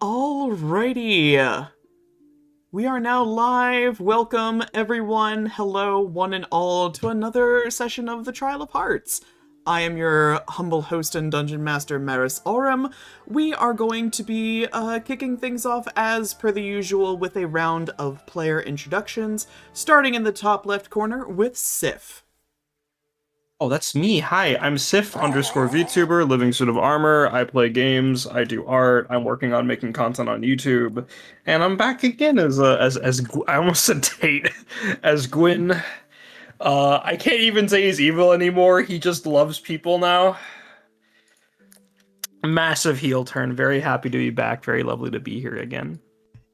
Alrighty. We are now live. Welcome, everyone. Hello, one and all, to another session of the Trial of Hearts. I am your humble host and dungeon master, Maris Aurum. We are going to be kicking things off as per the usual with a round of player introductions, starting in the top left corner with Sif. Oh, that's me. Hi, I'm Sif_VTuber, Living Suit of Armor. I play games, I do art, I'm working on making content on YouTube, and I'm back again I almost said Tate, as Gwyn. I can't even say he's evil anymore, he just loves people now. Massive heel turn, very happy to be back, very lovely to be here again.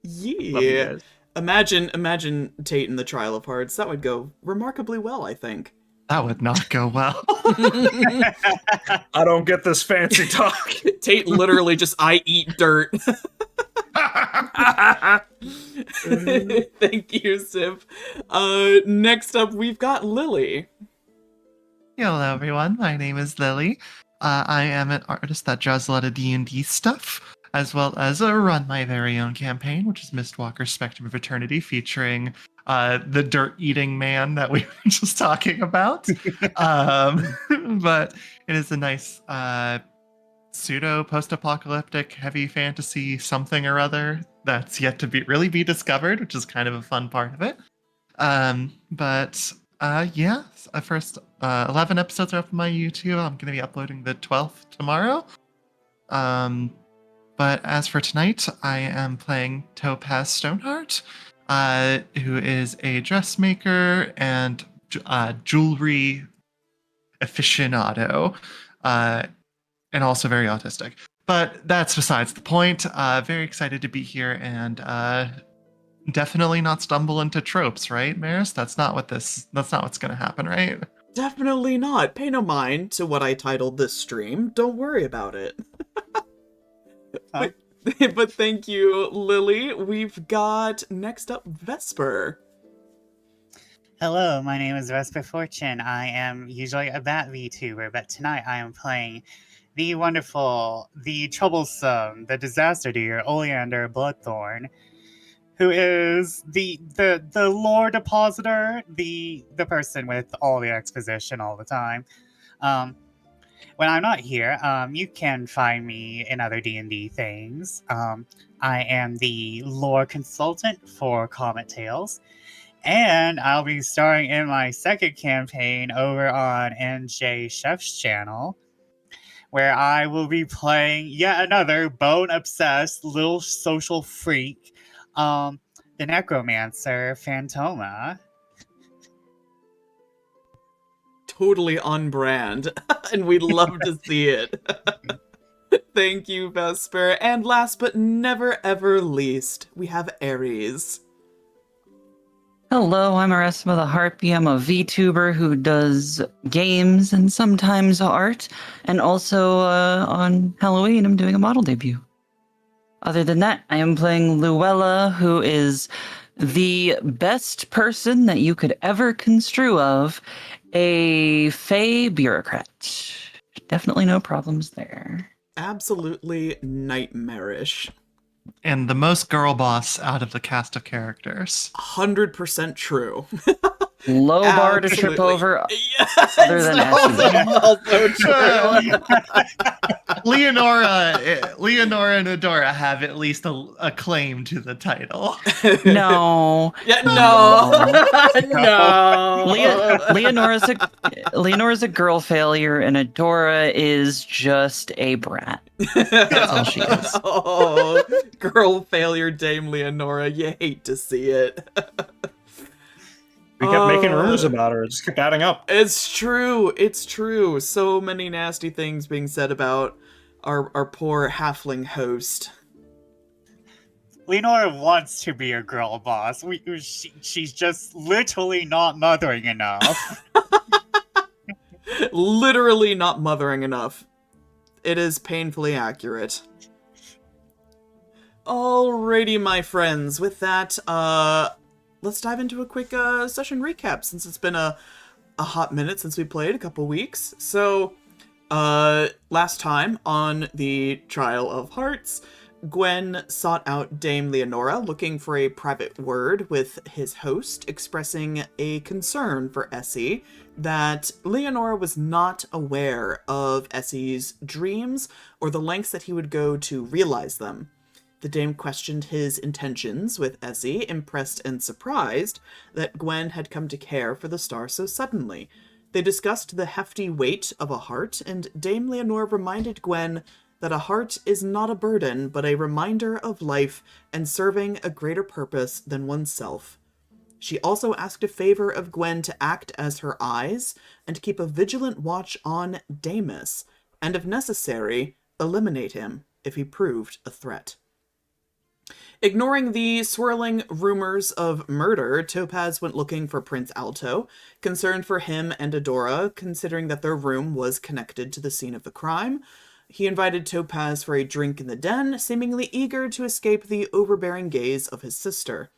Love you Yeah. guys. Imagine Tate in the Trial of Hearts. That would go remarkably well, I think. That would not go well. I don't get this fancy talk. Tate literally just, I eat dirt. Thank you, Sif. Next up, we've got Lily. Hello, everyone. My name is Lily. I am an artist that draws a lot of D&D stuff, as well as run my very own campaign, which is Mistwalker Spectrum of Eternity, featuring the dirt-eating man that we were just talking about. But it is a nice pseudo-post-apocalyptic heavy fantasy something or other that's yet to really be discovered, which is kind of a fun part of it. Yeah, first 11 episodes are up on my YouTube. I'm going to be uploading the 12th tomorrow. But as for tonight, I am playing Topaz Stoneheart, who is a dressmaker and jewelry aficionado, and also very autistic. But that's besides the point. Very excited to be here and definitely not stumble into tropes, right, Maris? That's not what's going to happen, right? Definitely not. Pay no mind to what I titled this stream. Don't worry about it. But thank you, Lily. We've got next up Vesper. Hello, my name is Vesper Fortune. I am usually a Bat VTuber, but tonight I am playing the wonderful, the troublesome, the disaster deer, Oleander Bloodthorne, who is the lore depositor, the person with all the exposition all the time. When I'm not here, you can find me in other D&D things. I am the lore consultant for Comet Tales, and I'll be starring in my second campaign over on NJ Chef's channel, where I will be playing yet another bone-obsessed little social freak, the necromancer Phantoma. Totally on brand, and we'd love to see it. Thank you, Vesper. And last but never ever least, we have Ares. Hello, I'm ArestheHarpy. I'm a VTuber who does games and sometimes art, and also on Halloween I'm doing a model debut. Other than that, I am playing Luella, who is the best person that you could ever construe of, a Fae bureaucrat. Definitely no problems there. Absolutely nightmarish. And the most girl boss out of the cast of characters. 100% true. Low bar to trip Absolutely. over, Yes, other than also true. Leonora and Adora have at least a claim to the title. No. Yeah, no. No. Leonora's a girl failure, and Adora is just a brat. That's all she is. Oh, girl failure Dame Leonora. You hate to see it. We kept making rumors about her, it just kept adding up. It's true. It's true. So many nasty things being said about our poor halfling host. Leonora wants to be a girl boss. She's just literally not mothering enough. Literally not mothering enough. It is painfully accurate. Alrighty, my friends. With that, let's dive into a quick session recap, since it's been a hot minute since we played, a couple weeks. So, last time on the Trial of Hearts, Gwyn sought out Dame Leonora, looking for a private word with his host, expressing a concern for Essie that Leonora was not aware of Essie's dreams or the lengths that he would go to realize them. The dame questioned his intentions with Essie, impressed and surprised that Gwyn had come to care for the star so suddenly. They discussed the hefty weight of a heart, and Dame Leonora reminded Gwyn that a heart is not a burden, but a reminder of life and serving a greater purpose than oneself. She also asked a favor of Gwyn to act as her eyes and keep a vigilant watch on Deimus, and if necessary, eliminate him if he proved a threat. Ignoring the swirling rumors of murder, Topaz went looking for Prince Alto, concerned for him and Adora, considering that their room was connected to the scene of the crime. He invited Topaz for a drink in the den, seemingly eager to escape the overbearing gaze of his sister.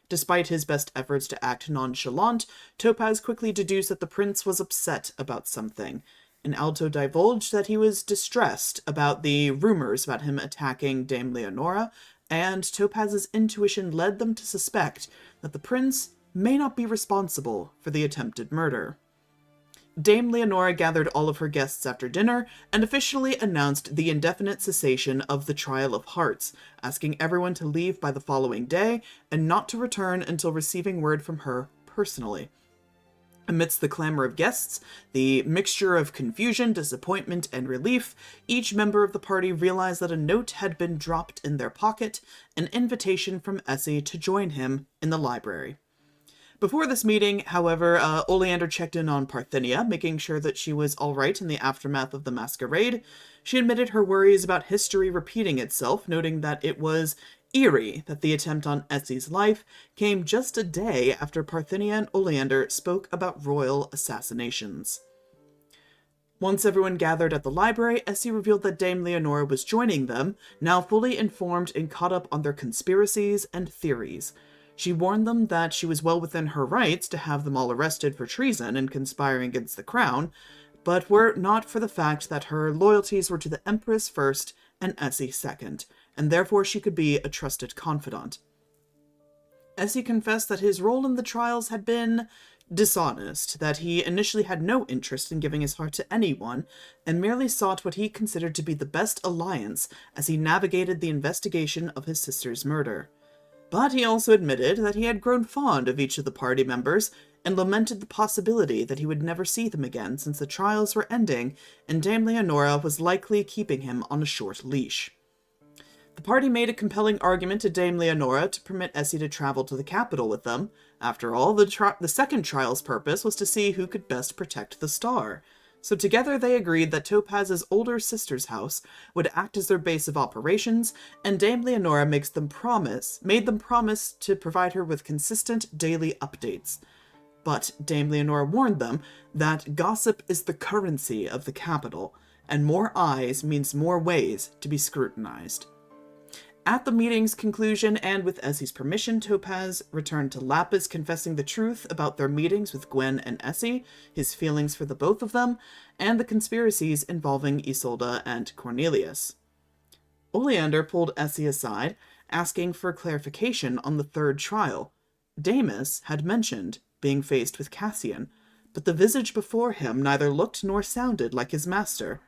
Despite his best efforts to act nonchalant, Topaz quickly deduced that the prince was upset about something, and Alto divulged that he was distressed about the rumors about him attacking Dame Leonora, and Topaz's intuition led them to suspect that the prince may not be responsible for the attempted murder. Dame Leonora gathered all of her guests after dinner and officially announced the indefinite cessation of the Trial of Hearts, asking everyone to leave by the following day and not to return until receiving word from her personally. Amidst the clamor of guests, the mixture of confusion, disappointment, and relief, each member of the party realized that a note had been dropped in their pocket, an invitation from Essie to join him in the library. Before this meeting, however, Oleander checked in on Parthenia, making sure that she was all right in the aftermath of the masquerade. She admitted her worries about history repeating itself, noting that it was eerie that the attempt on Essie's life came just a day after Parthenia and Oleander spoke about royal assassinations. Once everyone gathered at the library, Essie revealed that Dame Leonora was joining them, now fully informed and caught up on their conspiracies and theories. She warned them that she was well within her rights to have them all arrested for treason and conspiring against the crown, but were it not for the fact that her loyalties were to the Empress first and Essie second, and therefore she could be a trusted confidant. Essie confessed that his role in the trials had been dishonest, that he initially had no interest in giving his heart to anyone, and merely sought what he considered to be the best alliance as he navigated the investigation of his sister's murder. But he also admitted that he had grown fond of each of the party members, and lamented the possibility that he would never see them again since the trials were ending, and Dame Leonora was likely keeping him on a short leash. The party made a compelling argument to Dame Leonora to permit Essie to travel to the capital with them. After all, the second trial's purpose was to see who could best protect the star. So together they agreed that Topaz's older sister's house would act as their base of operations, and Dame Leonora made them promise to provide her with consistent daily updates. But Dame Leonora warned them that gossip is the currency of the capital, and more eyes means more ways to be scrutinized. At the meeting's conclusion, and with Essie's permission, Topaz returned to Lapis, confessing the truth about their meetings with Gwyn and Essie, his feelings for the both of them, and the conspiracies involving Isolde and Cornelius. Oleander pulled Essie aside, asking for clarification on the third trial. Deimus had mentioned being faced with Cassian, but the visage before him neither looked nor sounded like his master.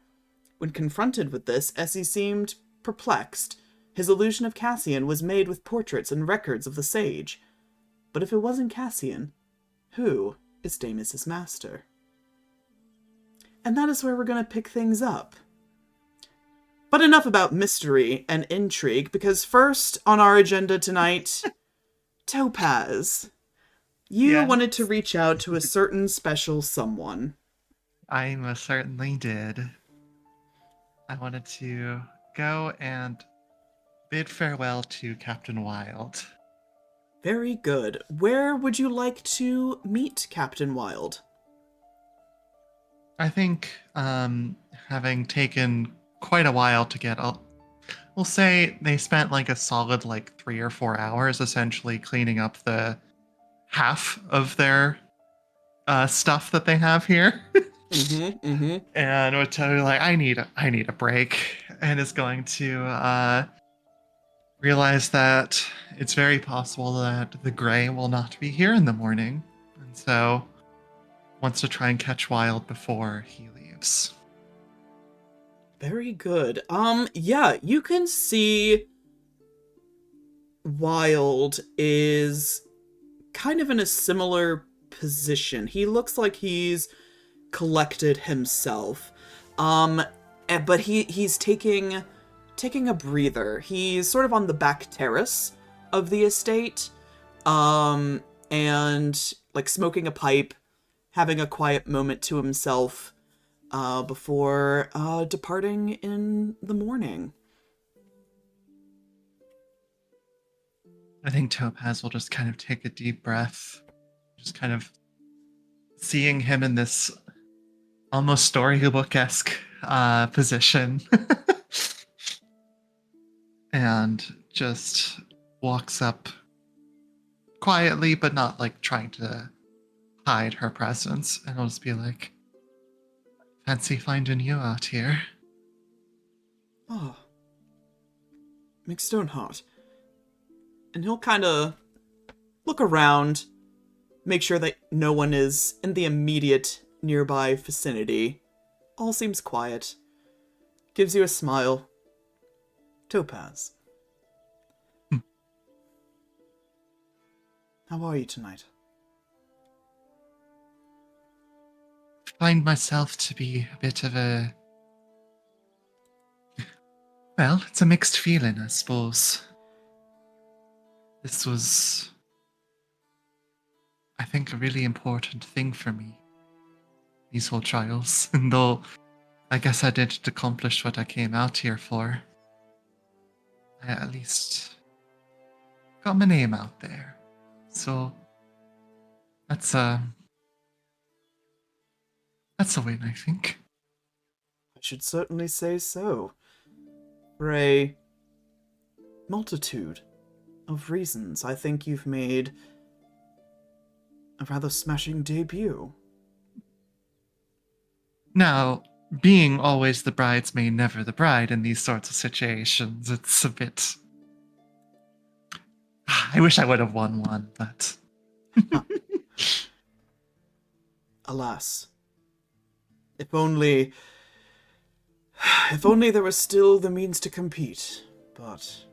When confronted with this, Essie seemed perplexed. His illusion of Cassian was made with portraits and records of the sage. But if it wasn't Cassian, who is Deimus's master? And that is where we're going to pick things up. But enough about mystery and intrigue, because first on our agenda tonight, Topaz. You wanted to reach out to a certain special someone. I most certainly did. I wanted to go and bid farewell to Captain Wild. Very good. Where would you like to meet Captain Wild? I think, having taken quite a while to get up, we'll say they spent like a solid 3 or 4 hours essentially cleaning up the half of their stuff that they have here. And would tell you I need a break, and is going to realize that it's very possible that the Grey will not be here in the morning, and so wants to try and catch Wild before he leaves. Very good. Yeah, you can see Wild is kind of in a similar position. He looks like he's collected himself. But he's taking a breather. He's sort of on the back terrace of the estate. And like smoking a pipe, having a quiet moment to himself before departing in the morning. I think Topaz will just kind of take a deep breath, just kind of seeing him in this almost storybook-esque position. And just walks up quietly, but not like trying to hide her presence. And I'll just be like, fancy finding you out here. Oh. Stoneheart. And he'll kind of look around, make sure that no one is in the immediate nearby vicinity. All seems quiet. Gives you a smile. Topaz. How are you tonight? Find myself to be a bit of a... Well, it's a mixed feeling, I suppose. This was, I think, a really important thing for me. These whole trials. And though I guess I didn't accomplish what I came out here for, I at least got my name out there. So that's a win, I think. I should certainly say so. For a multitude of reasons, I think you've made a rather smashing debut. Now, being always the bridesmaid, never the bride in these sorts of situations, it's a bit... I wish I would have won one, but... Alas. If only there was still the means to compete, but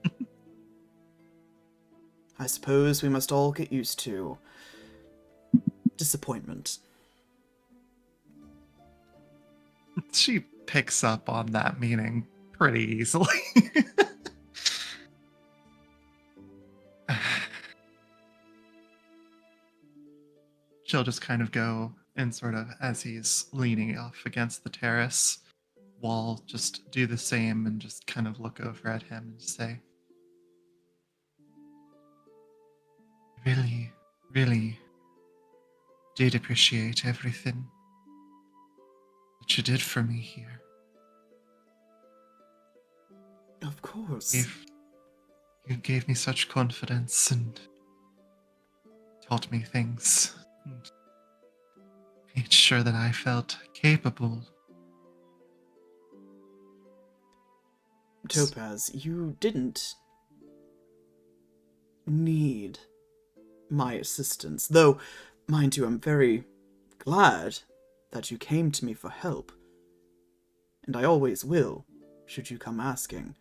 I suppose we must all get used to disappointment. She picks up on that meaning pretty easily. She'll just kind of go and sort of, as he's leaning off against the terrace wall, just do the same and just kind of look over at him and say, really, really did appreciate everything that you did for me here. Of course. You gave me such confidence and taught me things and made sure that I felt capable. Topaz, you didn't need my assistance, though, mind you, I'm very glad that you came to me for help. And I always will, should you come asking.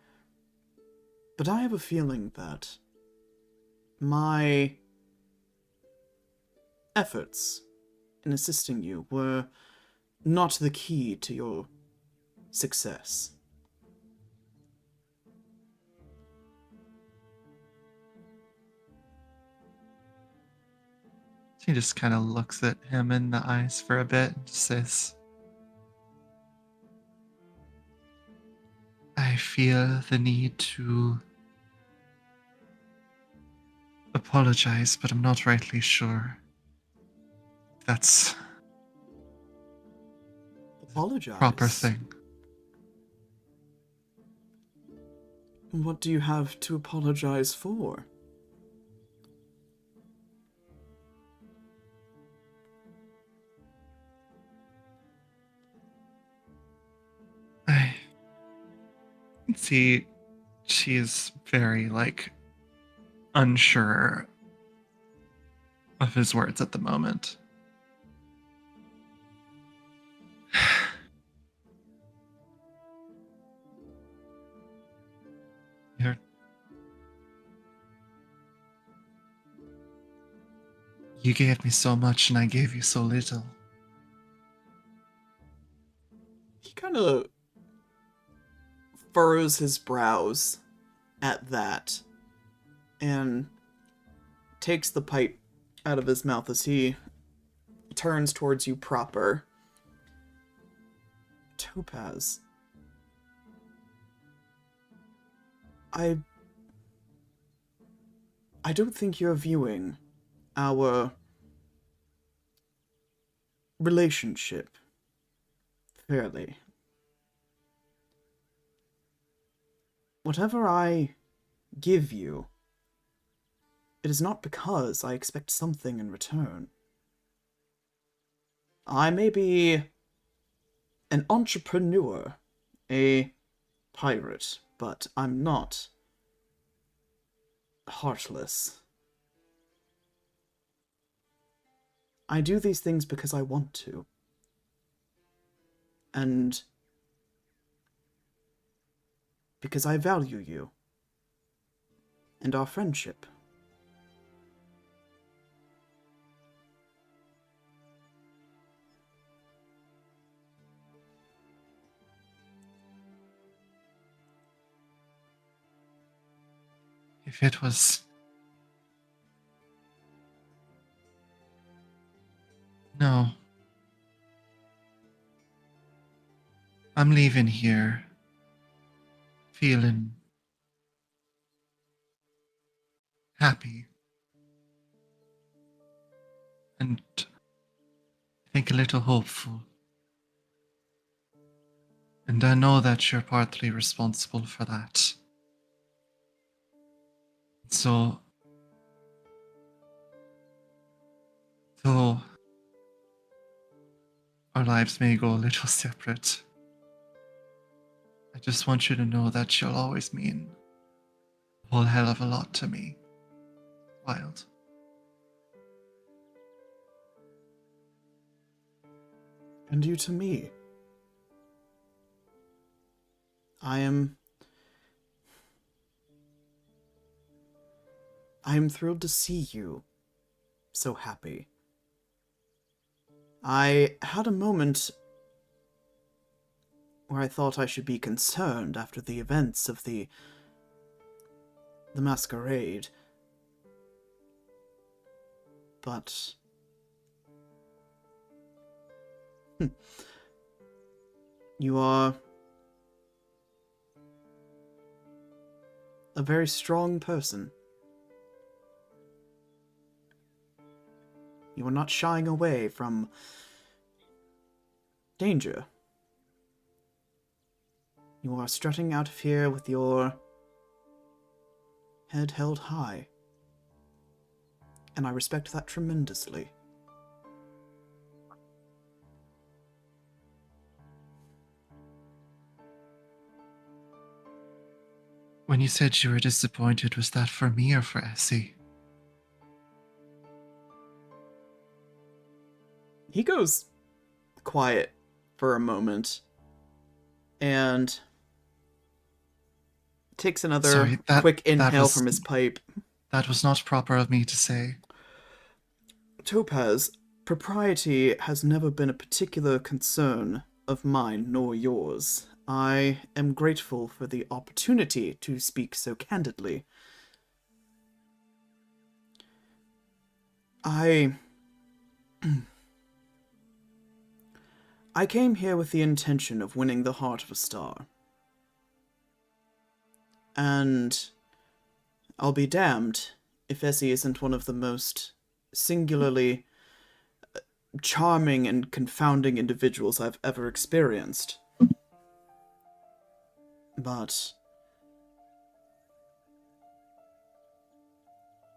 But I have a feeling that my efforts in assisting you were not the key to your success. She just kind of looks at him in the eyes for a bit and just says, I feel the need to apologize, but I'm not rightly sure if that's Apologize. proper thing. What do you have to apologize for? I can see She is very, unsure of his words at the moment. You're... You gave me so much and I gave you so little. He kind of furrows his brows at that and takes the pipe out of his mouth as he turns towards you proper. Topaz. I don't think you're viewing our relationship fairly. Whatever I give you, it is not because I expect something in return. I may be an entrepreneur, a pirate, but I'm not heartless. I do these things because I want to. And because I value you and our friendship. If it was... No. I'm leaving here feeling happy. And I think a little hopeful. And I know that you're partly responsible for that. So, though our lives may go a little separate, I just want you to know that you'll always mean a whole hell of a lot to me, Wild. And you to me. I am thrilled to see you so happy. I had a moment where I thought I should be concerned after the events of the masquerade. But you are a very strong person. You are not shying away from danger. You are strutting out of here with your head held high. And I respect that tremendously. When you said you were disappointed, was that for me or for Essie? He goes quiet for a moment and takes another Sorry, quick inhale was- from his pipe. That was not proper of me to say. Topaz, propriety has never been a particular concern of mine nor yours. I am grateful for the opportunity to speak so candidly. I came here with the intention of winning the heart of a star. And I'll be damned if Essie isn't one of the most singularly charming and confounding individuals I've ever experienced. But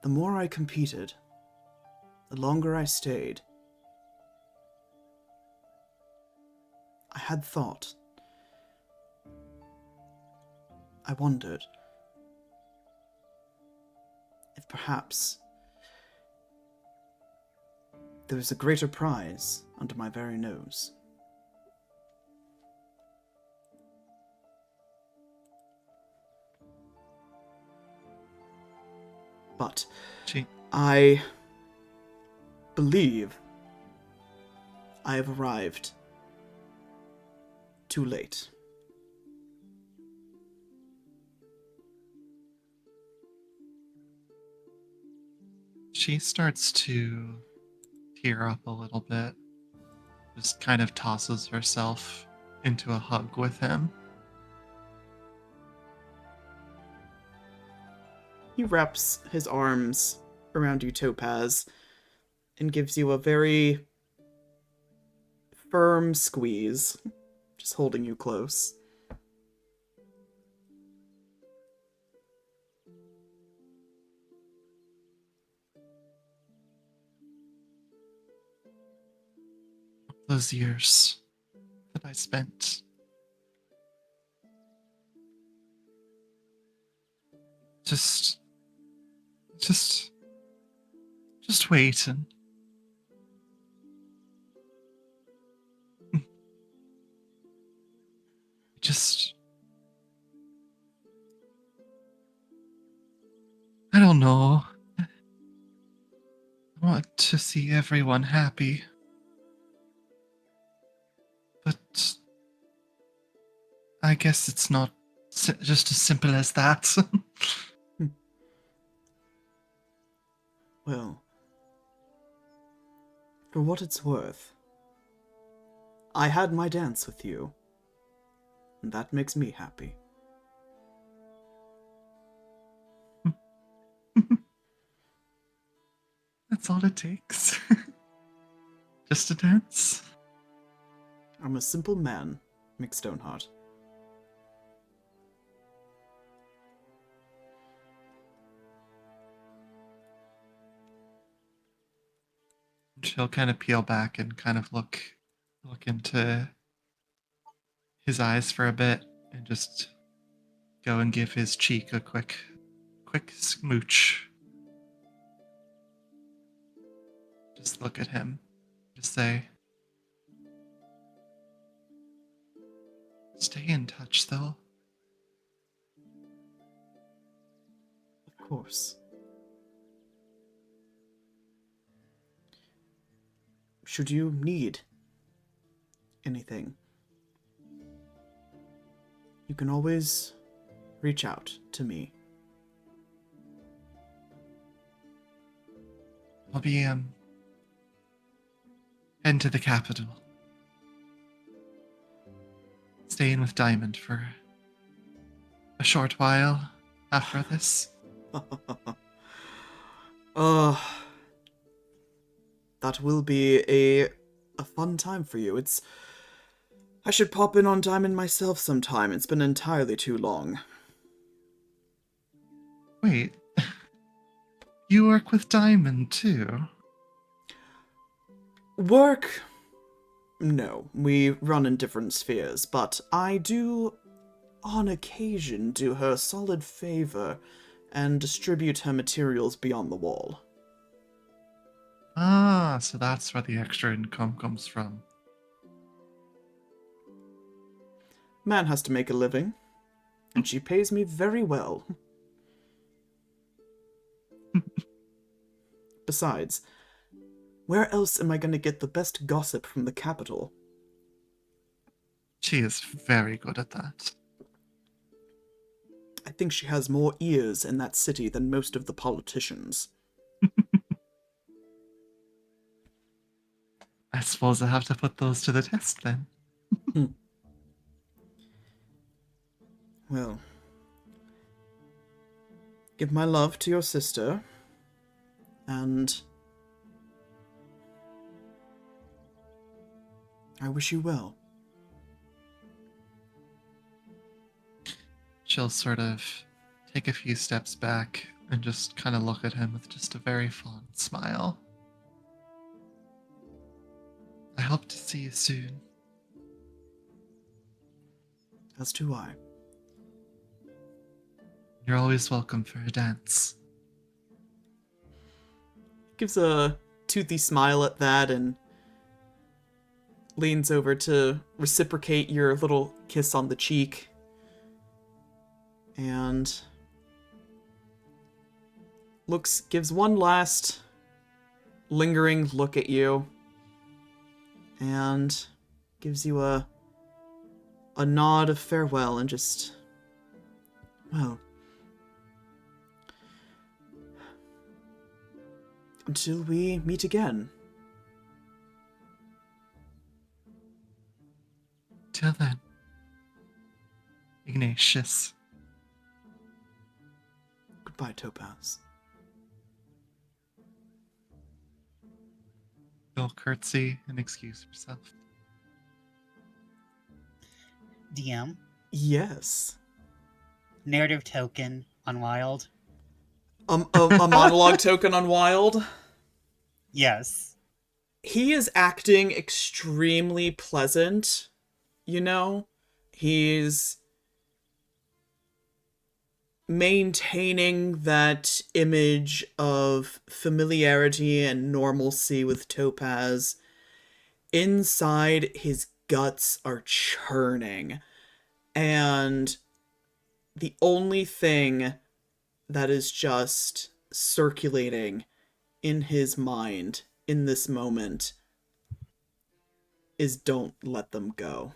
the more I competed, the longer I stayed, I had thought. I wondered, perhaps there is a greater prize under my very nose. But I believe I have arrived too late. She starts to tear up a little bit, just kind of tosses herself into a hug with him. He wraps his arms around you, Topaz, and gives you a very firm squeeze, just holding you close. Those years that I spent just wait and just I don't know. I want to see everyone happy. But I guess it's not just as simple as that. Well, for what it's worth, I had my dance with you, and that makes me happy. That's all it takes. Just a dance. I'm a simple man, Stoneheart. She'll kind of peel back and kind of look into his eyes for a bit and just go and give his cheek a quick smooch. Just look at him. Just say, stay in touch though. Of course. Should you need anything, you can always reach out to me. I'll be heading to the capital. Staying with Diamond for a short while after this. That will be a fun time for you. I should pop in on Diamond myself sometime. It's been entirely too long. Wait, you work with Diamond too? Work? No, we run in different spheres, but I do, on occasion, do her a solid favor and distribute her materials beyond the wall. Ah, so that's where the extra income comes from. Man has to make a living, and she pays me very well. Besides, where else am I going to get the best gossip from the capital? She is very good at that. I think she has more ears in that city than most of the politicians. I suppose I have to put those to the test then. Well, give my love to your sister, and I wish you well. She'll sort of take a few steps back and just kind of look at him with just a very fond smile. I hope to see you soon. As do I. You're always welcome for a dance. gives a toothy smile at that and leans over to reciprocate your little kiss on the cheek. And gives one last lingering look at you and gives you a nod of farewell and just, well, until we meet again. Till then, Ignatius. Goodbye, Topaz. He'll curtsy and excuse himself. DM, Yes. narrative token on Wild. A monologue token on Wild. Yes. He is acting extremely pleasant, you know? He's maintaining that image of familiarity and normalcy with Topaz. Inside, his guts are churning. And the only thing that is just circulating in his mind in this moment is don't let them go.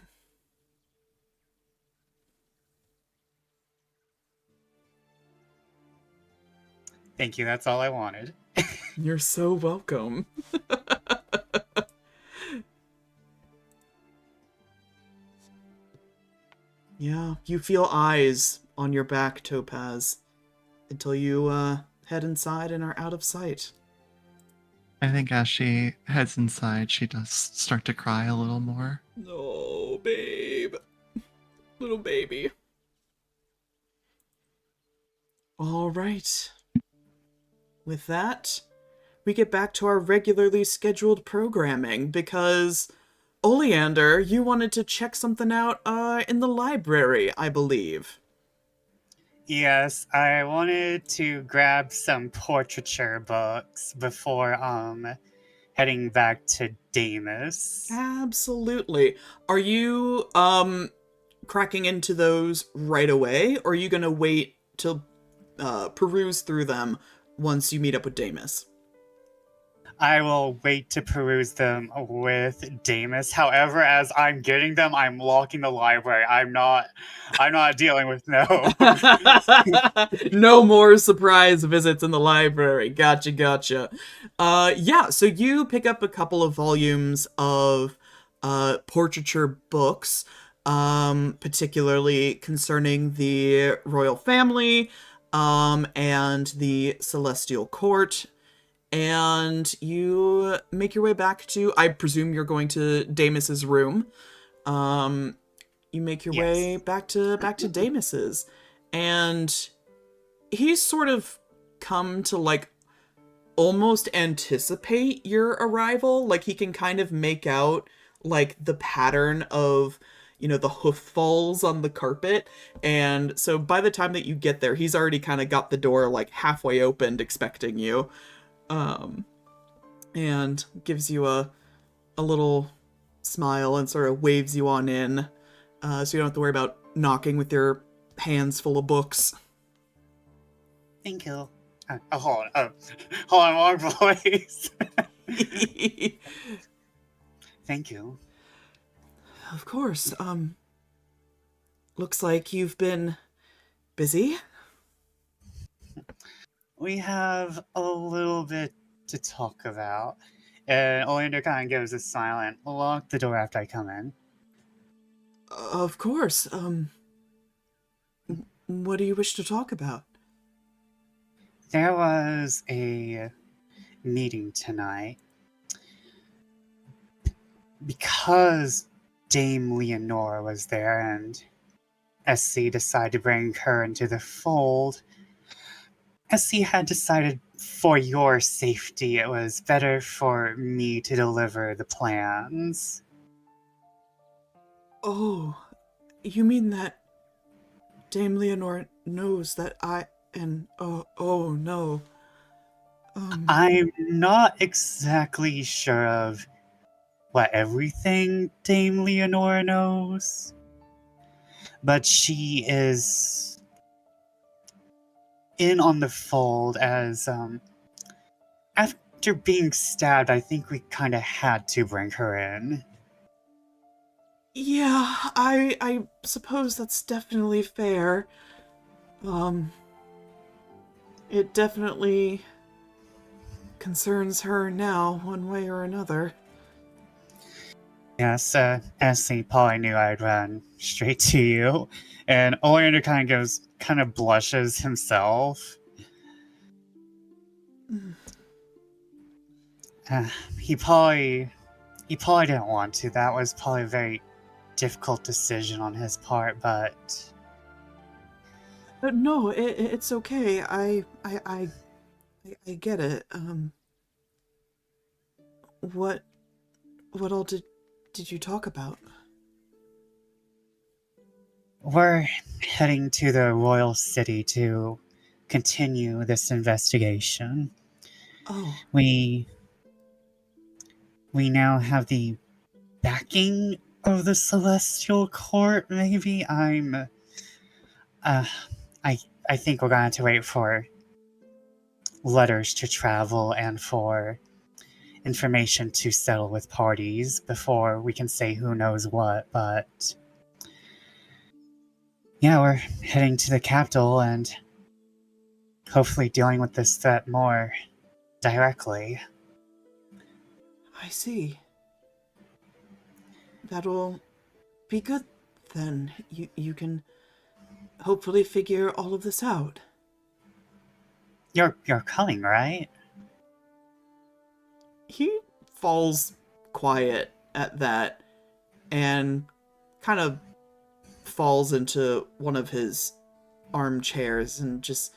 Thank you, that's all I wanted. You're so welcome. Yeah, you feel eyes on your back, Topaz, until you head inside and are out of sight. I think as she heads inside, she does start to cry a little more. Oh, babe. Little baby. All right. With that, we get back to our regularly scheduled programming because, Oleander, you wanted to check something out in the library, I believe. Yes, I wanted to grab some portraiture books before heading back to Deimus. Absolutely. Are you cracking into those right away, or are you gonna wait to peruse through them once you meet up with Deimus? I will wait to peruse them with Deimus. However, as I'm getting them, I'm locking the library. I'm not dealing with no. No more surprise visits in the library. Gotcha. Yeah, so you pick up a couple of volumes of portraiture books, particularly concerning the royal family, and the celestial court. And you make your way back to, I presume you're going to Deimus's room. You make your way back to Deimus's, and he's sort of come to like almost anticipate your arrival. Like he can kind of make out like the pattern of, you know, the hoof falls on the carpet. And so by the time that you get there, he's already kind of got the door like halfway opened expecting you. And gives you a little smile and sort of waves you on in, so you don't have to worry about knocking with your hands full of books. Thank you. Hold on, wrong voice. Thank you. Of course. Looks like you've been busy. We have a little bit to talk about. And Oleander kind of gives a silent, lock the door after I come in. Of course. What do you wish to talk about? There was a meeting tonight. Because Dame Leonora was there and Essie decided to bring her into the fold, Essie had decided for your safety it was better for me to deliver the plans. Oh, you mean that Dame Leonora knows that oh no. I'm not exactly sure of what everything Dame Leonora knows, but she is in on the fold as, after being stabbed, I think we kind of had to bring her in. Yeah, I suppose that's definitely fair. It definitely concerns her now, one way or another. Yes, Essie probably knew I'd run straight to you, and Oleander kind of blushes himself. Uh, he probably didn't want to. That was probably a very difficult decision on his part, but No, it's okay. I get it. What all did you talk about? we're heading to the royal city to continue this investigation. Oh, We now have the backing of the celestial court. Maybe uh, I think we're gonna have to wait for letters to travel and for information to settle with parties before we can say who knows what, but yeah, we're heading to the capital and hopefully dealing with this threat more directly. I see. That'll be good then. You can hopefully figure all of this out. You're coming, right? He falls quiet at that and kind of falls into one of his armchairs and just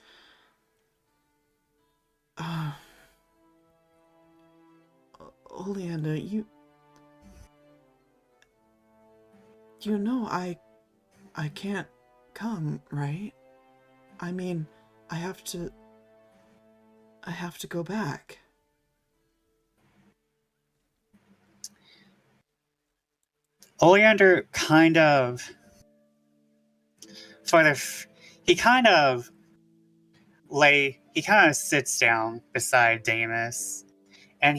Oleander, you know I can't come, right? I mean, I have to go back. Oleander kind of he kind of sits down beside Damus, and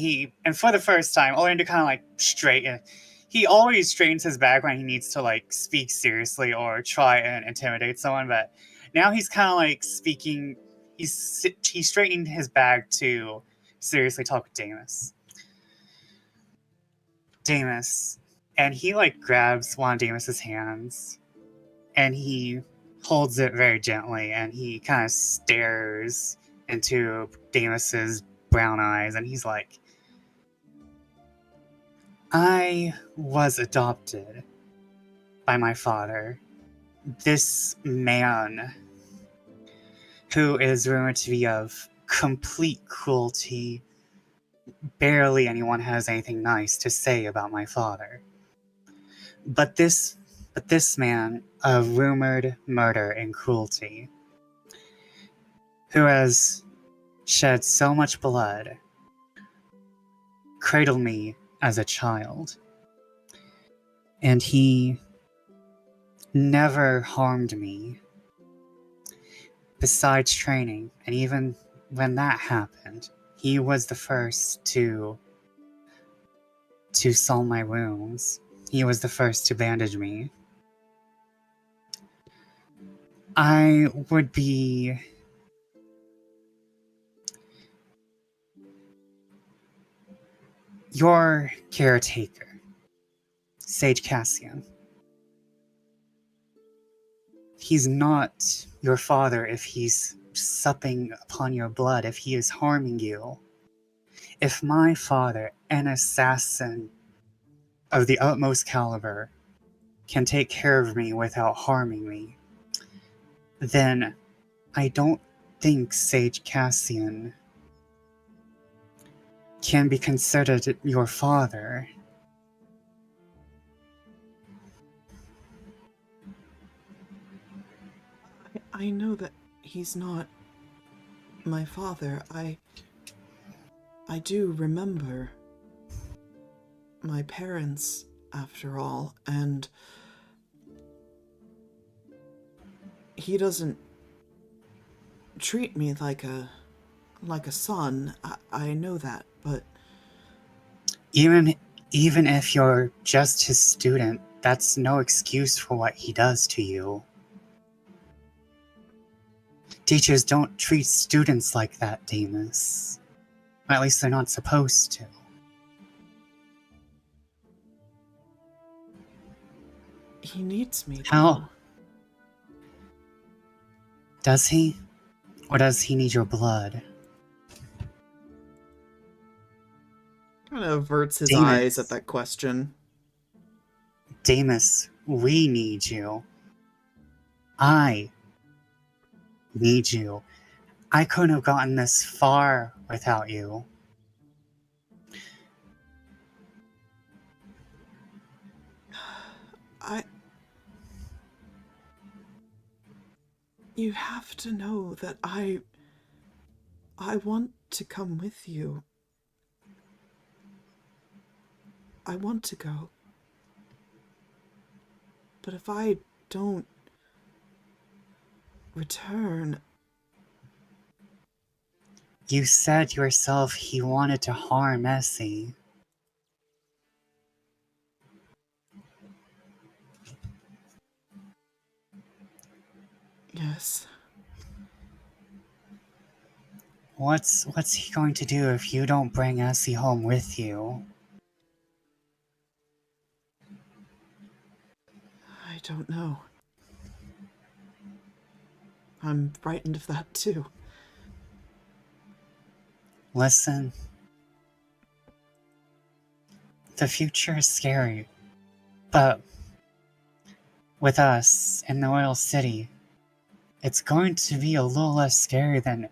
for the first time Oleander kind of like he always straightens his back when he needs to like speak seriously or try and intimidate someone, but now he's kind of like speaking. He's straightening his back to seriously talk with Damus, and he like grabs one of Damus's hands, and he holds it very gently, and he kind of stares into Damus's brown eyes, and he's like, I was adopted by my father. This man, who is rumored to be of complete cruelty, barely anyone has anything nice to say about my father. But this man of rumored murder and cruelty, who has shed so much blood, cradled me as a child, and he never harmed me besides training. And even when that happened, he was the first to salve my wounds. He was the first to bandage me. I would be your caretaker, Sage Cassian. He's not your father if he's supping upon your blood, if he is harming you. If my father, an assassin of the utmost caliber, can take care of me without harming me, then I don't think Sage Cassian can be considered your father. I know that he's not my father. I do remember my parents, after all, and he doesn't treat me like a son. I know that, but Even if you're just his student, that's no excuse for what he does to you. Teachers don't treat students like that, Deimus. Or at least they're not supposed to. he needs me. How? Though. Does he? Or does he need your blood? Kind of averts his Deimus. eyes at that question. Deimus, we need you. I need you. I couldn't have gotten this far without you. You have to know that I want to come with you. I want to go. But if I don't return... You said yourself he wanted to harm Essie. Yes. What's he going to do if you don't bring Essie home with you? I don't know. I'm frightened of that too. Listen. The future is scary. But with us in the Royal City, it's going to be a little less scary than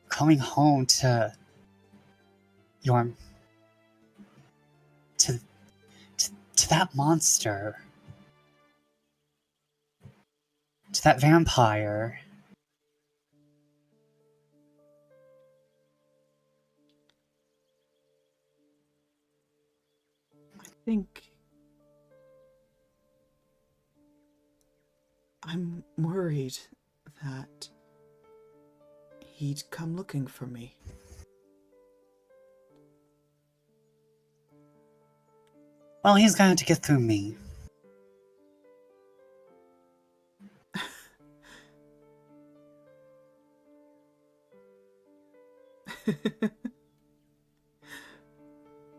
coming home to your... to that monster. To that vampire. I think... I'm worried that he'd come looking for me. Well, he's going to get through me.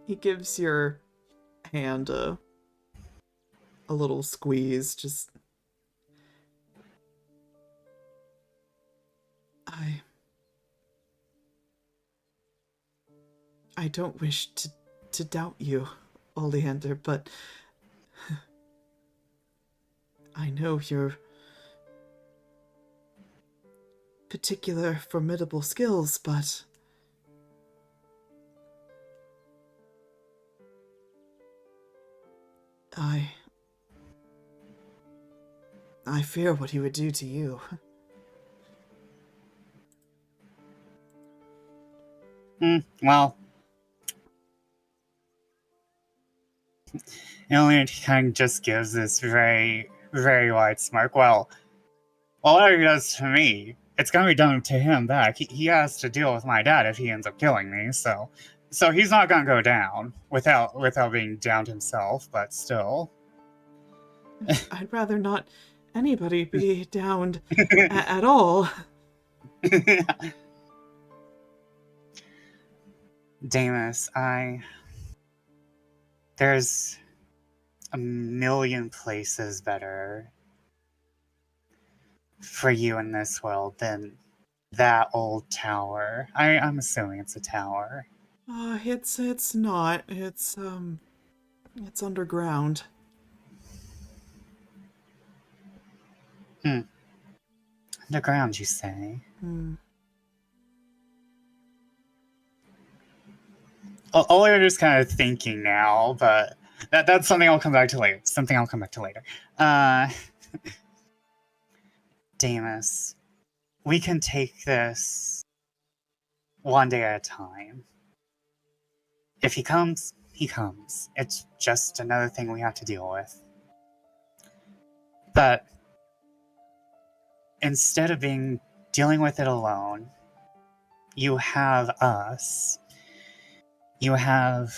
He gives your hand a little squeeze, just... I don't wish to doubt you, Oleander, but I know your particular formidable skills, but I fear what he would do to you. Well, Alien kind of just gives this very, very wide smirk. Well, whatever he does to me, it's gonna be done to him back. He has to deal with my dad if he ends up killing me, so he's not gonna go down without being downed himself, but still. I'd rather not anybody be downed at all. Deimus, there's a million places better for you in this world than that old tower. I'm assuming it's a tower. It's not. It's underground. Underground, you say? Oleander's kind of thinking now, but that's something I'll come back to later. Deimus, we can take this one day at a time. if he comes, he comes. It's just another thing we have to deal with. But instead of dealing with it alone, you have us. You have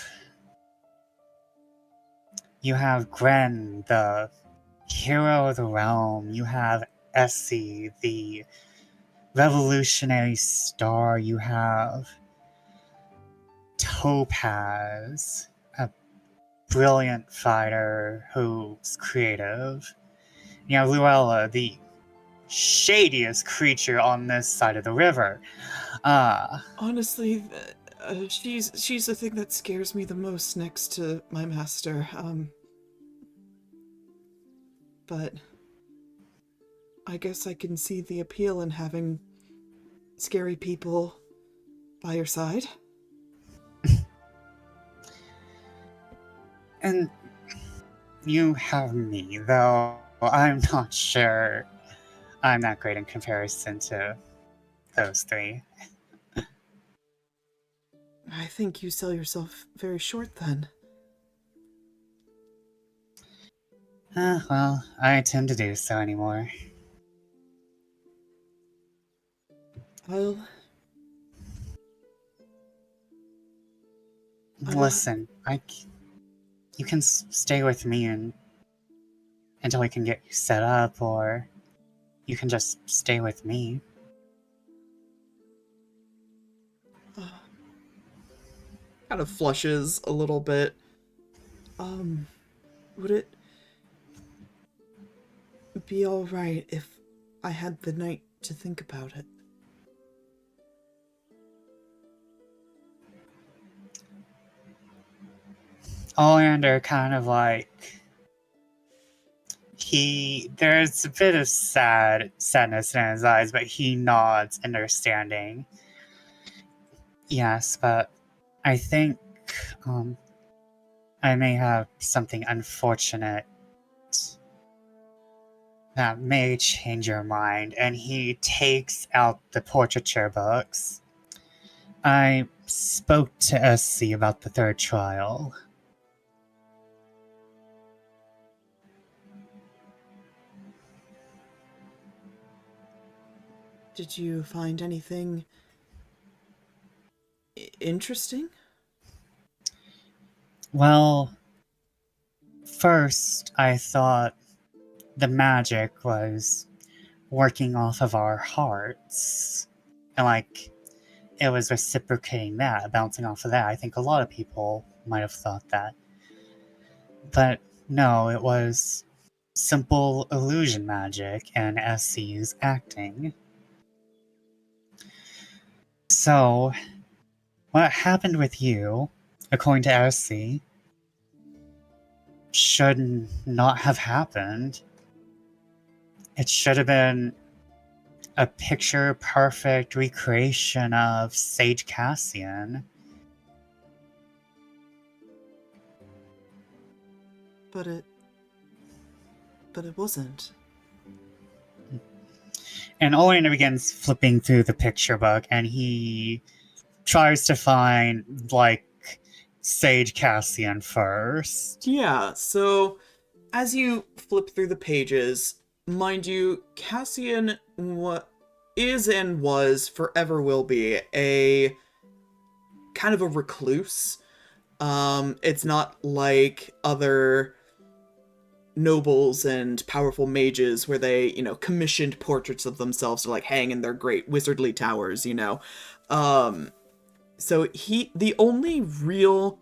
Gwyn, the hero of the realm. You have Essie, the revolutionary star. You have Topaz, a brilliant fighter who's creative. You have Luella, the shadiest creature on this side of the river. Honestly, she's the thing that scares me the most next to my master. But I guess I can see the appeal in having scary people by your side. And you have me, though I'm not sure I'm that great in comparison to those three. I think you sell yourself very short then. Well, I tend to do so anymore. I'll... Listen, you can stay with me until we can get you set up, or you can just stay with me. Kind of flushes a little bit. Would it be alright if I had the night to think about it? Oleander kind of like there's a bit of sadness in his eyes, but he nods understanding. Yes, but I think I may have something unfortunate that may change your mind. And he takes out the portraiture books. I spoke to Essie about the third trial. Did you find anything interesting? Well, first I thought the magic was working off of our hearts. And like, it was reciprocating that, bouncing off of that. I think a lot of people might have thought that. But no, it was simple illusion magic and Essie's acting. So, what happened with you, according to Essie, should not have happened. It should have been a picture-perfect recreation of Sage Cassian. But it wasn't. And Oleander begins flipping through the picture book, and he tries to find, like, Sage Cassian first. Yeah, so as you flip through the pages, mind you, Cassian is and was, forever will be, a kind of a recluse. It's not like other nobles and powerful mages where they, commissioned portraits of themselves to like hang in their great wizardly towers, So the only real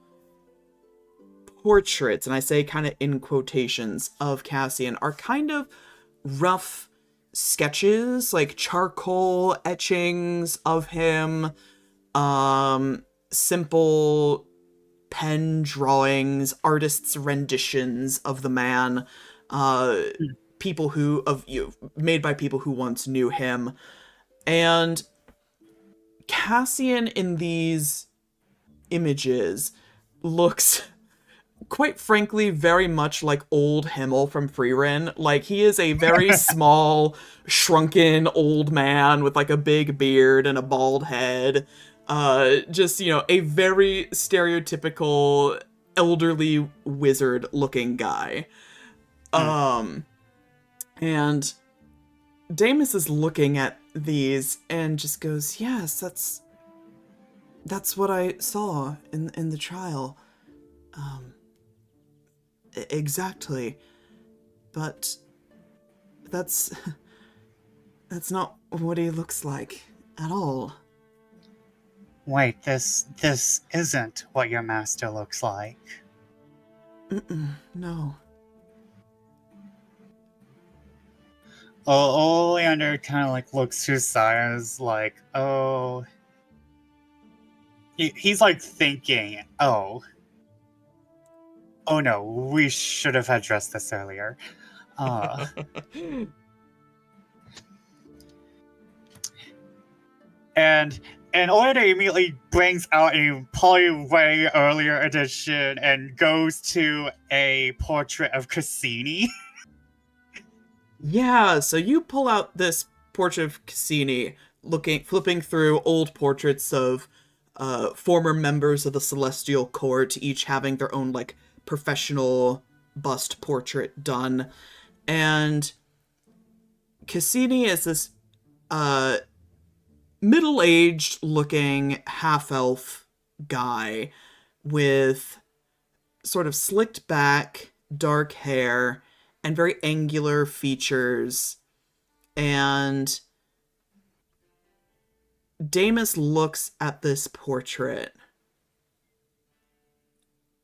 portraits, and I say kind of in quotations, of Cassian are kind of rough sketches, like charcoal etchings of him, simple pen drawings, artists' renditions of the man, made by people who once knew him. And Cassian in these images looks, quite frankly, very much like old Himmel from Freerin. Like, he is a very small, shrunken old man with like a big beard and a bald head. Just, a very stereotypical elderly wizard looking guy. And Damus is looking at these and just goes, yes, that's what I saw in the trial. Exactly. But that's not what he looks like at all. Wait, this isn't what your master looks like. No. Oleander kind of like looks to his side and is like, oh. He's like thinking, oh no, we should have addressed this earlier. And Oleander immediately brings out a probably way earlier edition and goes to a portrait of Cassini. Yeah, so you pull out this portrait of Cassini, flipping through old portraits of former members of the Celestial Court, each having their own, like, professional bust portrait done. And Cassini is this middle-aged looking half-elf guy with sort of slicked back, dark hair, and very angular features. And Damus looks at this portrait,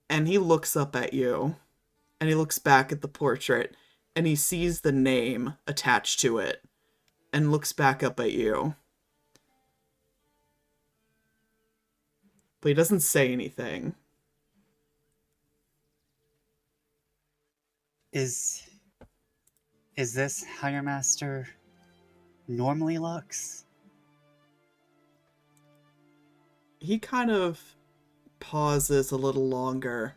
and he looks up at you, and he looks back at the portrait, and he sees the name attached to it, and looks back up at you. But he doesn't say anything. Is this how your master normally looks? He kind of pauses a little longer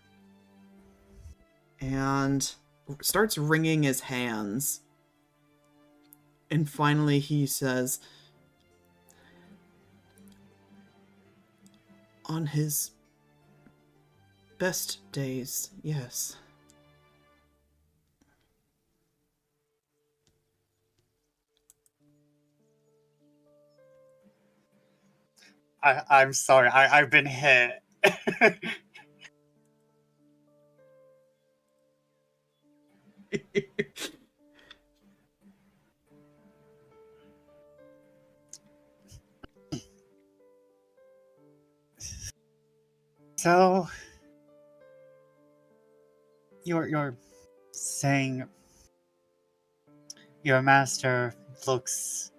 and starts wringing his hands. And finally he says, on his best days, yes. I'm sorry, I've been hit. So you're saying your master looks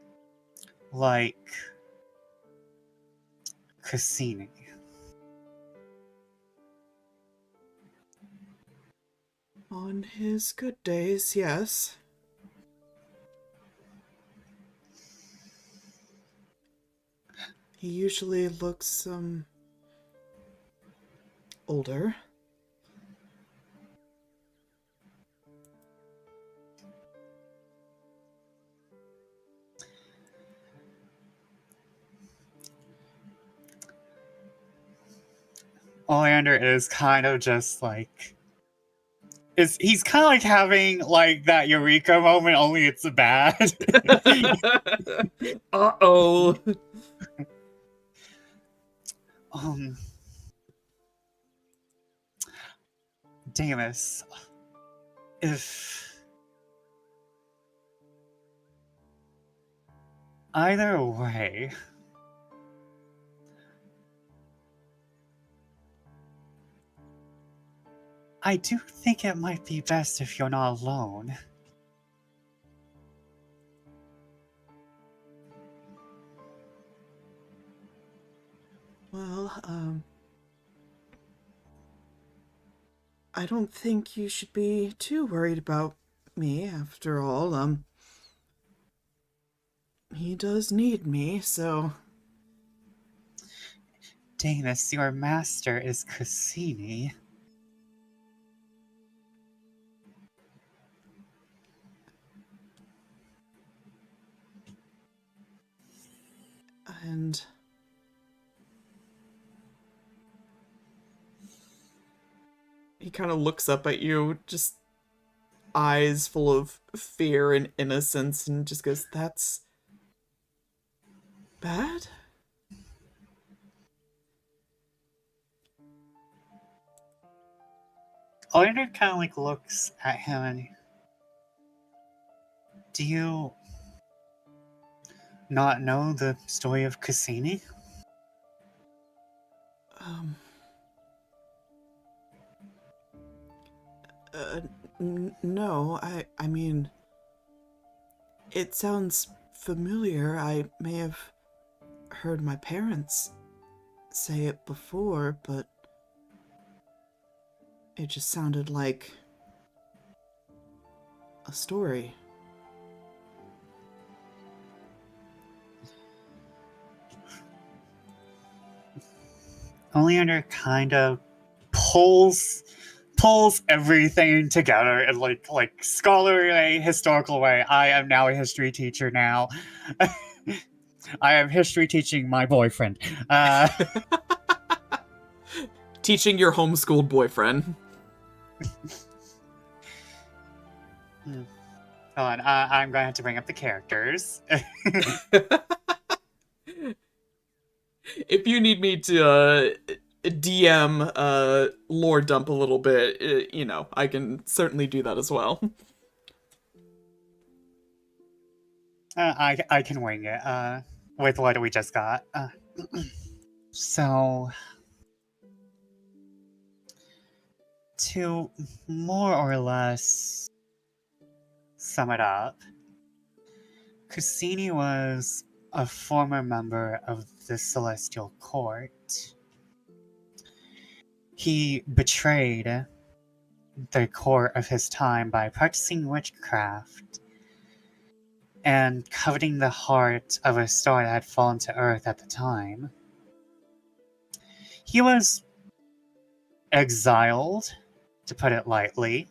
like Cassini. On his good days, yes. He usually looks, older. Oleander is kind of just like he's kind of like having like that eureka moment, only it's bad. Uh-oh. Damus, if either way, I do think it might be best if you're not alone. Well, I don't think you should be too worried about me, after all. He does need me, so... Damus, your master is Cassini. And he kind of looks up at you, just eyes full of fear and innocence, and just goes, "That's bad?" Oleander kind of like looks at him and, do you not know the story of Cassini? Um. No, I mean, it sounds familiar. I may have heard my parents say it before, but it just sounded like a story. Oleander kind of pulls everything together in like scholarly historical way. I am now a history teacher now. I am history teaching my boyfriend. Teaching your homeschooled boyfriend. Hold on, I'm going to have to bring up the characters. If you need me to DM lore dump a little bit, you know, I can certainly do that as well. I can wing it with what we just got. So, to more or less sum it up, Cassini was a former member of the Celestial Court. He betrayed the court of his time by practicing witchcraft and coveting the heart of a star that had fallen to Earth at the time. He was exiled, to put it lightly,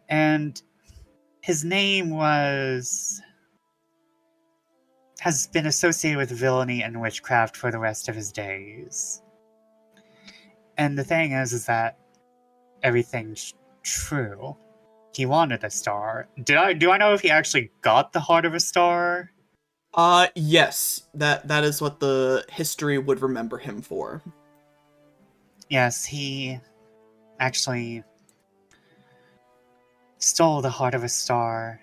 and his name has been associated with villainy and witchcraft for the rest of his days. And the thing is that everything's true. He wanted a star. Do I know if he actually got the heart of a star? Yes, that is what the history would remember him for. Yes, he actually stole the heart of a star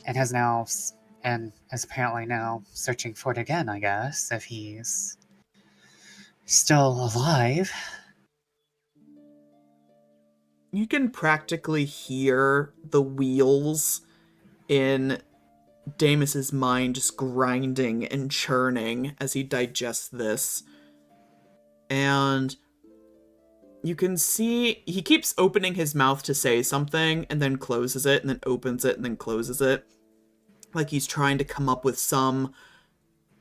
and is apparently now searching for it again, I guess, if he's still alive. You can practically hear the wheels in Deimus's mind just grinding and churning as he digests this. And you can see he keeps opening his mouth to say something and then closes it and then opens it and then closes it. Like he's trying to come up with some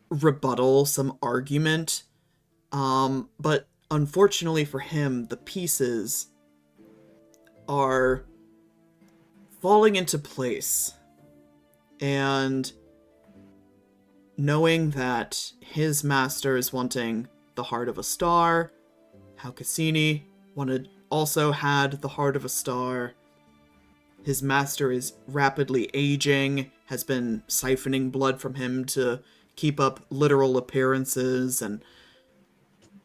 rebuttal, some argument. But unfortunately for him, the pieces are falling into place. And knowing that his master is wanting the heart of a star, how Cassini also had the heart of a star, his master is rapidly aging, has been siphoning blood from him to keep up literal appearances, and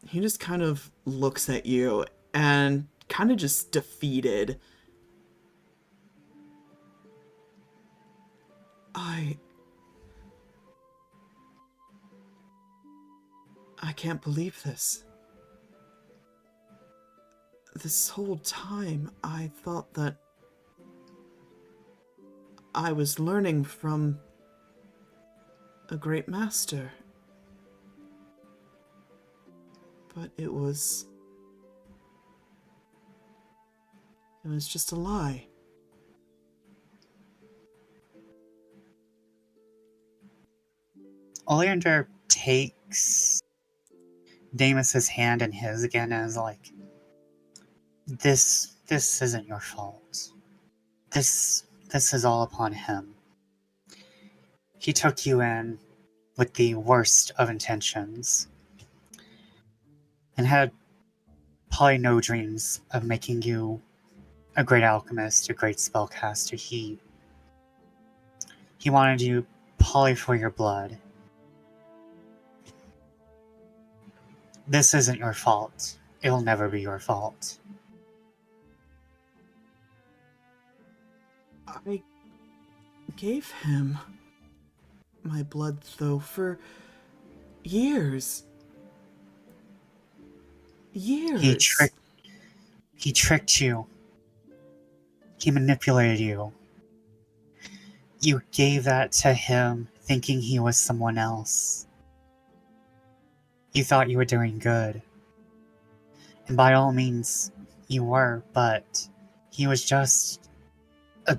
he just kind of looks at you and kind of just defeated. I can't believe this. This whole time, I thought that I was learning from a great master. But it was just a lie. Oleander takes Deimus's hand in his again and is like, This isn't your fault. This is all upon him. He took you in with the worst of intentions and had probably no dreams of making you a great alchemist, a great spellcaster. He wanted you probably for your blood. This isn't your fault. It'll never be your fault. I gave him my blood, though, for years. Years. He tricked you. He manipulated you. You gave that to him thinking he was someone else. You thought you were doing good. And by all means, you were, but he was just a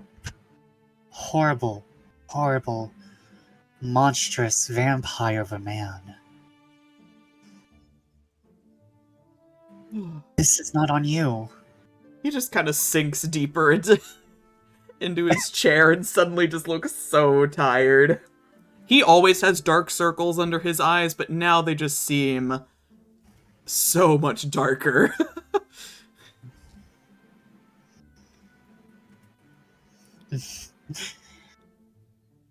horrible, horrible, monstrous vampire of a man. This is not on you. He just kind of sinks deeper into his chair and suddenly just looks so tired. He always has dark circles under his eyes, but now they just seem so much darker.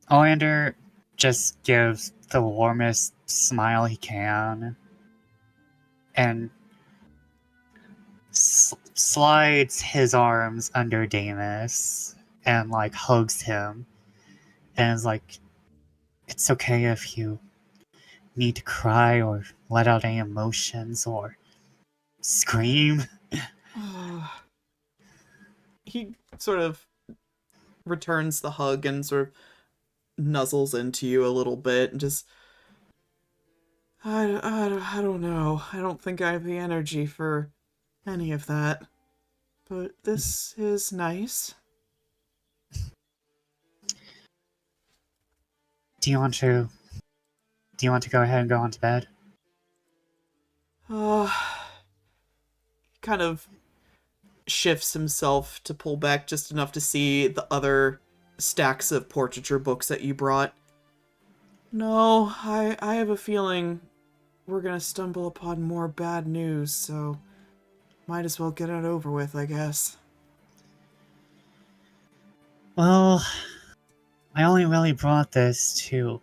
Oleander just gives the warmest smile he can and slides his arms under Deimus and like hugs him and is like, it's okay if you need to cry or let out any emotions or scream. He sort of returns the hug and sort of nuzzles into you a little bit and just, I don't know. I don't think I have the energy for any of that. But this is nice. Do you want to go ahead and go on to bed? He kind of shifts himself to pull back just enough to see the other stacks of portraiture books that you brought. No, I have a feeling we're gonna stumble upon more bad news, so might as well get it over with, I guess. Well, I only really brought this to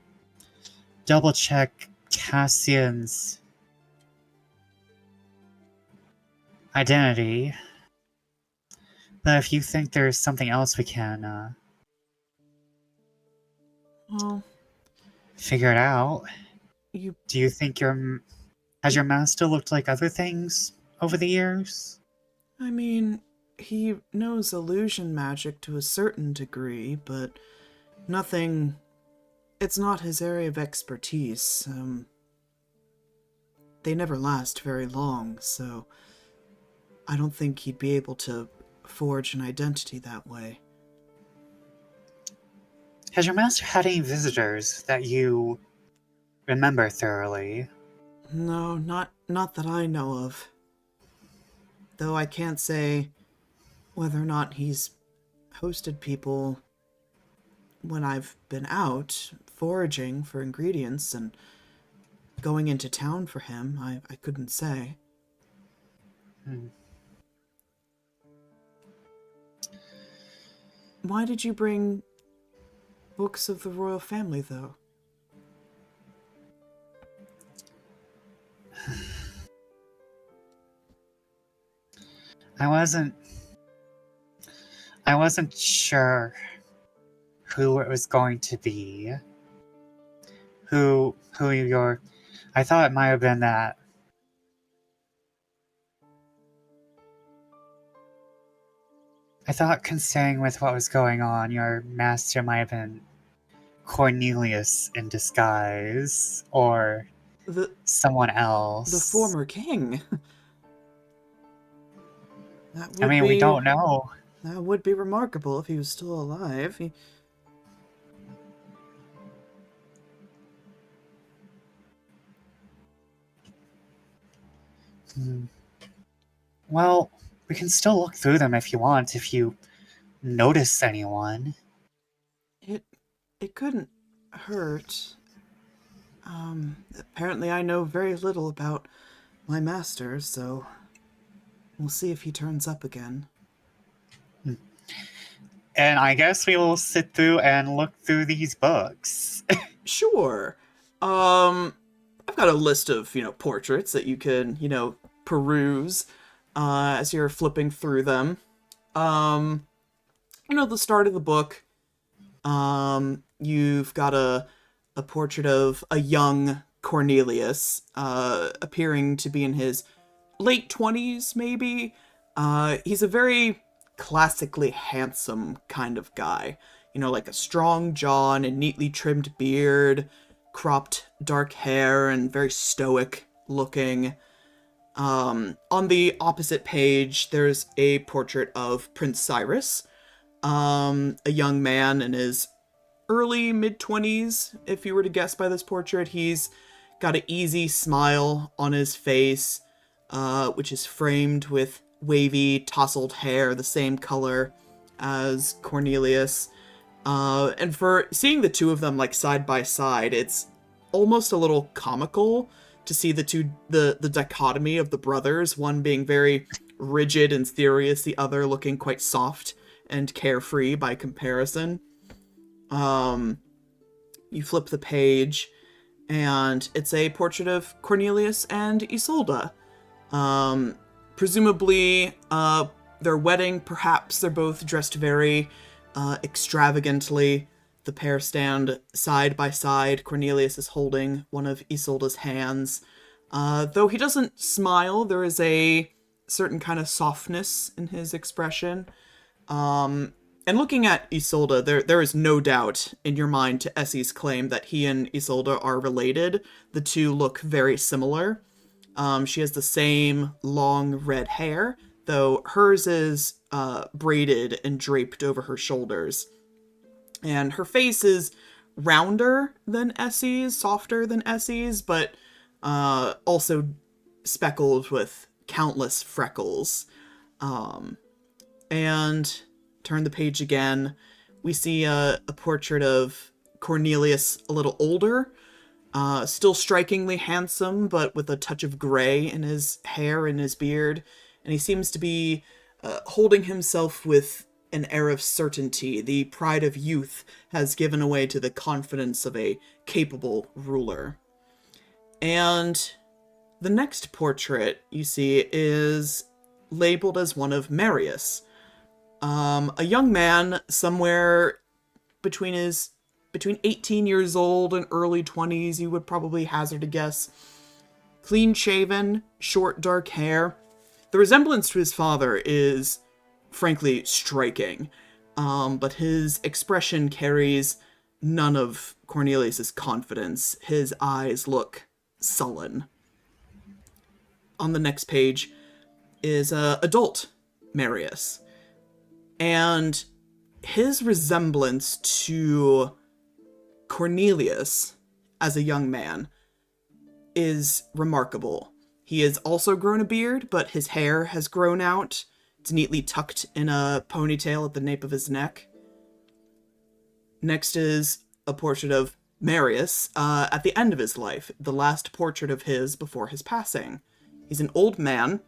double check Cassian's identity. But if you think there's something else we can Well, figure it out, you do you think has your master looked like other things over the years? I mean, he knows illusion magic to a certain degree, but nothing... It's not his area of expertise. They never last very long, so I don't think he'd be able to forge an identity that way. Has your master had any visitors that you remember thoroughly? No, not that I know of. Though I can't say whether or not he's hosted people when I've been out foraging for ingredients and going into town for him. I couldn't say. Why did you bring books of the royal family, though? I wasn't sure who it was going to be. Who your... I thought it might have been that. I thought, considering with what was going on, your master might have been Cornelius in disguise, or someone else. The former king. I mean, we don't know. That would be remarkable if he was still alive. Well, we can still look through them if you want, if you notice anyone. It couldn't hurt. Apparently I know very little about my master, so We'll see if he turns up again. And I guess we will sit through and look through these books. Sure. I've got a list of, portraits that you can, peruse as you're flipping through them. The start of the book, you've got a portrait of a young Cornelius, appearing to be in his late 20s, maybe. He's a very classically handsome kind of guy. Like a strong jaw and a neatly trimmed beard, cropped dark hair, and very stoic looking. On the opposite page, there's a portrait of Prince Cyrus, a young man in his early mid-20s, if you were to guess by this portrait. He's got an easy smile on his face, which is framed with wavy, tousled hair, the same color as Cornelius. And for seeing the two of them like side by side, it's almost a little comical to see the dichotomy of the brothers, one being very rigid and serious, the other looking quite soft and carefree by comparison. You flip the page, and it's a portrait of Cornelius and Isolde. Presumably, their wedding, perhaps they're both dressed very extravagantly. The pair stand side by side. Cornelius is holding one of Isolde's hands. Though he doesn't smile, there is a certain kind of softness in his expression. And looking at Isolde, there is no doubt in your mind to Essie's claim that he and Isolde are related. The two look very similar. She has the same long red hair, though hers is braided and draped over her shoulders. And her face is rounder than Essie's, softer than Essie's, but also speckled with countless freckles. And turn the page again. We see a portrait of Cornelius a little older, still strikingly handsome, but with a touch of gray in his hair and his beard. And he seems to be holding himself with an air of certainty. The pride of youth has given way to the confidence of a capable ruler. And the next portrait you see is labeled as one of Marius. A young man somewhere between 18 years old and early 20s, you would probably hazard a guess. Clean shaven, short dark hair. The resemblance to his father is frankly striking, but his expression carries none of Cornelius's confidence. His eyes look sullen. On the next page is adult Marius. And his resemblance to Cornelius as a young man is remarkable. He has also grown a beard, but his hair has grown out. It's neatly tucked in a ponytail at the nape of his neck. Next is a portrait of Marius at the end of his life, the last portrait of his before his passing. He's an old man.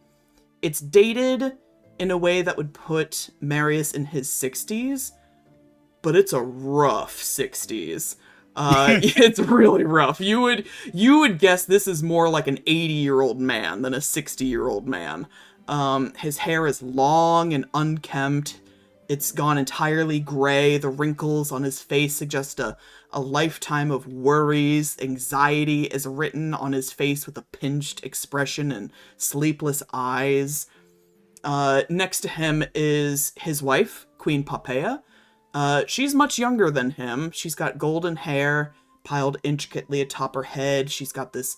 It's dated in a way that would put Marius in his 60s, but it's a rough 60s. It's really rough. You would guess this is more like an 80-year-old man than a 60-year-old man. His hair is long and unkempt. It's gone entirely gray. The wrinkles on his face suggest a lifetime of worries. Anxiety is written on his face with a pinched expression and sleepless eyes. Next to him is his wife, Queen Poppaea. She's much younger than him. She's got golden hair piled intricately atop her head. She's got this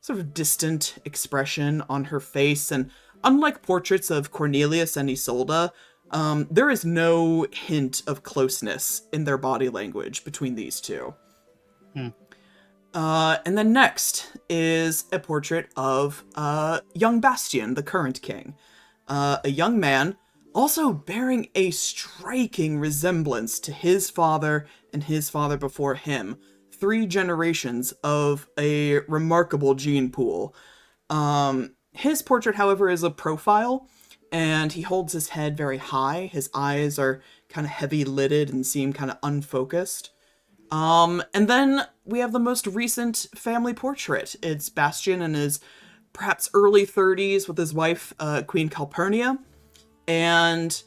sort of distant expression on her face. And unlike portraits of Cornelius and Isolde, there is no hint of closeness in their body language between these two. And then next is a portrait of young Bastian, the current king. A young man, also bearing a striking resemblance to his father and his father before him. 3 generations of a remarkable gene pool. His portrait, however, is a profile, and he holds his head very high. His eyes are kind of heavy-lidded and seem kind of unfocused. And then we have the most recent family portrait. It's Bastian in his perhaps early 30s with his wife, Queen Calpurnia. And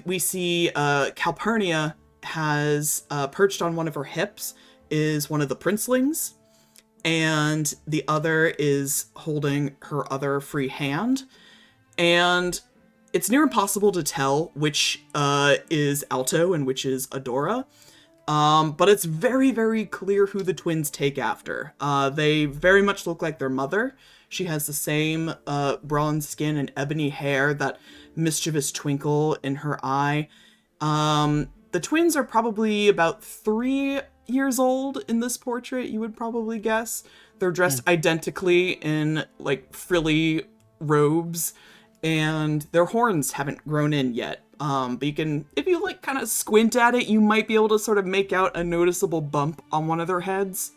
we see Calpurnia has perched on one of her hips is one of the princelings, and the other is holding her other free hand. And it's near impossible to tell which is Alto and which is Adora. But it's very, very clear who the twins take after. They very much look like their mother. She has the same bronze skin and ebony hair, that mischievous twinkle in her eye. The twins are probably about 3 years old in this portrait, you would probably guess. They're dressed identically in, like, frilly robes, and their horns haven't grown in yet. But you can, if you, like, kind of squint at it, you might be able to sort of make out a noticeable bump on one of their heads.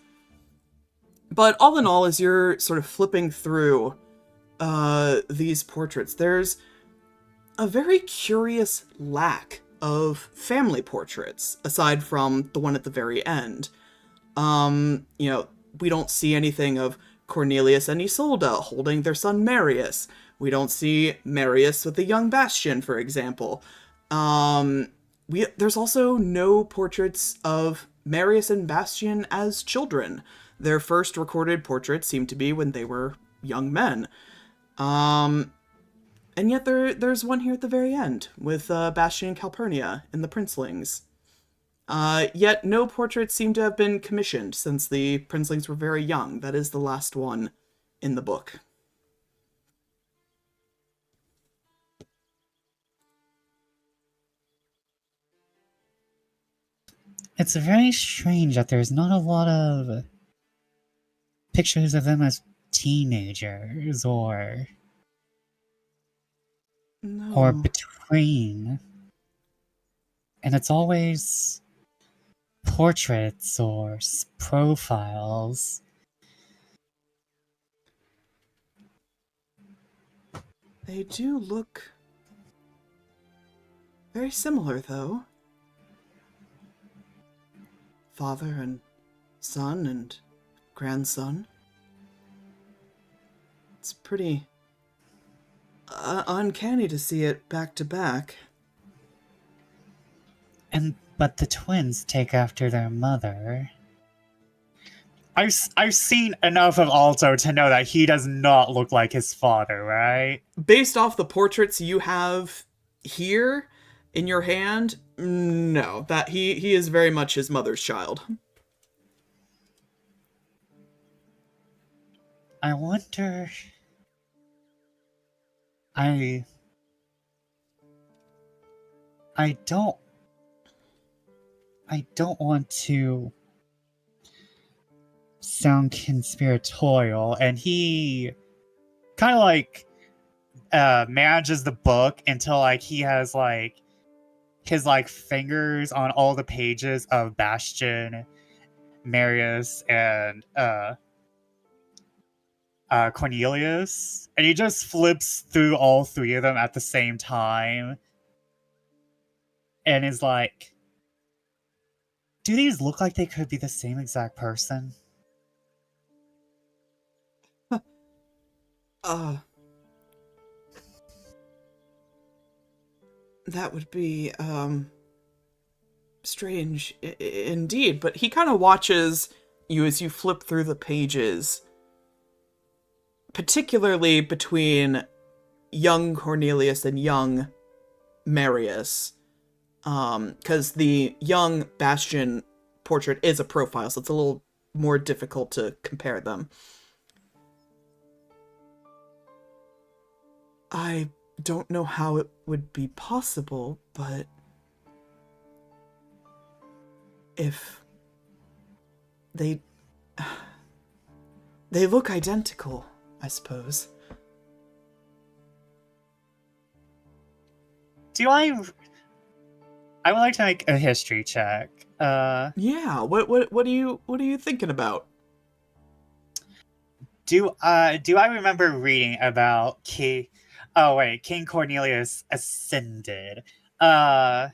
But all in all, as you're sort of flipping through these portraits, there's a very curious lack of family portraits, aside from the one at the very end. We don't see anything of Cornelius and Isolde holding their son Marius. We don't see Marius with the young Bastian, for example. There's also no portraits of Marius and Bastian as children. Their first recorded portraits seem to be when they were young men. And yet there's one here at the very end, with Bastian and Calpurnia in the princelings. Yet no portraits seem to have been commissioned since the princelings were very young. That is the last one in the book. It's very strange that there's not a lot of pictures of them as teenagers or between. And it's always portraits or profiles. They do look very similar, though. Father and son and grandson. It's pretty uncanny to see it back to back. But the twins take after their mother. I've seen enough of Alto to know that he does not look like his father, right? Based off the portraits you have here in your hand, no, that he is very much his mother's child. I wonder. I don't want to sound conspiratorial, and he kind of like manages the book until like he has like his like fingers on all the pages of Bastian, Marius, and Cornelius, and he just flips through all 3 of them at the same time and is like, do these look like they could be the same exact person? That would be, strange indeed, but he kind of watches you as you flip through the pages, particularly between young Cornelius and young Marius, because the young Bastian portrait is a profile, so it's a little more difficult to compare them. I don't know how it would be possible, but if they look identical, I suppose. I would like to make a history check. Yeah, what are you thinking about? Do I remember reading about King? Oh wait, King Cornelius ascended. Uh,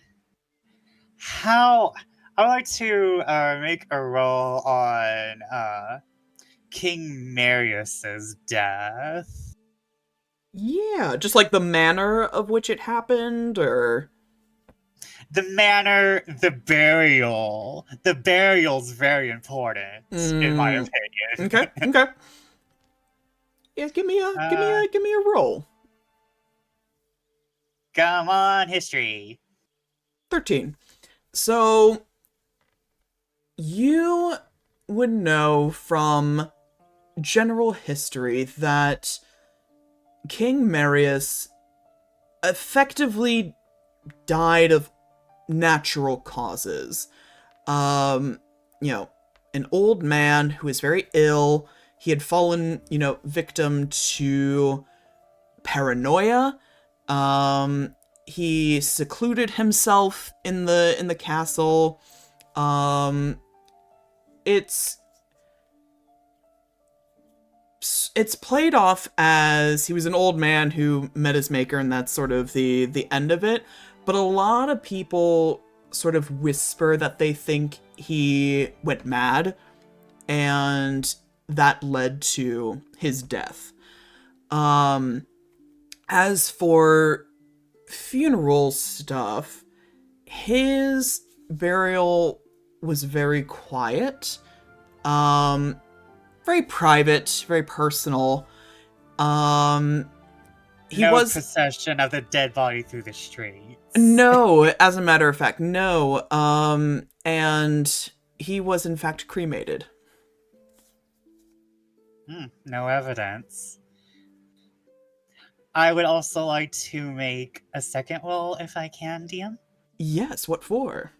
how I would like to make a roll on King Marius's death. Yeah, just like the manner of which it happened, or... The manner, the burial. The burial's very important, in my opinion. Okay, okay. Yeah, give me a roll. Come on, history. 13. So you would know from general history that King Marius effectively died of natural causes. You know, an old man who is very ill. He had fallen, victim to paranoia. He secluded himself in the castle. It's played off as he was an old man who met his maker, and that's sort of the end of it. But a lot of people sort of whisper that they think he went mad, and that led to his death. As for funeral stuff, his burial was very quiet, very private, very personal. He No was procession of the dead body through the streets. no, as a matter of fact, no. And he was in fact cremated. No evidence. I would also like to make a second roll if I can, DM. Yes, what for?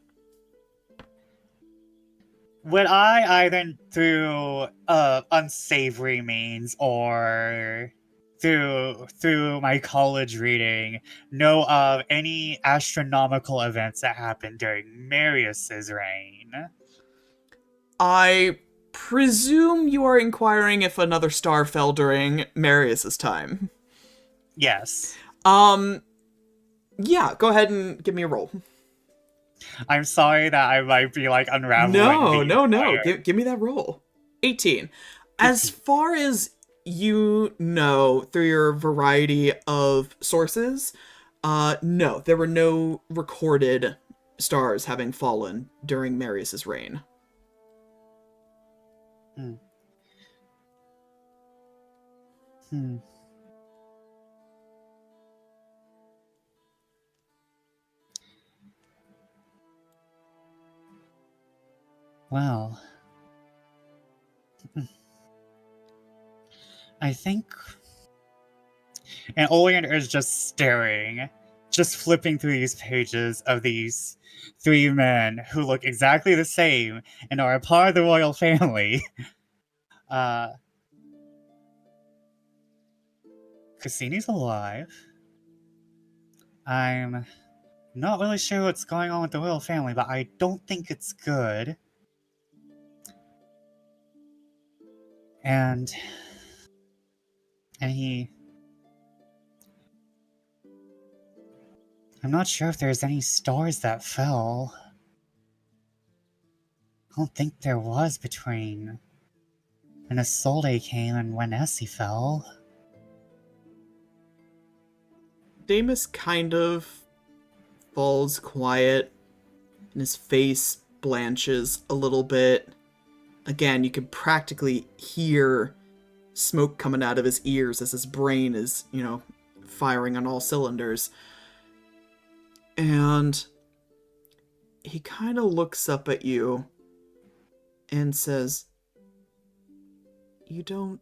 Would I either through unsavory means or through my college reading know of any astronomical events that happened during Marius's reign? I presume you are inquiring if another star fell during Marius's time. Yes. Yeah, go ahead and give me a roll. I'm sorry that I might be like unraveling. No. Give me that roll. 18. As far as you know through your variety of sources, no, there were no recorded stars having fallen during Marius's reign. Well, I think... And Oleander is just staring, just flipping through these pages of these three men who look exactly the same and are a part of the royal family. Cassini's alive. I'm not really sure what's going on with the royal family, but I don't think it's good. And I'm not sure if there's any stars that fell. I don't think there was between when Isolde came and when Essie fell. Deimus kind of falls quiet, and his face blanches a little bit. Again, you can practically hear smoke coming out of his ears as his brain is, firing on all cylinders. And he kind of looks up at you and says, You don't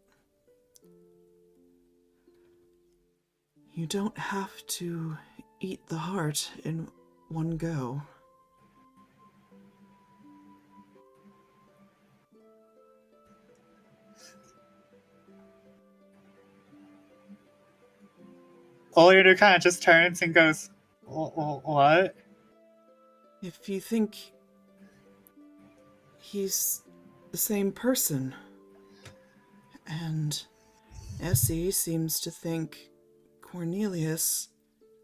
have to eat the heart in one go. Oleander kind of just turns and goes, what? If you think he's the same person, And Essie seems to think Cornelius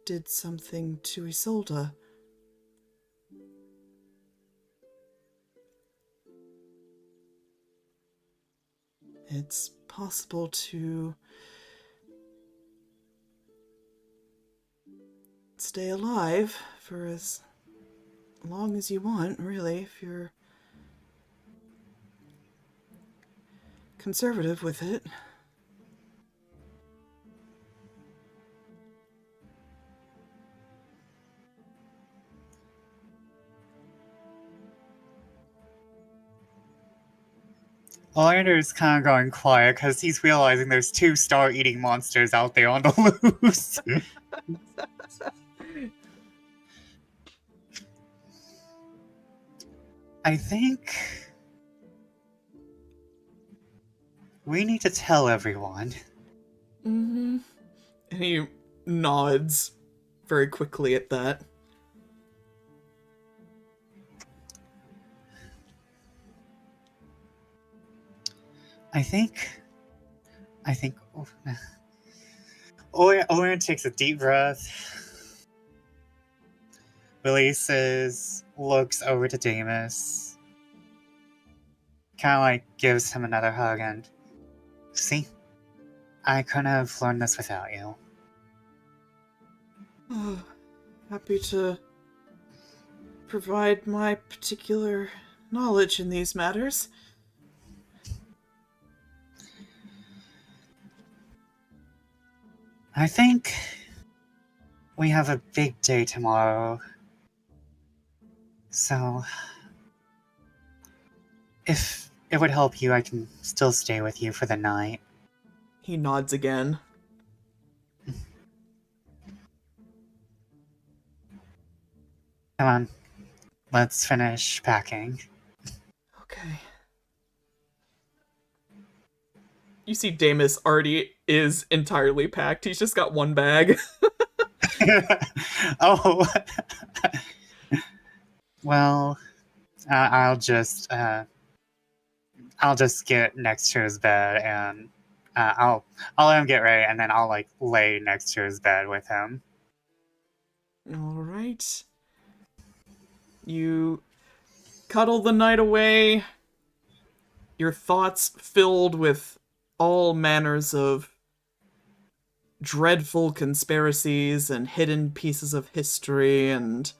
did something to Isolde. It's possible to stay alive for as long as you want, really, if you're conservative with it. Olander's kind of going quiet because he's realizing there's 2 star-eating monsters out there on the loose. I think we need to tell everyone. Mm-hmm. And he nods very quickly at that. I think Owen takes a deep breath, releases, looks over to Deimus, kind of like gives him another hug, and see, I couldn't have learned this without you. Happy to provide my particular knowledge in these matters. I think we have a big day tomorrow. So, if it would help you, I can still stay with you for the night. He nods again. Come on, let's finish packing. Okay. You see Deimus already is entirely packed. He's just got one bag. Oh. Well, I'll just get next to his bed, and I'll let him get ready, and then I'll like lay next to his bed with him. All right. You cuddle the night away. Your thoughts filled with all manners of dreadful conspiracies and hidden pieces of history, and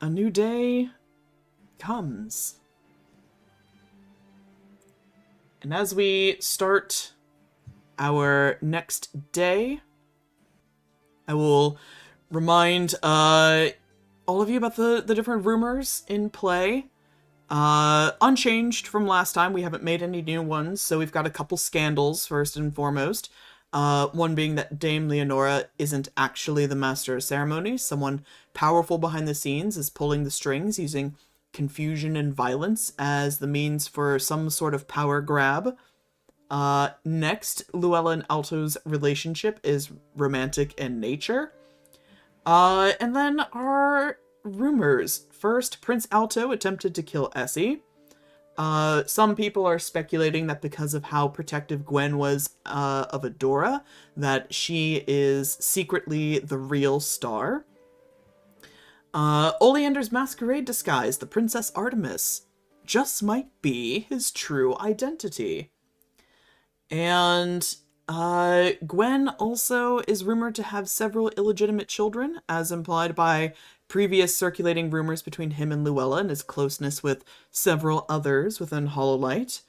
a new day comes. And as we start our next day, I will remind all of you about the different rumors in play. Unchanged from last time, we haven't made any new ones, so we've got a couple scandals, first and foremost. One being that Dame Leonora isn't actually the master of ceremonies. Someone powerful behind the scenes is pulling the strings, using confusion and violence as the means for some sort of power grab. Next, Luella and Alto's relationship is romantic in nature. And then our rumors. First, Prince Alto attempted to kill Essie. Some people are speculating that because of how protective Gwyn was of Adora, that she is secretly the real star. Oleander's masquerade disguise, the Princess Artemis, just might be his true identity. And Gwyn also is rumored to have several illegitimate children, as implied by previous circulating rumors between him and Luella and his closeness with several others within Hollowlight.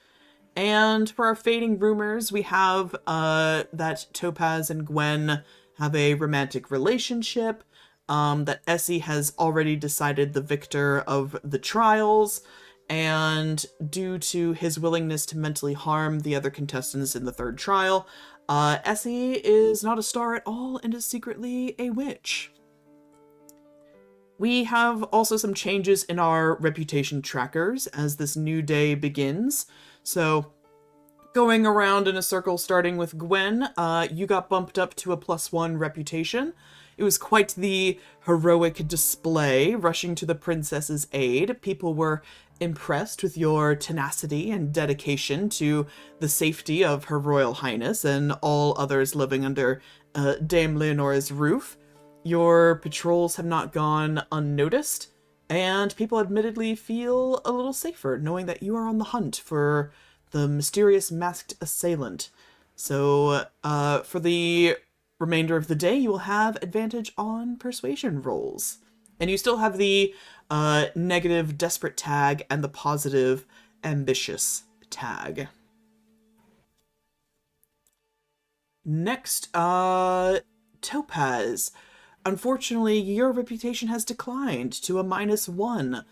And for our fading rumors, we have that Topaz and Gwyn have a romantic relationship, that Essie has already decided the victor of the trials, and due to his willingness to mentally harm the other contestants in the third trial, Essie is not a star at all and is secretly a witch. We have also some changes in our reputation trackers as this new day begins. So, going around in a circle starting with Gwyn, you got bumped up to a +1 reputation. It was quite the heroic display, rushing to the princess's aid. People were impressed with your tenacity and dedication to the safety of Her Royal Highness and all others living under Dame Leonora's roof. Your patrols have not gone unnoticed, and people admittedly feel a little safer knowing that you are on the hunt for the mysterious masked assailant. So, for the remainder of the day, you will have advantage on persuasion rolls. And you still have the negative desperate tag and the positive ambitious tag. Next, Topaz. Unfortunately, your reputation has declined to a -1,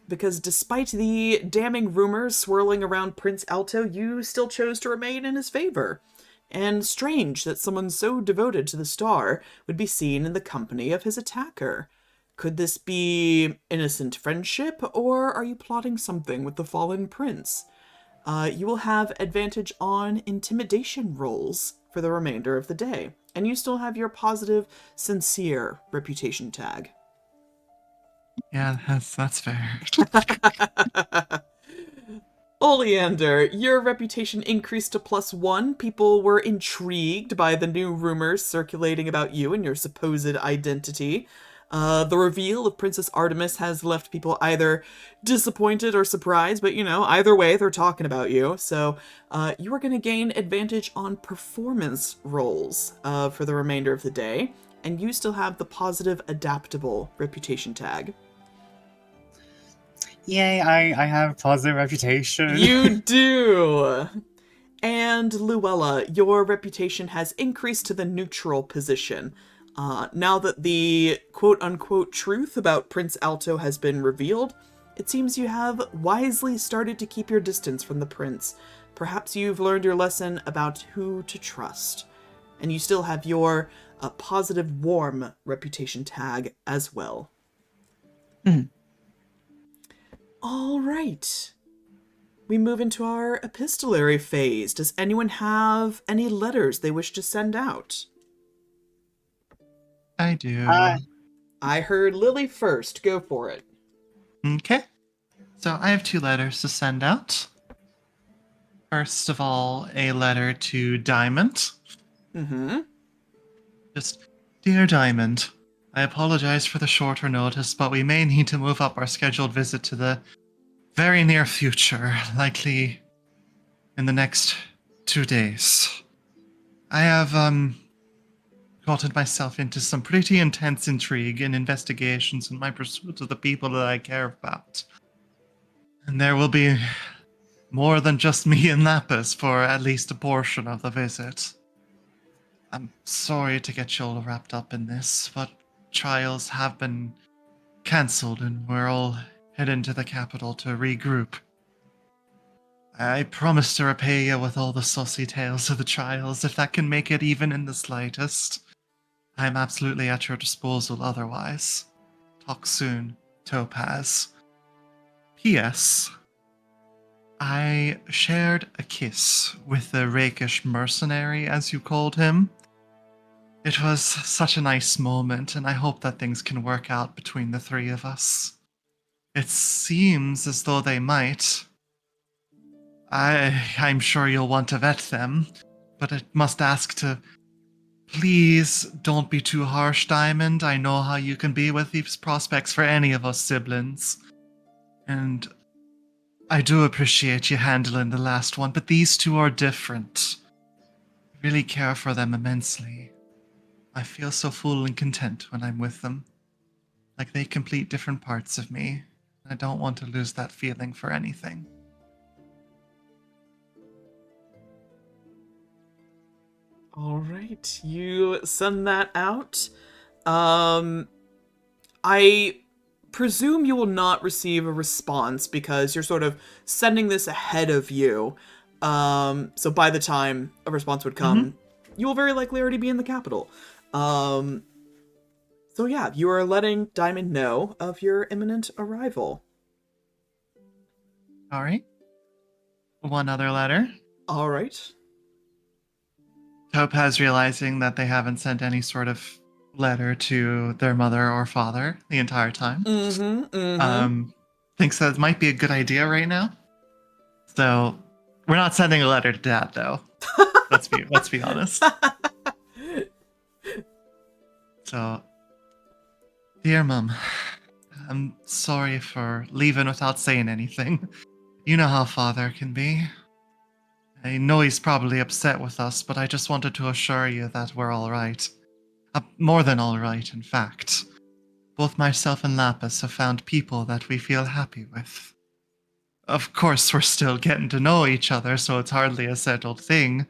because despite the damning rumors swirling around Prince Alto, you still chose to remain in his favor. And strange that someone so devoted to the star would be seen in the company of his attacker. Could this be innocent friendship, or are you plotting something with the fallen prince? You will have advantage on intimidation rolls for the remainder of the day. And you still have your positive, sincere reputation tag. Yeah, that's fair. Oleander, your reputation increased to +1. People were intrigued by the new rumors circulating about you and your supposed identity. The reveal of Princess Artemis has left people either disappointed or surprised, but either way, they're talking about you. So you are going to gain advantage on performance rolls for the remainder of the day, and you still have the positive adaptable reputation tag. Yay, I have positive reputation. You do! And Luella, your reputation has increased to the neutral position. Now that the quote-unquote truth about Prince Alto has been revealed, it seems you have wisely started to keep your distance from the prince. Perhaps you've learned your lesson about who to trust. And you still have your positive warm reputation tag as well. Mhm. All right. We move into our epistolary phase. Does anyone have any letters they wish to send out? I do. I heard Lily first. Go for it. Okay. So I have 2 letters to send out. First of all, a letter to Diamond. Mm-hmm. Just, Dear Diamond, I apologize for the shorter notice, but we may need to move up our scheduled visit to the very near future, likely in the next 2 days. I have, gotten myself into some pretty intense intrigue and investigations in my pursuit of the people that I care about. And there will be more than just me and Lapis for at least a portion of the visit. I'm sorry to get you all wrapped up in this, but trials have been cancelled and we're all heading to the capital to regroup. I promise to repay you with all the saucy tales of the trials if that can make it even in the slightest. I'm absolutely at your disposal otherwise. Talk soon, Topaz. P.S. I shared a kiss with the rakish mercenary, as you called him. It was such a nice moment, and I hope that things can work out between the 3 of us. It seems as though they might. I'm sure you'll want to vet them, but I must ask to please don't be too harsh, Diamond. I know how you can be with these prospects for any of us siblings. And I do appreciate you handling the last one, but these 2 are different. I really care for them immensely. I feel so full and content when I'm with them. Like they complete different parts of me. I don't want to lose that feeling for anything. All right. You send that out. I presume you will not receive a response because you're sort of sending this ahead of you. So by the time a response would come, you will very likely already be in the capital. So yeah, you are letting Diamond know of your imminent arrival. All right. One other letter. All right. Topaz realizing that they haven't sent any sort of letter to their mother or father the entire time. thinks that it might be a good idea right now. So we're not sending a letter to Dad, though. Let's be honest. So, dear Mum, I'm sorry for leaving without saying anything. You know how Father can be. I know he's probably upset with us, but I just wanted to assure you that we're all right. More than all right, in fact. Both myself and Lapis have found people that we feel happy with. Of course, we're still getting to know each other, so it's hardly a settled thing.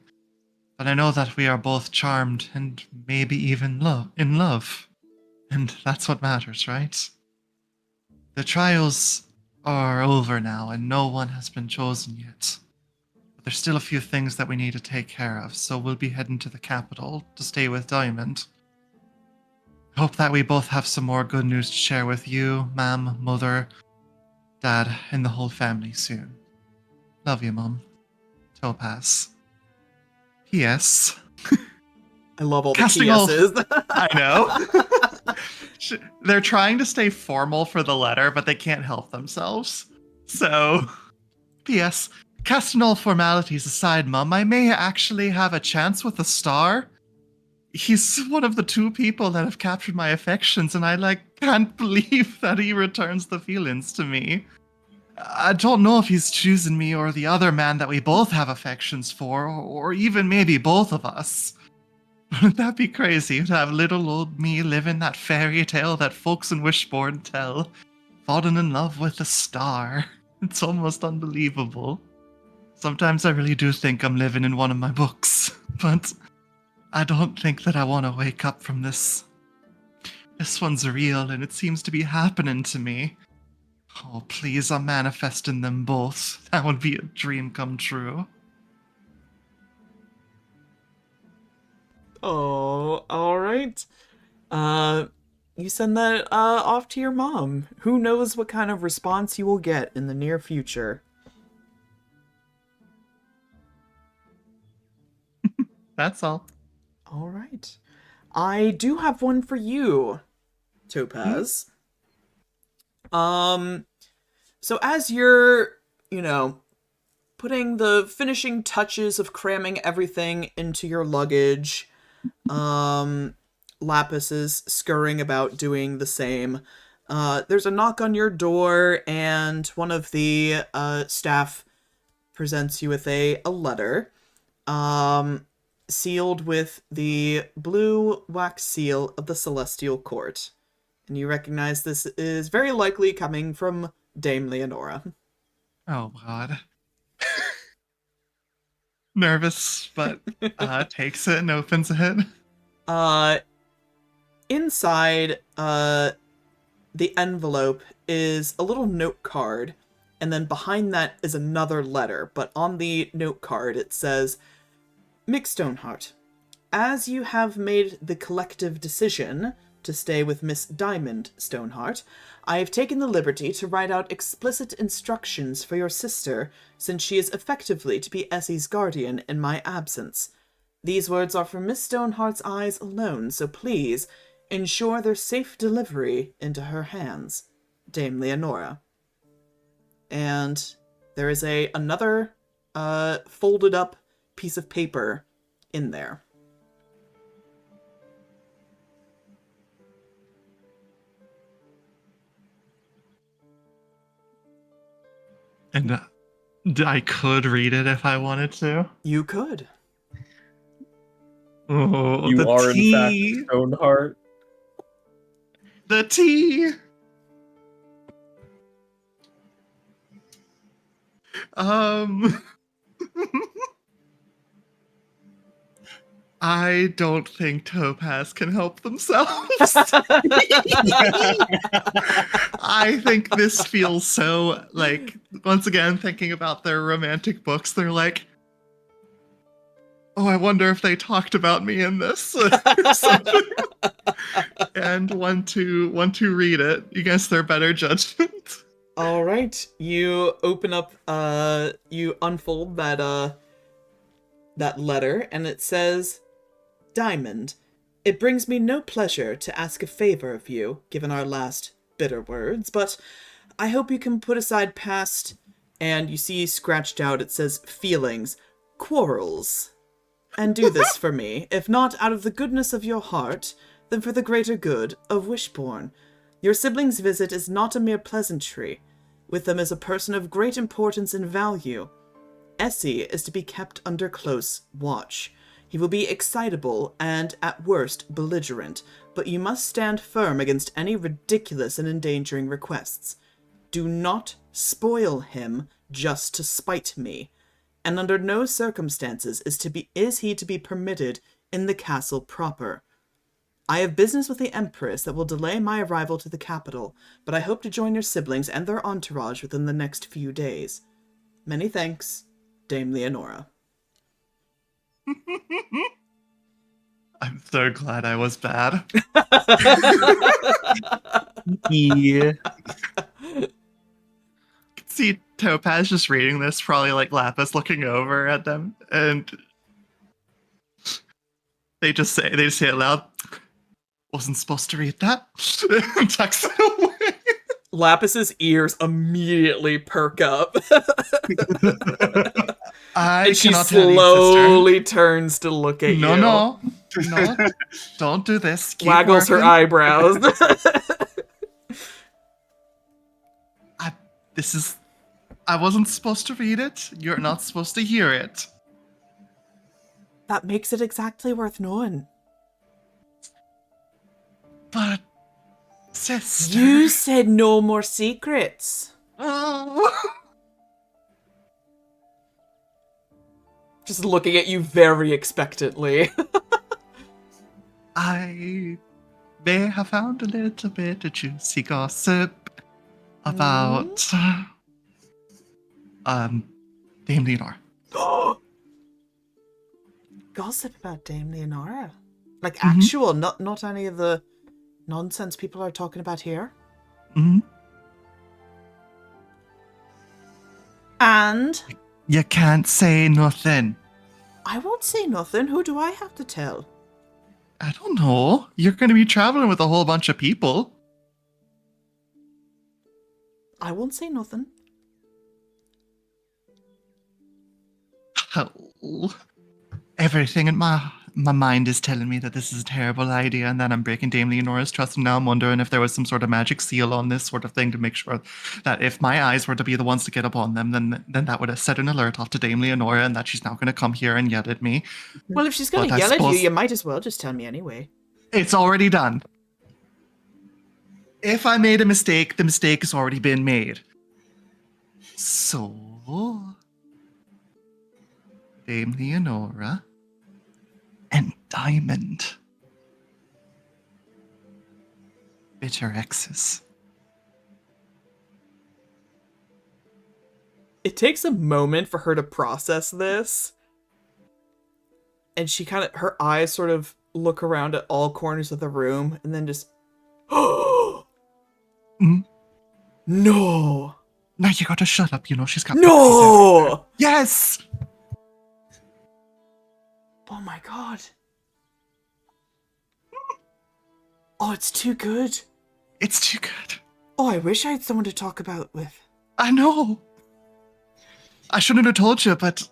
But I know that we are both charmed and maybe even in love. And that's what matters, right? The trials are over now, and no one has been chosen yet. But there's still a few things that we need to take care of, so we'll be heading to the capital to stay with Diamond. Hope that we both have some more good news to share with you, Ma'am, Mother, Dad, and the whole family soon. Love you, Mom. Topaz. P.S. I love all the Casting all- PSs. I know. They're trying to stay formal for the letter, but they can't help themselves. So, P.S. Casting all formalities aside, Mum, I may actually have a chance with the star. He's one of the 2 people that have captured my affections, and I, can't believe that he returns the feelings to me. I don't know if he's choosing me or the other man that we both have affections for, or even maybe both of us. Wouldn't that be crazy to have little old me living that fairy tale that folks in Wishbourne tell? Falling in love with a star. It's almost unbelievable. Sometimes I really do think I'm living in one of my books, but I don't think that I want to wake up from this. This one's real, and it seems to be happening to me. Oh, please, I'm manifesting them both. That would be a dream come true. Oh, all right. You send that off to your mom. Who knows what kind of response you will get in the near future. That's all. All right. I do have one for you, Topaz. So as you're, putting the finishing touches of cramming everything into your luggage, Lapis is scurrying about doing the same. There's a knock on your door, and one of the staff presents you with a letter, sealed with the blue wax seal of the Celestial Court. And you recognize this is very likely coming from Dame Leonora. Oh, God. Nervous, but takes it and opens it. Inside, the envelope is a little note card, and then behind that is another letter, but on the note card it says, Mick Stoneheart, as you have made the collective decision to stay with Miss Diamond Stoneheart, I have taken the liberty to write out explicit instructions for your sister, since she is effectively to be Essie's guardian in my absence. These words are for Miss Stoneheart's eyes alone, so please ensure their safe delivery into her hands. Dame Leonora. And there is another folded up piece of paper in there. And I could read it if I wanted to. You could. Oh, You the are tea. in fact Stoneheart. The tea. I don't think Topaz can help themselves. I think this feels so, once again, thinking about their romantic books, they're like, oh, I wonder if they talked about me in this or something. And want to read it against their better judgment. All right, you open up, you unfold that letter, and it says, Diamond, it brings me no pleasure to ask a favor of you, given our last bitter words, but I hope you can put aside past, and you see scratched out, it says feelings, quarrels, and do this for me, if not out of the goodness of your heart, then for the greater good of Wishborn. Your sibling's visit is not a mere pleasantry. With them is a person of great importance and value. Essie is to be kept under close watch. He will be excitable and, at worst, belligerent, but you must stand firm against any ridiculous and endangering requests. Do not spoil him just to spite me, and under no circumstances is he to be permitted in the castle proper. I have business with the Empress that will delay my arrival to the capital, but I hope to join your siblings and their entourage within the next few days. Many thanks, Dame Leonora. I'm so glad I was bad. Yeah. See Topaz just reading this, probably like Lapis looking over at them, and they just say it loud. Wasn't supposed to read that. And tucks it away. Lapis's ears immediately perk up. I And she cannot tell you, slowly turns to look at sister. you. No, don't do this. Keep Waggles her working. eyebrows. I wasn't supposed to read it. You're not supposed to hear it. That makes it exactly worth knowing. But, sister. You said no more secrets. Just looking at you very expectantly. I may have found a little bit of juicy gossip about Dame Leonora. Gossip about Dame Leonora? Like actual, not any of the nonsense people are talking about here? Mm-hmm. And? You can't say nothing. I won't say nothing. Who do I have to tell? I don't know. You're going to be traveling with a whole bunch of people. I won't say nothing. Oh. Everything in my mind is telling me that this is a terrible idea and that I'm breaking Dame Leonora's trust. And now I'm wondering if there was some sort of magic seal on this sort of thing to make sure that if my eyes were to be the ones to get upon them, then that would have set an alert off to Dame Leonora and that she's now going to come here and yell at me. Well, if she's going to yell at you, you might as well just tell me anyway. It's already done. If I made a mistake, the mistake has already been made. So, Dame Leonora and Diamond. Bitter exes. It takes a moment for her to process this. And she her eyes sort of look around at all corners of the room and then just, oh, no. Now you gotta shut up, she's got... No! Yes! Oh my god. Oh, it's too good. It's too good. Oh, I wish I had someone to talk about with. I know. I shouldn't have told you, but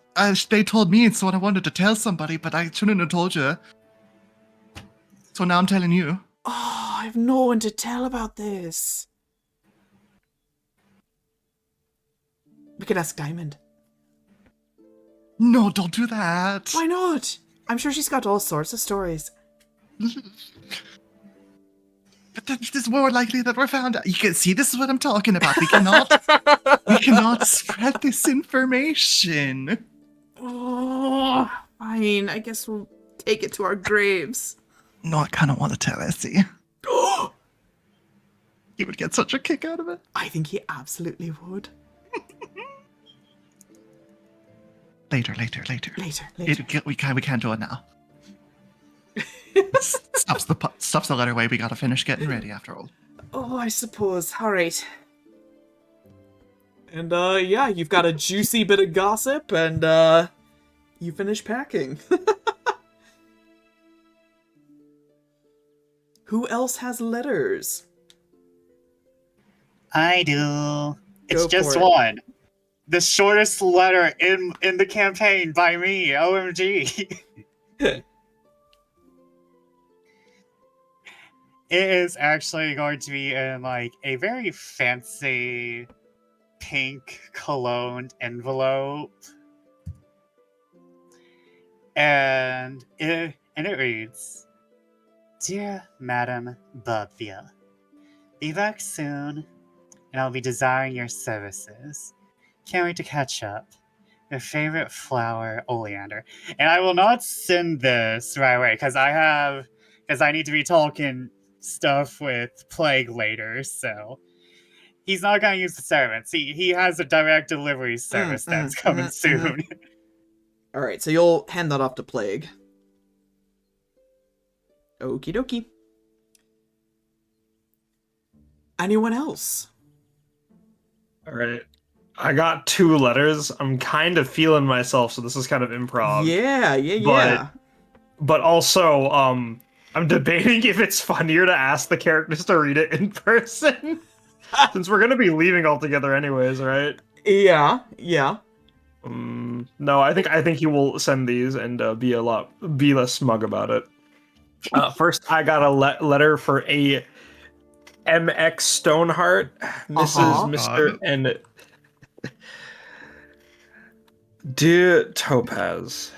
they told me, so I wanted to tell somebody, but I shouldn't have told you. So now I'm telling you. Oh, I have no one to tell about this. We could ask Diamond. No, don't do that. Why not? I'm sure she's got all sorts of stories. But it's more likely that we're found out. You can see, this is what I'm talking about. We cannot spread this information. Oh, fine. I guess we'll take it to our graves. No, I kind of want to tell Essie. He would get such a kick out of it. I think he absolutely would. Later. We can't do it now. Stops the letter way. We gotta finish getting ready after all. Oh, I suppose. All right. And yeah, you've got a juicy bit of gossip, and you finish packing. Who else has letters? I do. It's Go just for it. one. The shortest letter in the campaign by me. OMG. It is actually going to be in like a very fancy pink cologne envelope. And it reads, Dear Madam Bubvia, be back soon, and I'll be desiring your services. Can't wait to catch up. Your favorite flower, Oleander. And I will not send this right away, because I need to be talking stuff with Plague later, so he's not going to use the servants. He has a direct delivery service that's coming soon. All right, so you'll hand that off to Plague. Okie dokie. Anyone else? All right. I got 2 letters. I'm kind of feeling myself, so this is kind of improv. Yeah. But also, I'm debating if it's funnier to ask the characters to read it in person. Since we're gonna be leaving altogether anyways, right? Yeah. No, I think he will send these and be less smug about it. First, I got a letter for a MX Stoneheart, Mrs. Mr. and Dear Topaz,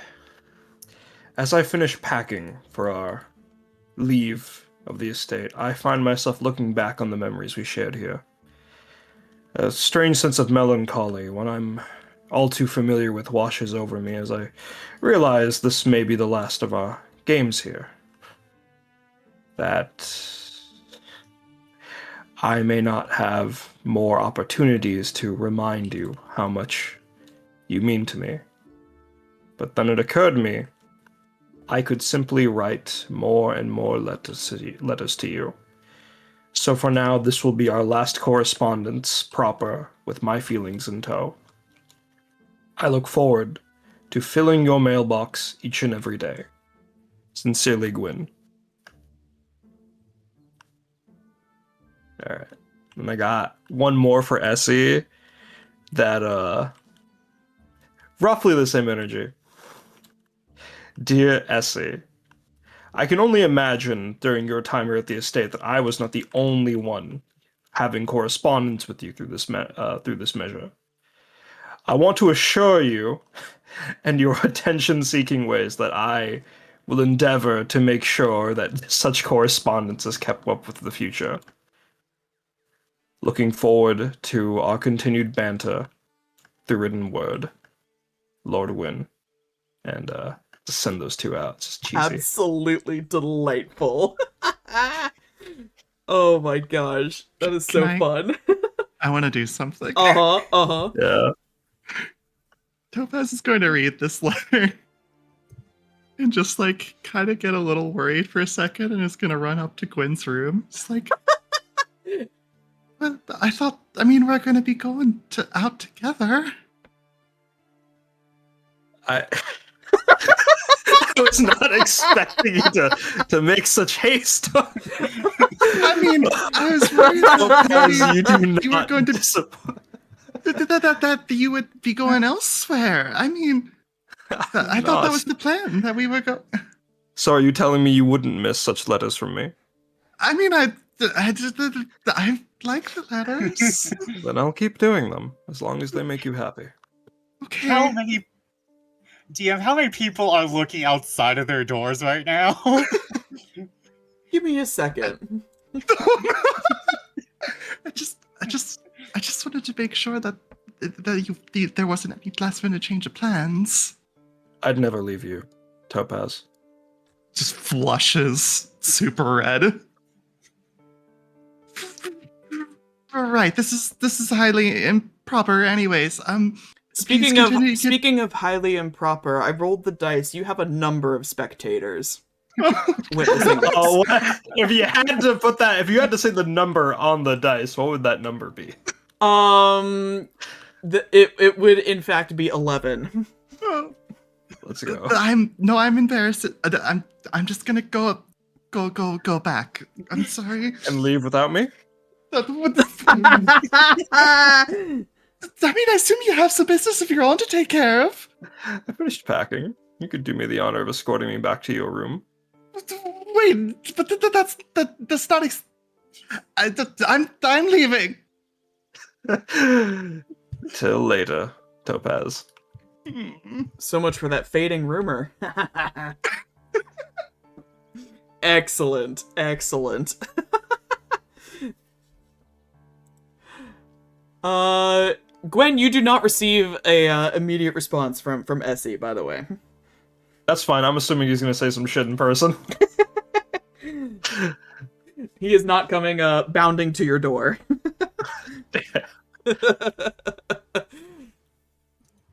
as I finish packing for our leave of the estate, I find myself looking back on the memories we shared here. A strange sense of melancholy when I'm all too familiar with washes over me as I realize this may be the last of our games here. That I may not have more opportunities to remind you how much you mean to me. But then it occurred to me, I could simply write more and more letters to you. So for now, this will be our last correspondence proper with my feelings in tow. I look forward to filling your mailbox each and every day. Sincerely, Gwyn. Alright. And I got one more for Essie that, roughly the same energy. Dear Essie, I can only imagine during your time here at the estate that I was not the only one having correspondence with you through this measure. I want to assure you, and your attention-seeking ways, that I will endeavor to make sure that such correspondence is kept up with the future. Looking forward to our continued banter through written word. Lord Gwyn. And, just send those 2 out. It's just cheesy. Absolutely delightful. Oh my gosh. That is so fun. I want to do something. Yeah. Topaz is going to read this letter and just like kind of get a little worried for a second and is going to run up to Gwyn's room. It's like, well, we're going to be going out together. I was not expecting you to make such haste. I mean, I was worried that you were going to disappoint. that you would be going elsewhere. I mean, I thought that was the plan, that we would go. So are you telling me you wouldn't miss such letters from me? I mean, I like the letters. Then I'll keep doing them, as long as they make you happy. Okay. How many people are looking outside of their doors right now? Give me a second. I just wanted to make sure that there wasn't any last minute change of plans. I'd never leave you, Topaz. Just flushes super red. Right, this is highly improper anyways. Speaking of highly improper, I rolled the dice. You have a number of spectators witnessing this. Oh, if you had to say the number on the dice, what would that number be? It would in fact be 11. Let's go. I'm embarrassed. I'm just gonna go back. I'm sorry. And leave without me? I mean, I assume you have some business of your own to take care of. I finished packing. You could do me the honor of escorting me back to your room. Wait, but that's not. I'm leaving. Till later, Topaz. So much for that fading rumor. Excellent, excellent. Gwen, you do not receive a immediate response from Essie, by the way. That's fine. I'm assuming he's gonna say some shit in person. He is not coming bounding to your door.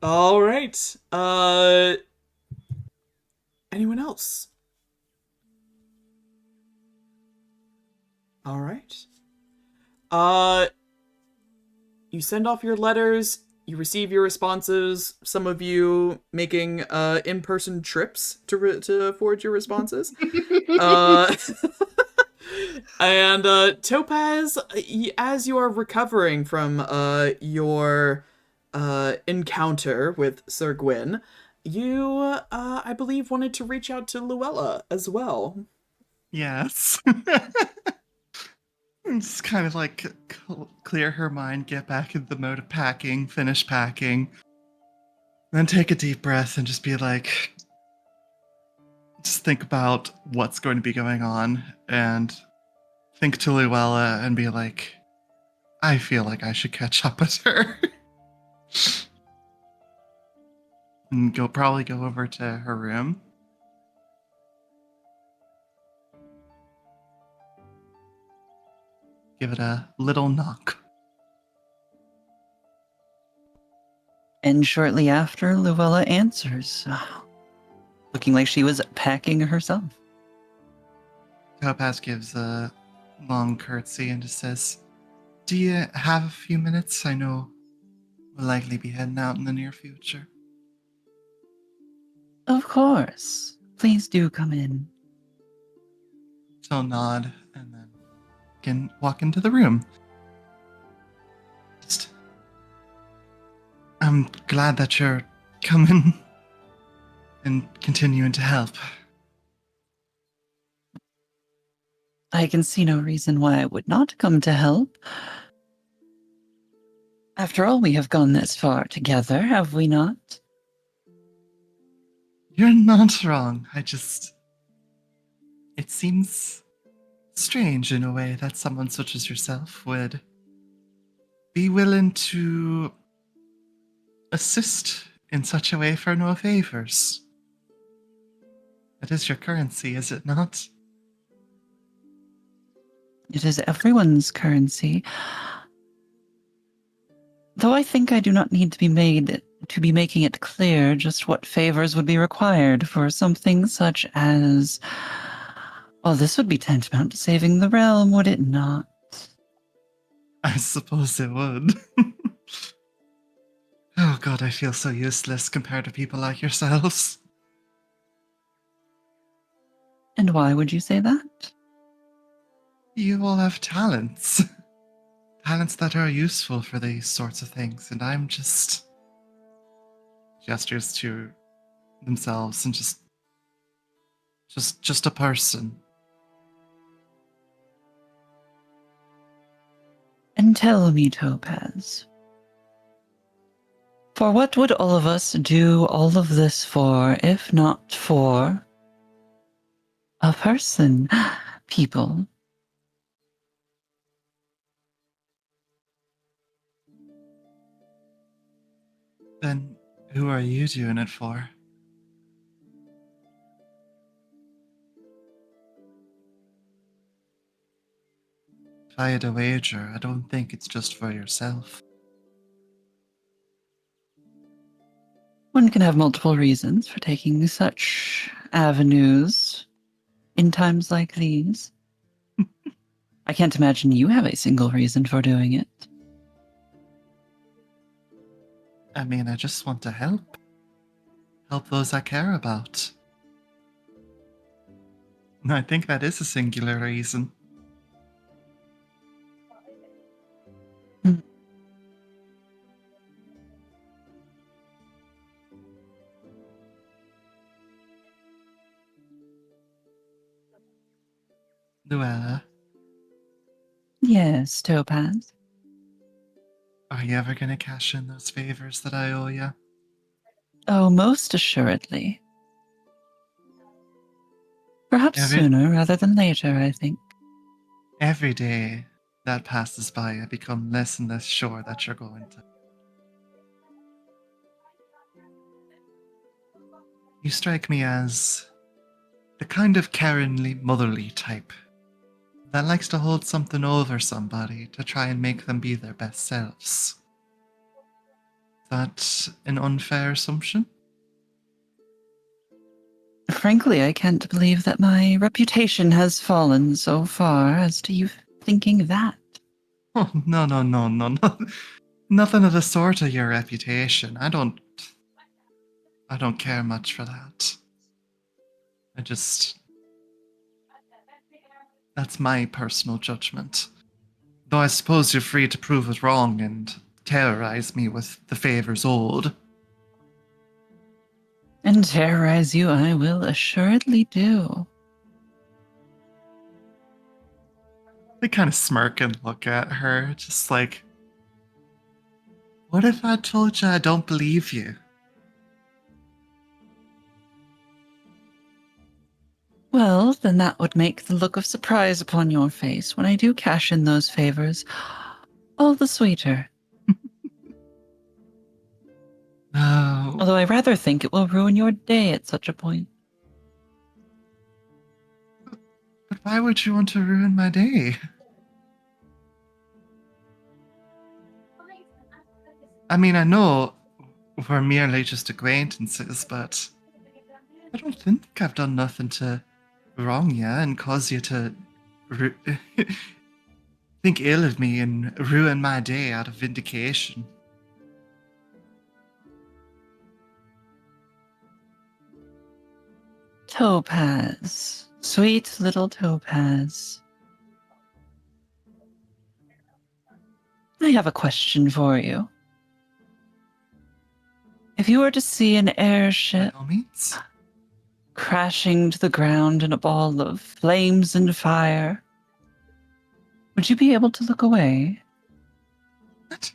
All right. Anyone else? All right. You send off your letters, you receive your responses, some of you making in-person trips to forward your responses. And Topaz, as you are recovering from your encounter with Sir Gwyn, you, I believe, wanted to reach out to Luella as well. Yes. And just kind of like clear her mind, get back in the mode of packing, finish packing, then take a deep breath and just be like, just think about what's going to be going on and think to Luella and be like, I feel like I should catch up with her. And probably go over to her room. Give it a little knock. And shortly after, Luella answers, looking like she was packing herself. Topaz gives a long curtsy and just says, do you have a few minutes? I know we'll likely be heading out in the near future. Of course. Please do come in. She'll nod and then can walk into the room. I'm glad that you're coming and continuing to help. I can see no reason why I would not come to help. After all, we have gone this far together, have we not? You're not wrong. It seems strange in a way that someone such as yourself would be willing to assist in such a way for no favors. That is your currency, is it not? It is everyone's currency. Though I think I do not need to be making it clear just what favors would be required for something such as... Well, this would be tantamount to saving the realm, would it not? I suppose it would. Oh god, I feel so useless compared to people like yourselves. And why would you say that? You all have talents. Talents that are useful for these sorts of things, and I'm just... Gestures to themselves and just a person. And tell me, Topaz, for what would all of us do all of this for, if not for a person, people? Then who are you doing it for? If I had a wager, I don't think it's just for yourself. One can have multiple reasons for taking such avenues in times like these. I can't imagine you have a single reason for doing it. I mean, I just want to help. Help those I care about. And I think that is a singular reason. Luella, Yes, Topaz. are you ever gonna cash in those favors that I owe you? Oh, most assuredly. Perhaps Every sooner rather than later, I think. every day that passes by, I become less and less sure that you're going to. You strike me as the kind of caringly, motherly type that likes to hold something over somebody to try and make them be their best selves. Is that an unfair assumption? Frankly, I can't believe that my reputation has fallen so far as to you thinking that. Oh, no, no, no, no, no. Nothing of the sort of your reputation. I don't care much for that. I just. That's my personal judgment. Though I suppose you're free to prove it wrong and terrorize me with the favors owed. And terrorize you I will assuredly do. They kind of smirk and look at her, just like, what if I told you I don't believe you? Well, then that would make the look of surprise upon your face when I do cash in those favors all the sweeter. No. Although I rather think it will ruin your day at such a point. But why would you want to ruin my day? I mean, I know we're merely just acquaintances, but I don't think I've done nothing to wrong you and cause you to ru- think ill of me and ruin my day out of vindication. Topaz. Sweet little Topaz. I have a question for you. If you were to see an By airship all means. crashing to the ground in a ball of flames and fire, would you be able to look away? What?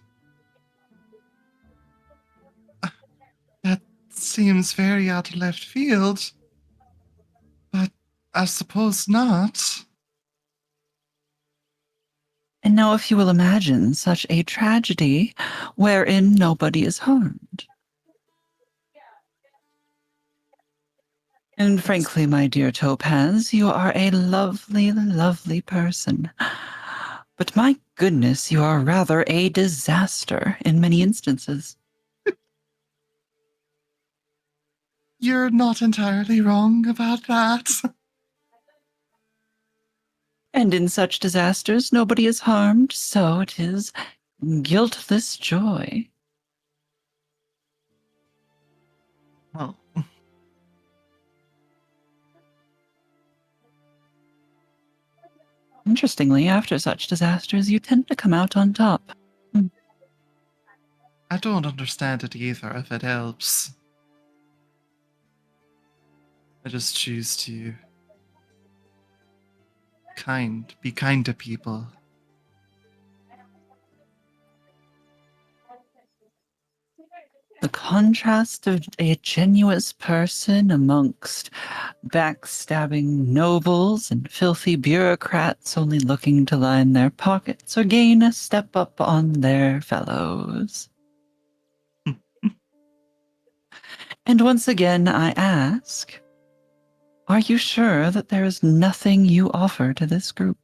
That seems very out of left field. But I suppose not. And now, if you will imagine such a tragedy wherein nobody is harmed. And frankly, my dear Topaz, you are a lovely, lovely person. But my goodness, you are rather a disaster in many instances. You're not entirely wrong about that. And in such disasters, nobody is harmed, so it is guiltless joy. Well, Interestingly, after such disasters, you tend to come out on top. I don't understand it either, if it helps. I just choose to be kind to people. The contrast of a genuine person amongst backstabbing nobles and filthy bureaucrats only looking to line their pockets or gain a step up on their fellows. And once again, I ask, are you sure that there is nothing you offer to this group?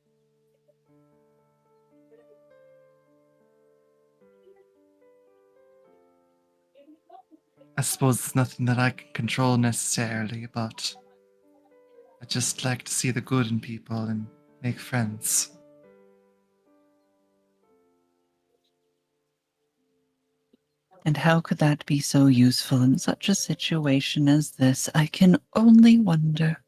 I suppose it's nothing that I can control necessarily, but I just like to see the good in people and make friends. And how could that be so useful in such a situation as this? I can only wonder.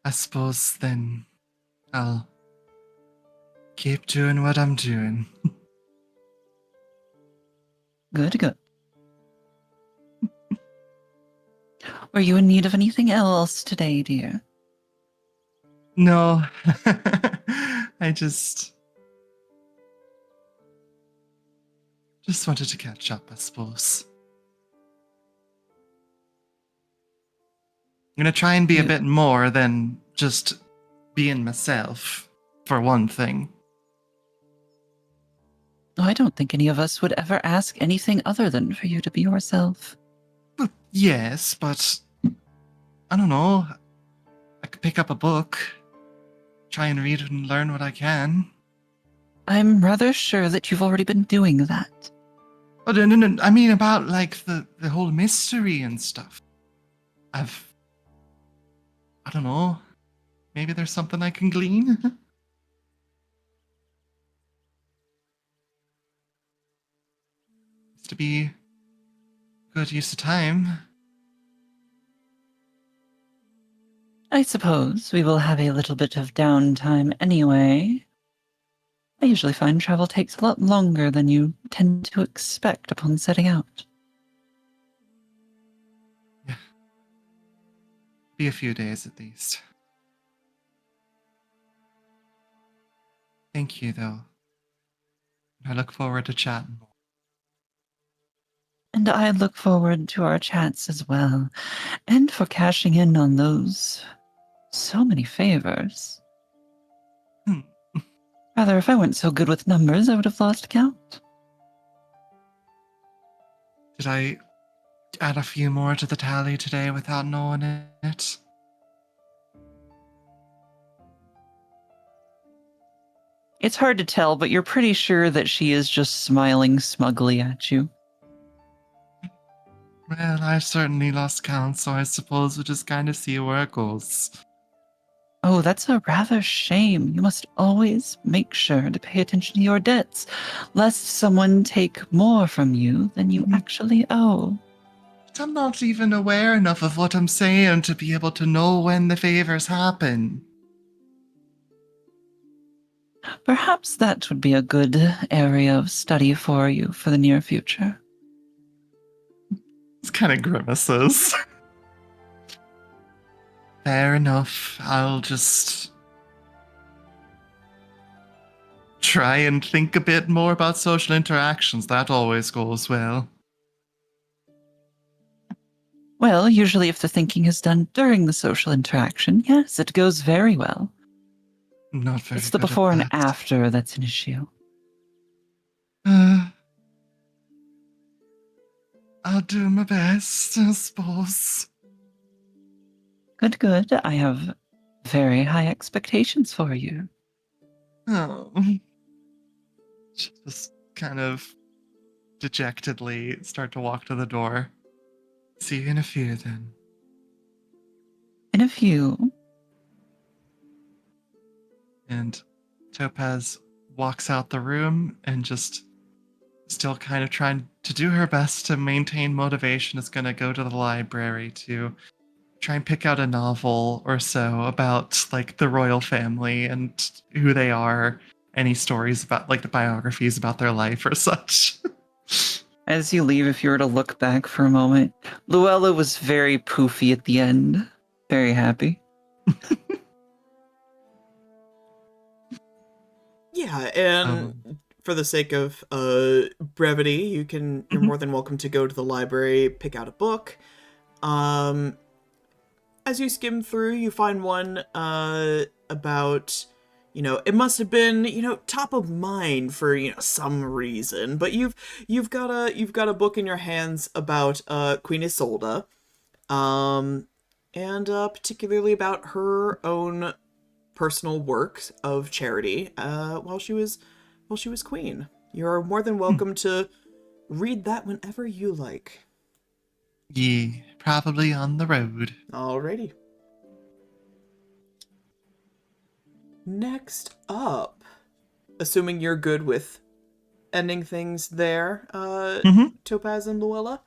I suppose then I'll keep doing what I'm doing. Good, good. Were you in need of anything else today, dear? No. I just wanted to catch up, I suppose. I'm gonna try and be a bit more than just being myself, for one thing. Oh, I don't think any of us would ever ask anything other than for you to be yourself. Well, yes, but I don't know. I could pick up a book, try and read and learn what I can. I'm rather sure that you've already been doing that. Oh, no. I mean about, like, the whole mystery and stuff. I don't know. Maybe there's something I can glean? Used to be good use of time. I suppose we will have a little bit of downtime anyway. I usually find travel takes a lot longer than you tend to expect upon setting out. Yeah. Be a few days at least. Thank you, though. I look forward to chatting more. And I look forward to our chats as well, and for cashing in on those so many favors. Rather, if I weren't so good with numbers, I would have lost count. Did I add a few more to the tally today without knowing it? It's hard to tell, but you're pretty sure that she is just smiling smugly at you. Well, I've certainly lost count, so I suppose we'll just kind of see where it goes. Oh, that's a rather shame. You must always make sure to pay attention to your debts, lest someone take more from you than you actually owe. But I'm not even aware enough of what I'm saying to be able to know when the favors happen. Perhaps that would be a good area of study for you for the near future. It's kind of grimaces. Fair enough. I'll just try and think a bit more about social interactions. That always goes well. Well, usually if the thinking is done during the social interaction, yes, it goes very well. Not very It's the good before at and that. after that's an issue. I'll do my best, I suppose. Good, good. I have very high expectations for you. Oh. Just kind of dejectedly start to walk to the door. See you in a few then. In a few. And Topaz walks out the room and just still kind of trying to do her best to maintain motivation is going to go to the library to try and pick out a novel or so about like the royal family and who they are, any stories about like the biographies about their life or such. As you leave, if you were to look back for a moment, Luella was very poofy at the end. Very happy. Yeah, and for the sake of brevity, you're more than welcome to go to the library, pick out a book. As you skim through, you find one about, it must have been, top of mind for, some reason, but you've got a book in your hands about Queen Isolde, and particularly about her own personal work of charity while she was queen. You're more than welcome to read that whenever you like. Yeah, probably on the road. Alrighty. Next up, assuming you're good with ending things there, Topaz and Luella?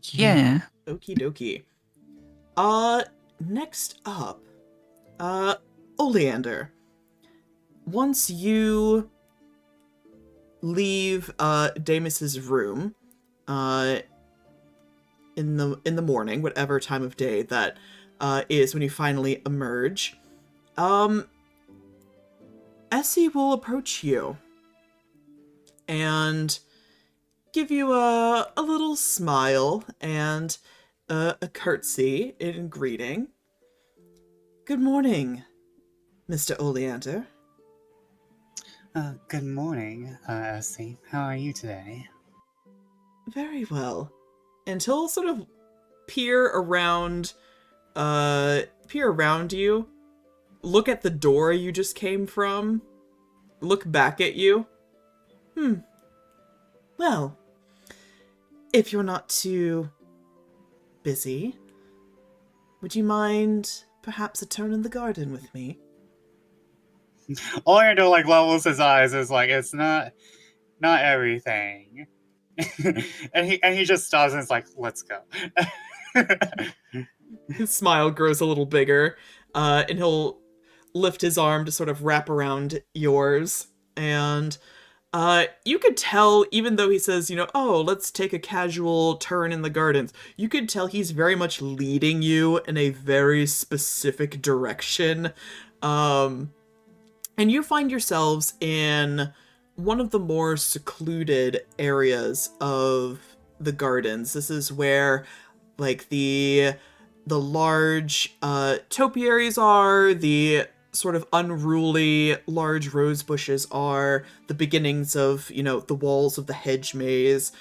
Yeah. Okie dokie. Next up, Oleander. Once you leave Deimus's room, in the morning, whatever time of day that is when you finally emerge, Essie will approach you and give you a little smile and a curtsy in greeting. Good morning, Mr. Oleander. Good morning, Essie. How are you today? Very well. And he'll sort of peer around you, look at the door you just came from, look back at you. Well, if you're not too busy, would you mind perhaps a turn in the garden with me? Oleander like levels his eyes, is like, it's not everything. and he just stops and is like, let's go. His smile grows a little bigger, and he'll lift his arm to sort of wrap around yours. And you could tell, even though he says, oh, let's take a casual turn in the gardens, you could tell he's very much leading you in a very specific direction. And you find yourselves in one of the more secluded areas of the gardens. This is where, like, the large topiaries are, the sort of unruly large rose bushes are, the beginnings of, the walls of the hedge maze.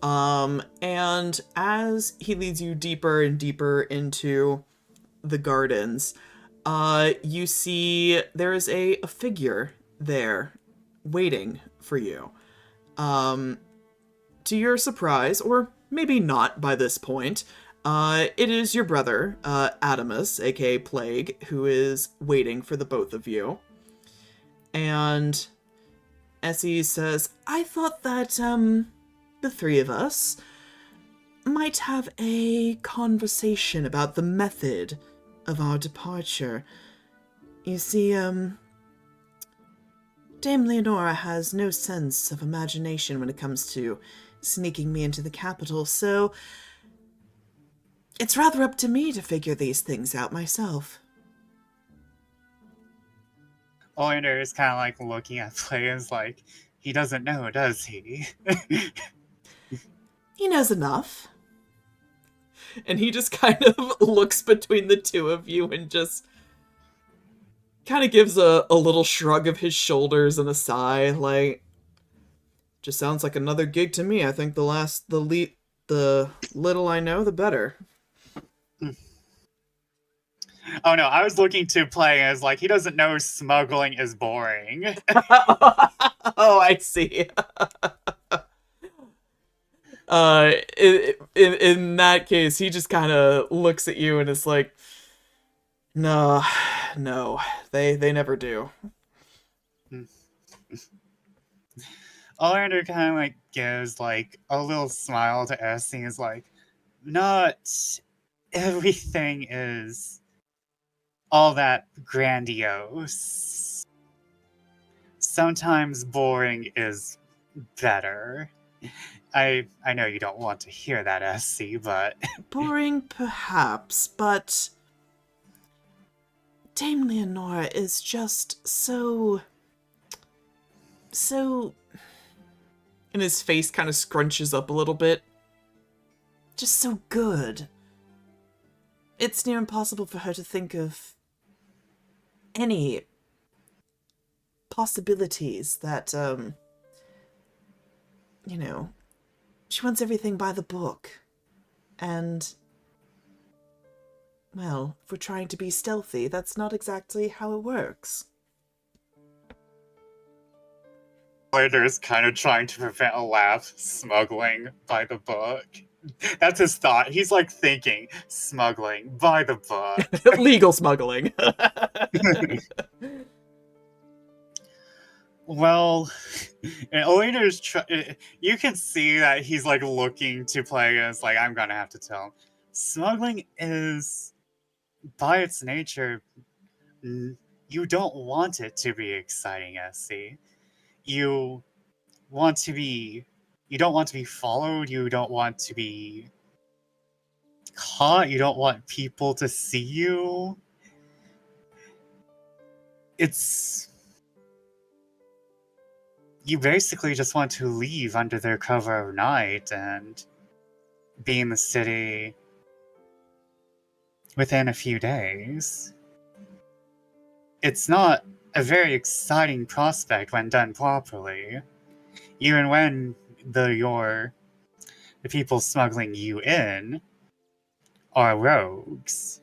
And as he leads you deeper and deeper into the gardens, you see there is a figure there waiting for you. To your surprise, or maybe not by this point, it is your brother, Adamus, aka Plague, who is waiting for the both of you. And Essie says, I thought that, the three of us might have a conversation about the method of our departure. You see, Dame Leonora has no sense of imagination when it comes to sneaking me into the capital, so it's rather up to me to figure these things out myself. Oleander is kind of like looking at players like, he doesn't know, does he? He knows enough. And he just kind of looks between the two of you and just kind of gives a little shrug of his shoulders and a sigh, like, just sounds like another gig to me. I think the little I know, the better. Oh no, I was looking to play as like, he doesn't know smuggling is boring. Oh, I see. In that case, he just kind of looks at you and is like, no, they never do. Oleander kind of like gives like a little smile to Essie and is like, not everything is all that grandiose. Sometimes boring is better. I know you don't want to hear that, Essie, but Boring, perhaps, but Dame Leonora is just so... And his face kind of scrunches up a little bit. Just so good. It's near impossible for her to think of any possibilities that, she wants everything by the book. And, well, if we're trying to be stealthy, that's not exactly how it works. Oleander is kind of trying to prevent a laugh, smuggling by the book. That's his thought. He's like thinking, smuggling by the book. Legal smuggling. Well, and Oleander's you can see that he's like looking to play against, like, I'm gonna have to tell him. Smuggling is, by its nature, you don't want it to be exciting, Essie. You don't want to be followed, you don't want to be caught, you don't want people to see you. You basically just want to leave under their cover of night and be in the city within a few days. It's not a very exciting prospect when done properly, even when the people smuggling you in are rogues.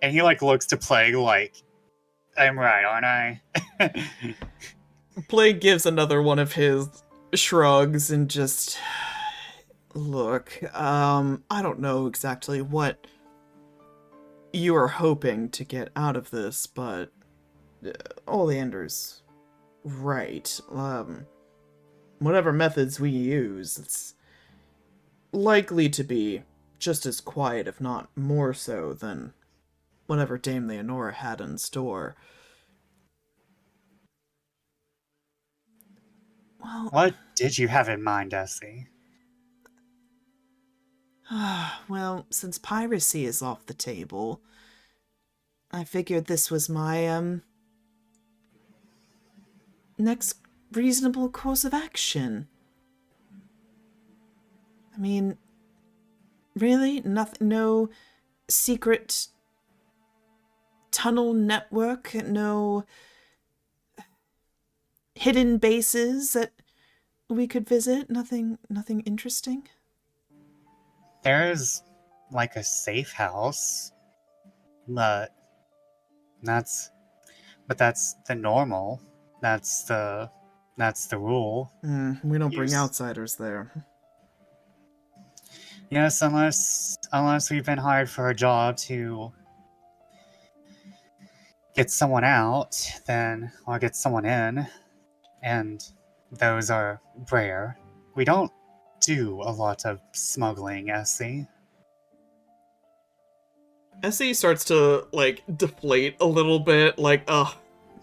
And he looks to Plague I'm right, aren't I? Plague gives another one of his shrugs and just... Look, I don't know exactly what you are hoping to get out of this, but Oleander's right. Whatever methods we use, it's likely to be just as quiet, if not more so, than whatever Dame Leonora had in store. Well, What did you have in mind, Essie? well, since piracy is off the table, I figured this was my, next reasonable course of action. I mean, really? Nothing, no secret tunnel network, no hidden bases that we could visit? Nothing interesting? There's a safe house, but that's the normal. That's the rule. We don't bring Yes. outsiders there. Yes, unless we've been hired for a job to get someone out, then or get someone in, and those are rare. We don't do a lot of smuggling, Essie. Essie starts to, deflate a little bit,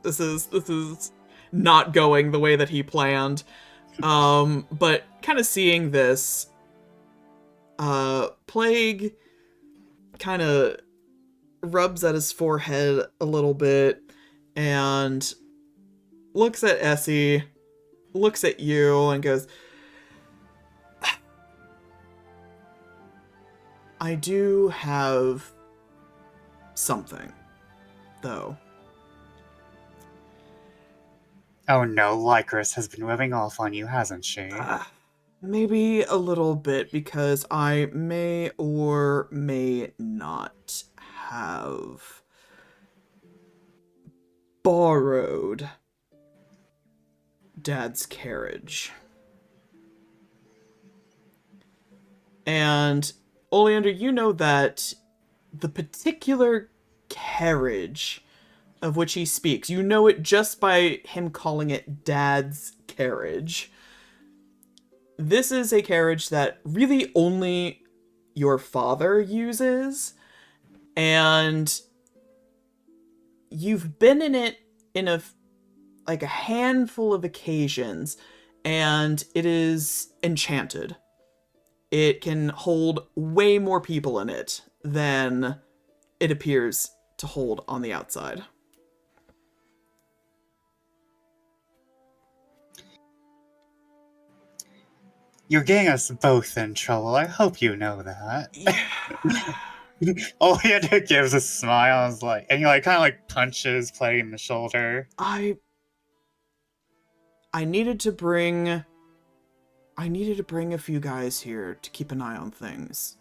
this is not going the way that he planned. But kind of seeing this, Plague kind of rubs at his forehead a little bit and looks at Essie, looks at you, and goes, I do have something, though. Oh no, Lycris has been rubbing off on you, hasn't she? Maybe a little bit, because I may or may not have borrowed Dad's carriage. And, Oleander, you know that the particular carriage of which he speaks, you know it just by him calling it Dad's carriage. This is a carriage that really only your father uses, and you've been in it in a handful of occasions, and it is enchanted. It can hold way more people in it than it appears to hold on the outside. You're getting us both in trouble. I hope you know that. Oleander gives a smile and he kind of punches Plague in the shoulder. I needed to bring a few guys here to keep an eye on things.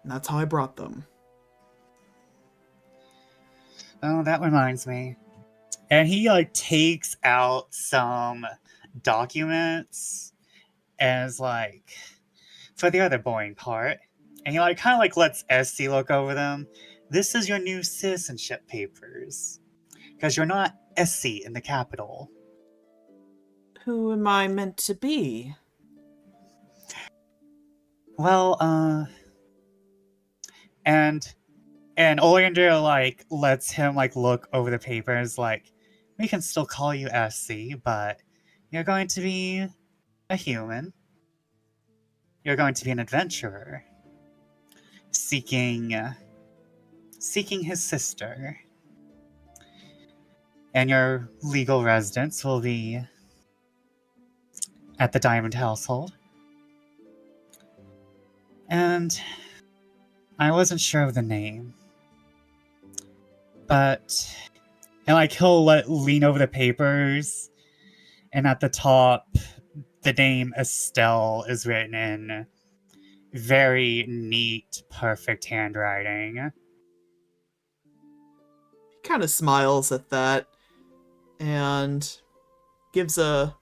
And that's how I brought them. Oh, that reminds me. And he takes out some documents and is for the other boring part. And he kind of lets Essie look over them. This is your new citizenship papers. Because you're not Essie in the capital. Who am I meant to be? Well, and Oleander lets him look over the papers we can still call you Essie, but you're going to be a human. You're going to be an adventurer. seeking his sister. And your legal residence will be at the Diamond household. And I wasn't sure of the name. But he'll lean over the papers, and at the top the name Estelle is written in very neat, perfect handwriting. He kind of smiles at that and gives a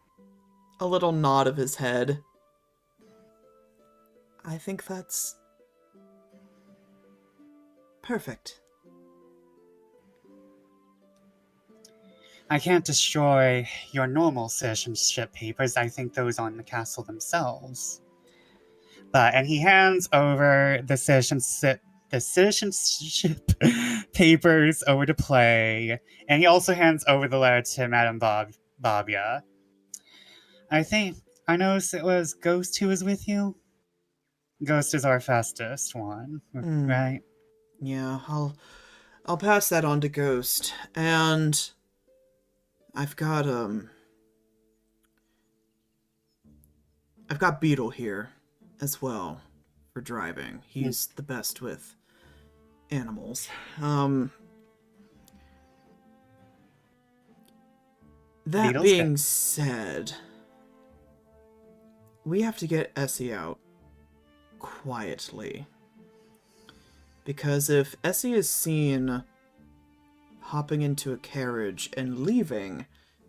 little nod of his head. I think that's perfect. I can't destroy your normal citizenship papers. I think those are on the castle themselves. And he hands over the citizenship papers over to Play, and he also hands over the letter to Madame Babia. I noticed it was Ghost who was with you. Ghost is our fastest one, right? Yeah, I'll pass that on to Ghost. And I've got Beetle here as well for driving. He's the best with animals. That Beetle's being good. said, we have to get Essie out quietly. Because if Essie is seen hopping into a carriage and leaving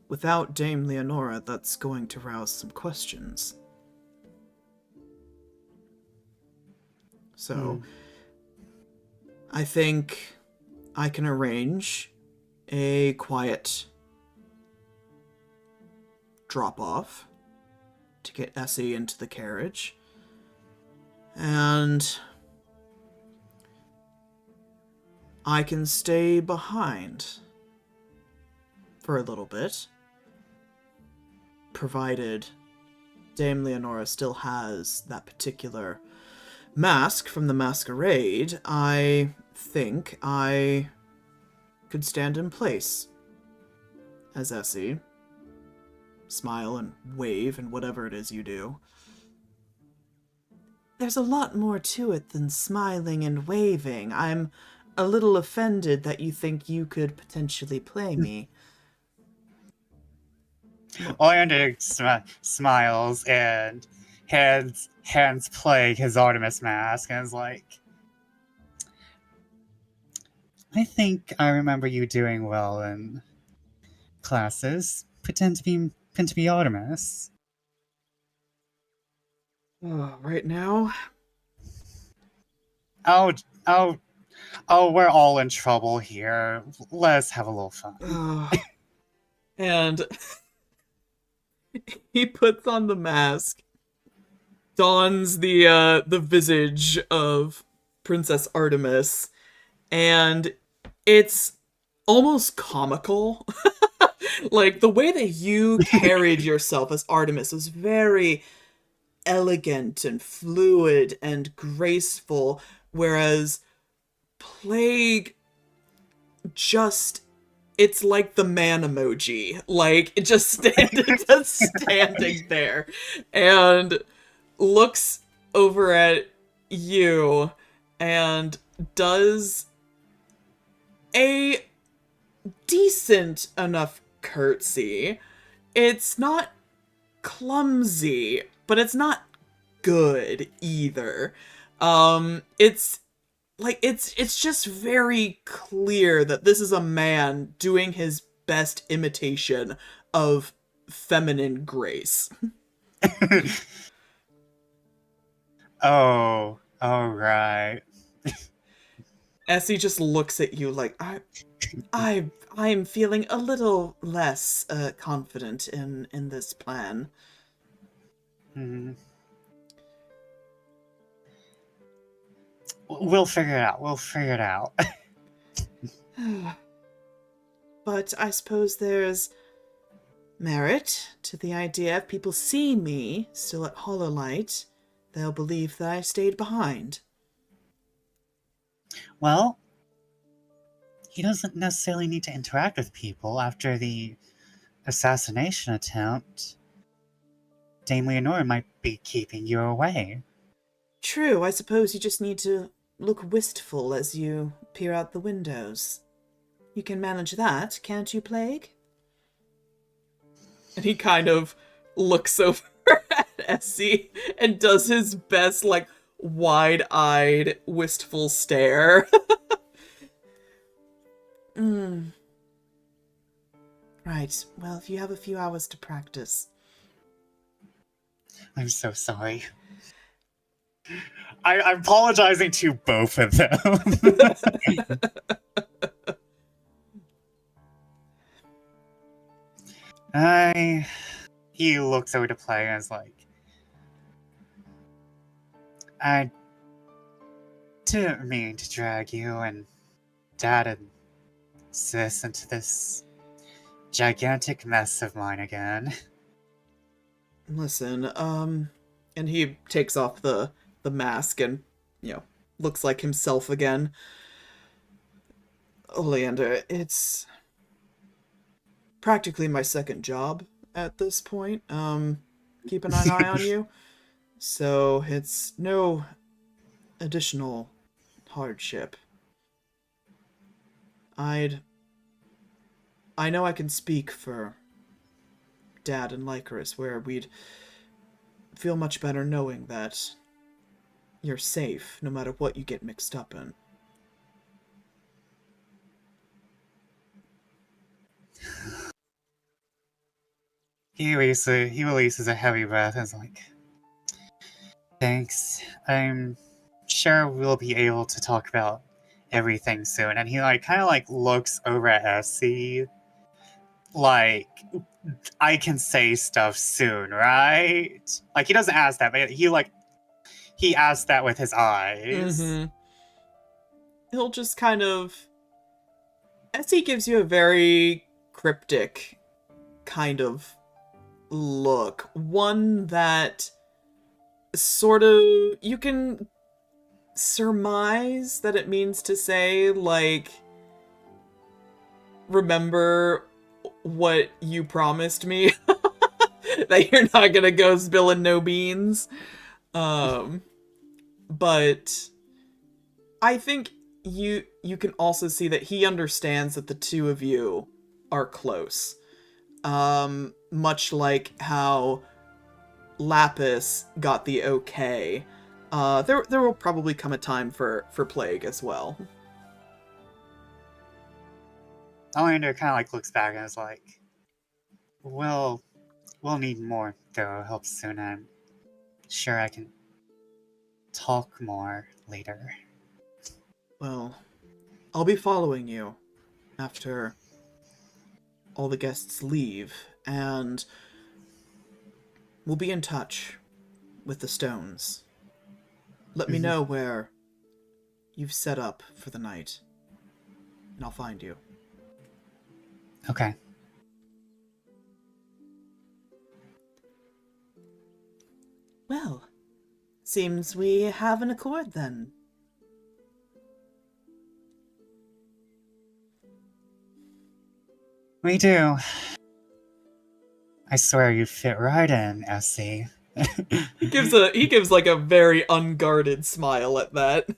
without Dame Leonora, that's going to rouse some questions. So, I think I can arrange a quiet drop-off to get Essie into the carriage. And I can stay behind for a little bit, provided Dame Leonora still has that particular mask from the masquerade. I think I could stand in place as Essie, smile and wave and whatever it is you do. There's a lot more to it than smiling and waving. I'm a little offended that you think you could potentially play me. Oleander smiles and hands Plague his Artemis mask and is like, I think I remember you doing well in classes. Pretend to be Artemis. Right now? Oh, we're all in trouble here. Let's have a little fun. And he puts on the mask, dons the visage of Princess Artemis, and it's almost comical. Like, the way that you carried yourself as Artemis was very elegant and fluid and graceful, whereas Plague just, it's like the man emoji, like it just standing there and looks over at you and does a decent enough curtsy. It's not clumsy, but it's not good either. It's just very clear that this is a man doing his best imitation of feminine grace. Oh, all right. Essie just looks at you like, I'm feeling a little less confident in this plan. We'll figure it out. But I suppose there's merit to the idea if people see me still at Hollowlight, they'll believe that I stayed behind. Well, he doesn't necessarily need to interact with people after the assassination attempt. Dame Leonora might be keeping you away. True, I suppose you just need to look wistful as you peer out the windows. You can manage that, can't you, Plague? And he kind of looks over at Essie and does his best, like, wide-eyed, wistful stare. Right, well, you have a few hours to practice. I'm so sorry. I'm apologizing to both of them. He looks over to Plague and is like, I didn't mean to drag you and Dad and Sis into this gigantic mess of mine again. Listen, and he takes off the mask and, looks like himself again. Oleander, it's practically my second job at this point, keeping an eye on you. So it's no additional hardship. I know I can speak for Dad and Lycoris, where we'd feel much better knowing that you're safe, no matter what you get mixed up in. He releases a heavy breath and is like, thanks. I'm sure we'll be able to talk about everything soon. And he kind of looks over at Essie. Like, I can say stuff soon, right? He doesn't ask that, but he asks that with his eyes. Mm-hmm. He'll just kind of... Essie gives you a very cryptic kind of look. One that sort of... You can surmise that it means to say, remember what you promised me? That you're not gonna go spilling no beans. But I think you can also see that he understands that the two of you are close. Much like how Lapis got the okay. There will probably come a time for Plague as well. Oleander kind of looks back and is like, we'll need more though help soon. I'm sure I can talk more later. Well, I'll be following you after all the guests leave, and we'll be in touch with the stones. Let me know where you've set up for the night, and I'll find you. Okay. Well, seems we have an accord then. We do. I swear you fit right in, Essie. He gives a very unguarded smile at that.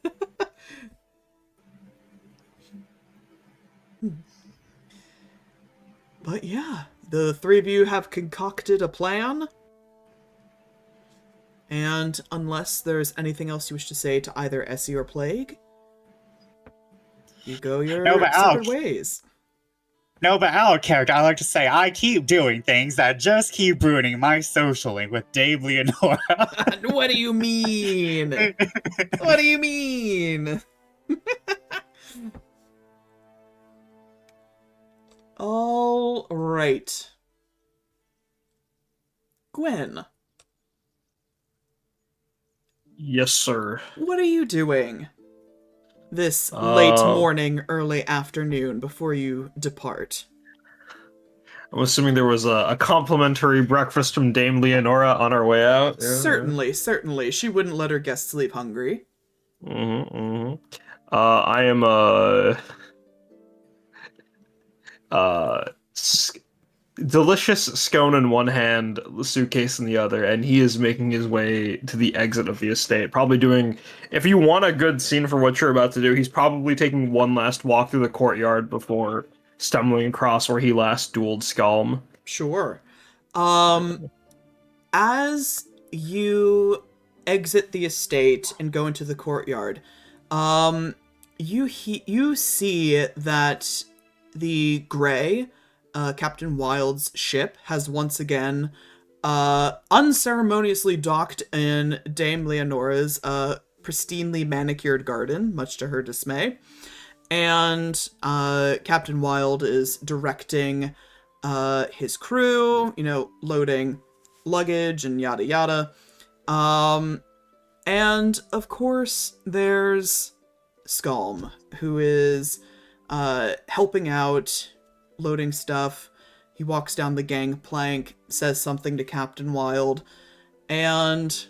But yeah, the three of you have concocted a plan. And unless there's anything else you wish to say to either Essie or Plague, you go your separate ways. No, but out of character, I like to say I keep doing things that just keep ruining my social link with Dame Leonora. What do you mean? What do you mean? All right. Gwyn. Yes, sir. What are you doing this late morning, early afternoon before you depart? I'm assuming there was a complimentary breakfast from Dame Leonora on our way out. Certainly. She wouldn't let her guests leave hungry. I am a delicious scone in one hand, suitcase in the other, and he is making his way to the exit of the estate. Probably doing, if you want a good scene for what you're about to do, he's probably taking one last walk through the courtyard before stumbling across where he last dueled Skalm. Sure. As you exit the estate and go into the courtyard, you see that the Grey, Captain Wild's ship, has once again unceremoniously docked in Dame Leonora's pristinely manicured garden, much to her dismay. And Captain Wild is directing his crew, loading luggage and yada yada. And of course, there's Skalm, who is helping out, loading stuff. He walks down the gangplank, says something to Captain Wild, and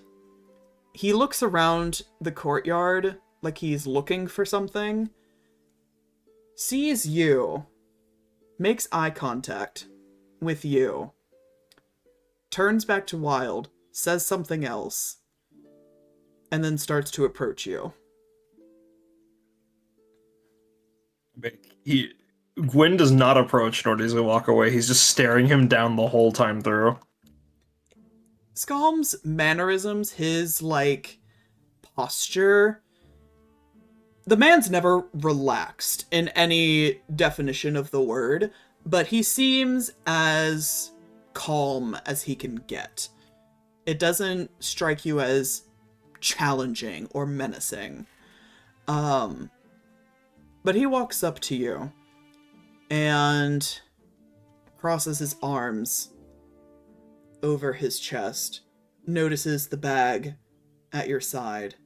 he looks around the courtyard like he's looking for something, sees you, makes eye contact with you, turns back to Wild, says something else, and then starts to approach you. Gwyn does not approach, nor does he walk away. He's just staring him down the whole time through. Skalm's mannerisms, his, posture, the man's never relaxed in any definition of the word, but he seems as calm as he can get. It doesn't strike you as challenging or menacing. But he walks up to you and crosses his arms over his chest, notices the bag at your side,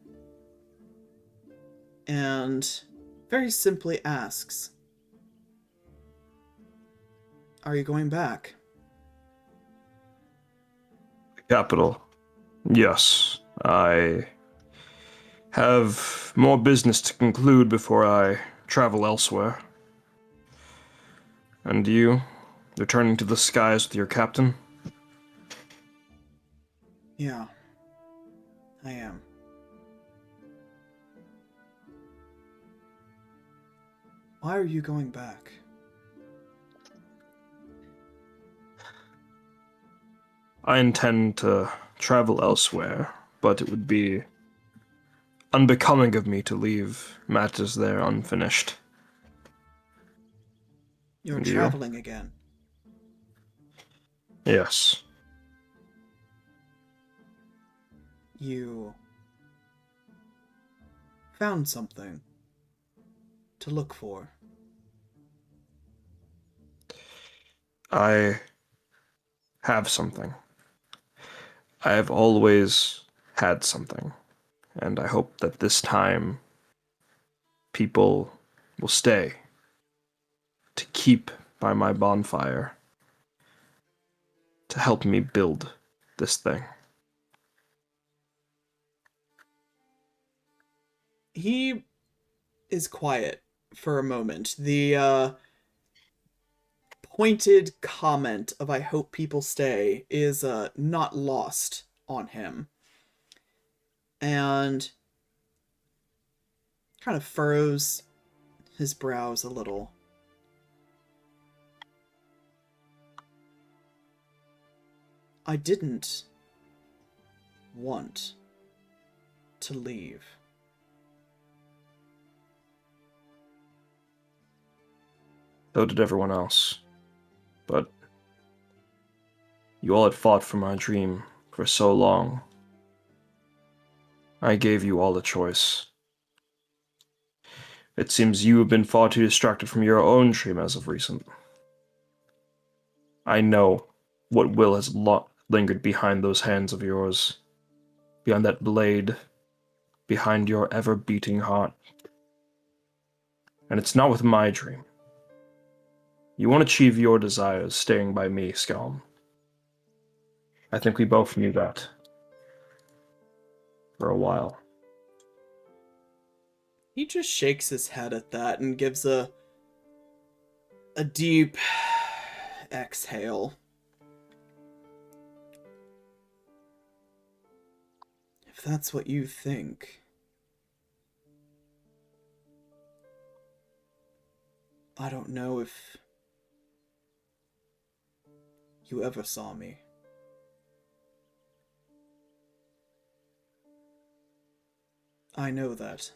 and very simply asks, "Are you going back?" Capital. Yes, I have more business to conclude before I travel elsewhere. And you, returning to the skies with your captain? Yeah, I am. Why are you going back? I intend to travel elsewhere, but it would be unbecoming of me to leave matters there unfinished. You're And you? traveling again. Yes. You found something to look for. I have something. I have always had something, and I hope that this time people will stay to keep by my bonfire to help me build this thing. He is quiet for a moment. The pointed comment of "I hope people stay" is not lost on him. And kind of furrows his brows a little. I didn't want to leave. So did everyone else. But you all had fought for my dream for so long. I gave you all a choice. It seems you have been far too distracted from your own dream as of recent. I know what will has lingered behind those hands of yours, beyond that blade, behind your ever-beating heart. And it's not with my dream. You won't achieve your desires staying by me, Skalm. I think we both knew that. For a while. He just shakes his head at that and gives a deep exhale. If that's what you think, I don't know if you ever saw me. I know that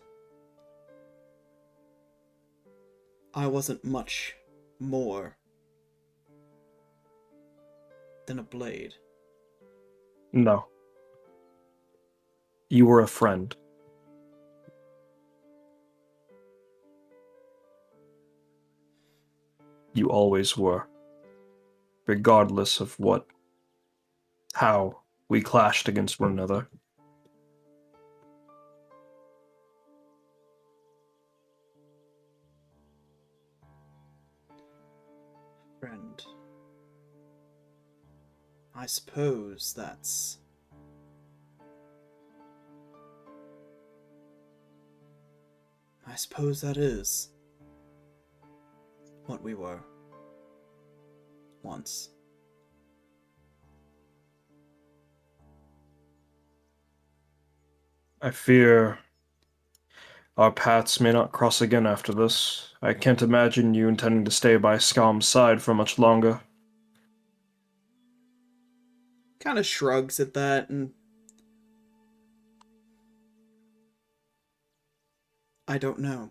I wasn't much more than a blade. No. You were a friend. You always were. Regardless of how we clashed against one another. Friend. I suppose that's... I suppose that is what we were. Once. I fear our paths may not cross again after this. I can't imagine you intending to stay by Scom's side for much longer. Kind of shrugs at that and... I don't know.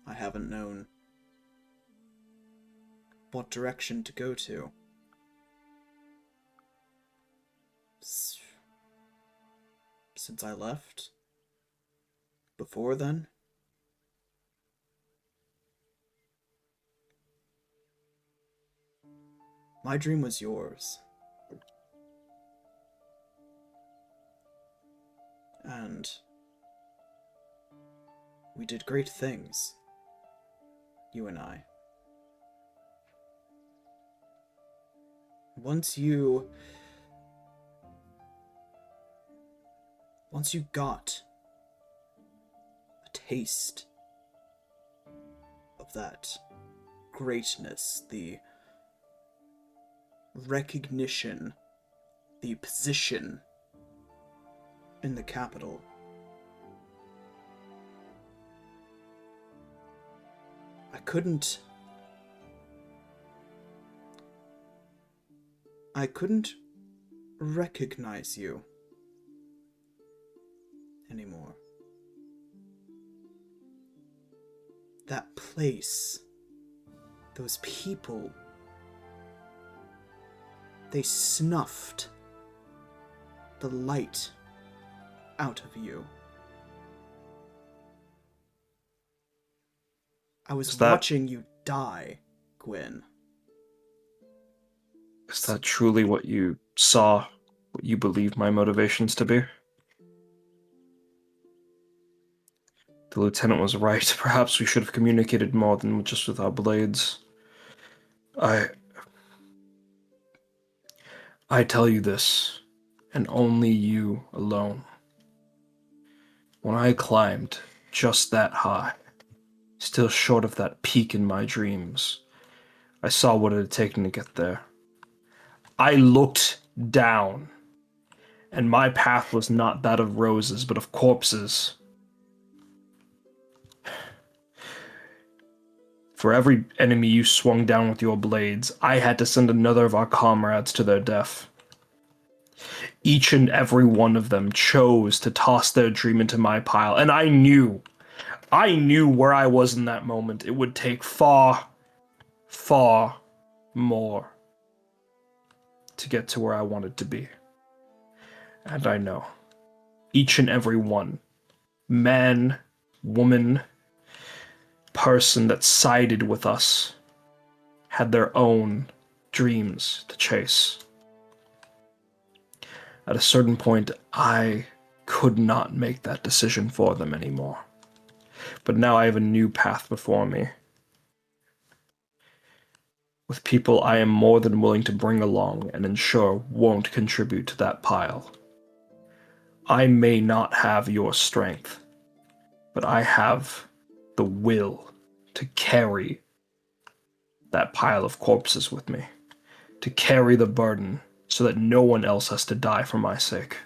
I haven't known what direction to go to. Since I left? Before then? My dream was yours. And we did great things, you and I. Once you got a taste of that greatness, the recognition, the position in the capital, I couldn't recognize you anymore. That place, those people, they snuffed the light out of you. I was watching you die, Gwyn. Is that truly what you saw, what you believe my motivations to be? The lieutenant was right. Perhaps we should have communicated more than just with our blades. I tell you this, and only you alone. When I climbed just that high, still short of that peak in my dreams, I saw what it had taken to get there. I looked down, and my path was not that of roses, but of corpses. For every enemy you swung down with your blades, I had to send another of our comrades to their death. Each and every one of them chose to toss their dream into my pile, and I knew where I was in that moment. It would take far, far more to get to where I wanted to be. And I know. Each and every one, man, woman, person that sided with us, had their own dreams to chase. At a certain point, I could not make that decision for them anymore. But now I have a new path before me. With people I am more than willing to bring along and ensure won't contribute to that pile. I may not have your strength, but I have the will to carry that pile of corpses with me, to carry the burden so that no one else has to die for my sake.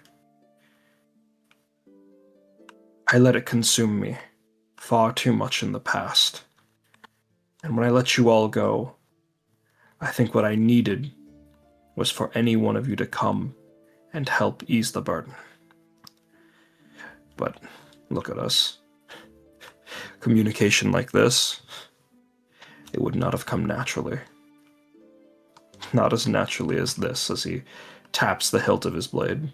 I let it consume me far too much in the past. And when I let you all go, I think what I needed was for any one of you to come and help ease the burden. But look at us. Communication like this, it would not have come naturally. Not as naturally as this, as he taps the hilt of his blade.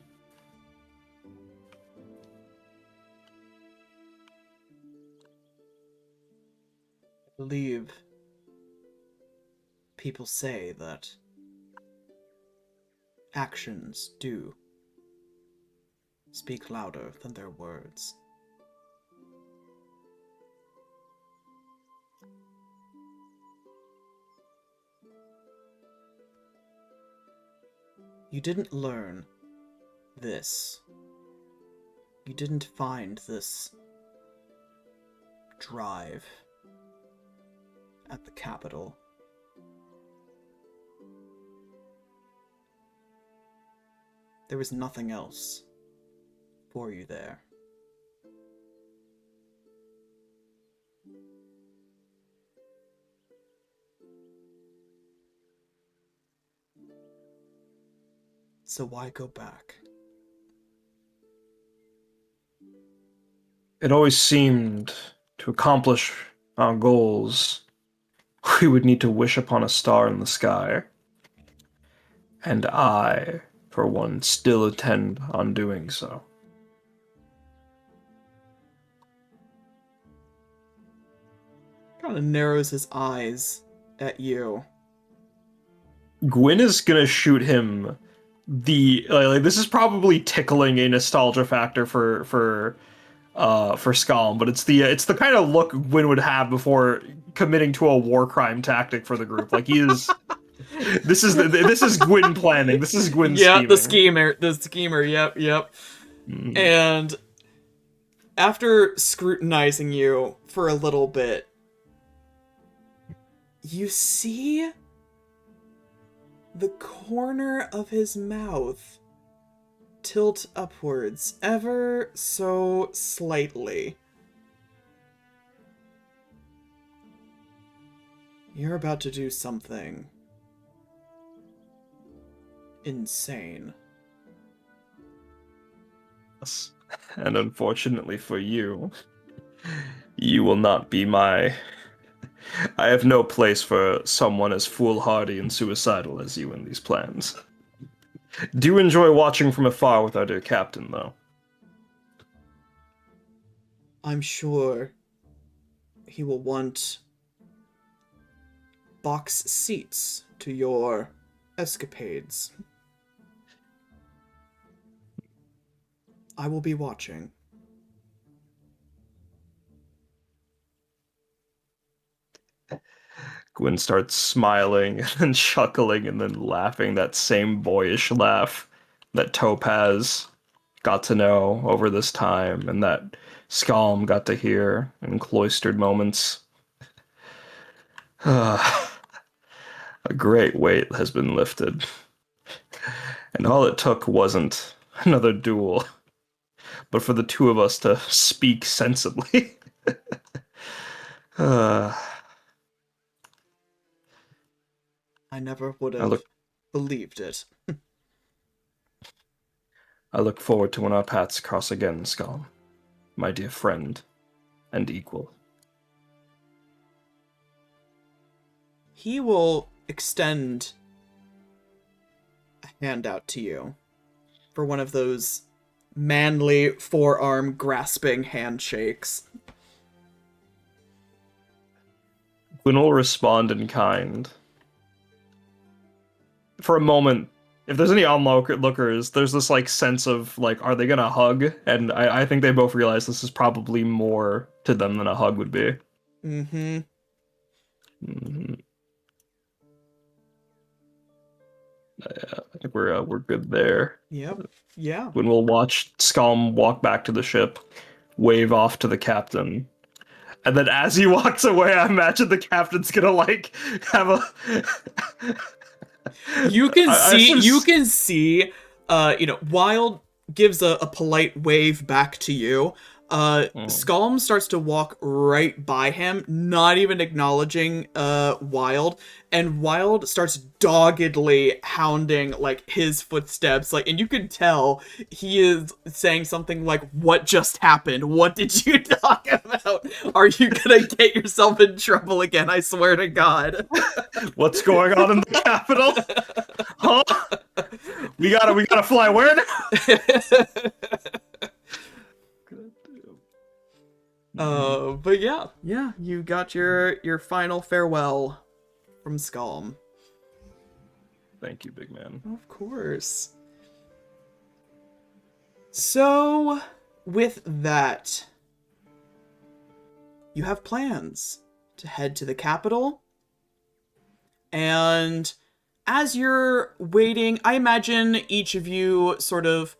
I believe people say that actions do speak louder than their words. You didn't learn this. You didn't find this drive at the capital. There was nothing else for you there. So why go back? It always seemed to accomplish our goals, we would need to wish upon a star in the sky. And I, for one, still intend on doing so. Kind of narrows his eyes at you. Gwyn is gonna shoot him this is probably tickling a nostalgia factor for Scalm, but it's the kind of look Gwyn would have before committing to a war crime tactic for the group. Like he is this is Gwyn planning. This is Gwyn scheming. The schemer, yep. Mm. And after scrutinizing you for a little bit, you see the corner of his mouth tilt upwards ever so slightly. You're about to do something insane. And unfortunately for you, you will not be my... I have no place for someone as foolhardy and suicidal as you in these plans. Do enjoy watching from afar with our dear captain, though. I'm sure he will want box seats to your escapades. I will be watching. Gwyn starts smiling and then chuckling and then laughing that same boyish laugh that Topaz got to know over this time and that Scalm got to hear in cloistered moments. A great weight has been lifted. And all it took wasn't another duel, but for the two of us to speak sensibly. I never would have believed it. I look forward to when our paths cross again, Scalm, my dear friend and equal. He will extend a hand out to you for one of those manly forearm grasping handshakes. Gwyn will respond in kind. For a moment, if there's any onlookers, there's this like sense of like, are they gonna hug? And I think they both realize this is probably more to them than a hug would be. Mm-hmm. Mm-hmm. think we're good there. Yep. Yeah. When we'll watch Scum walk back to the ship, wave off to the captain, and then as he walks away, I imagine the captain's gonna like have a. You can see. just- You can see. Wild gives a polite wave back to you. Skalm starts to walk right by him, not even acknowledging Wild, and Wild starts doggedly hounding like his footsteps, like, and you can tell he is saying something like, "What just happened? What did you talk about? Are you gonna get yourself in trouble again? I swear to God." What's going on in the capital? Huh? We gotta fly where now? But yeah, you got your final farewell from Skalm. Thank you, big man. Of course. So, with that, you have plans to head to the capital. And as you're waiting, I imagine each of you sort of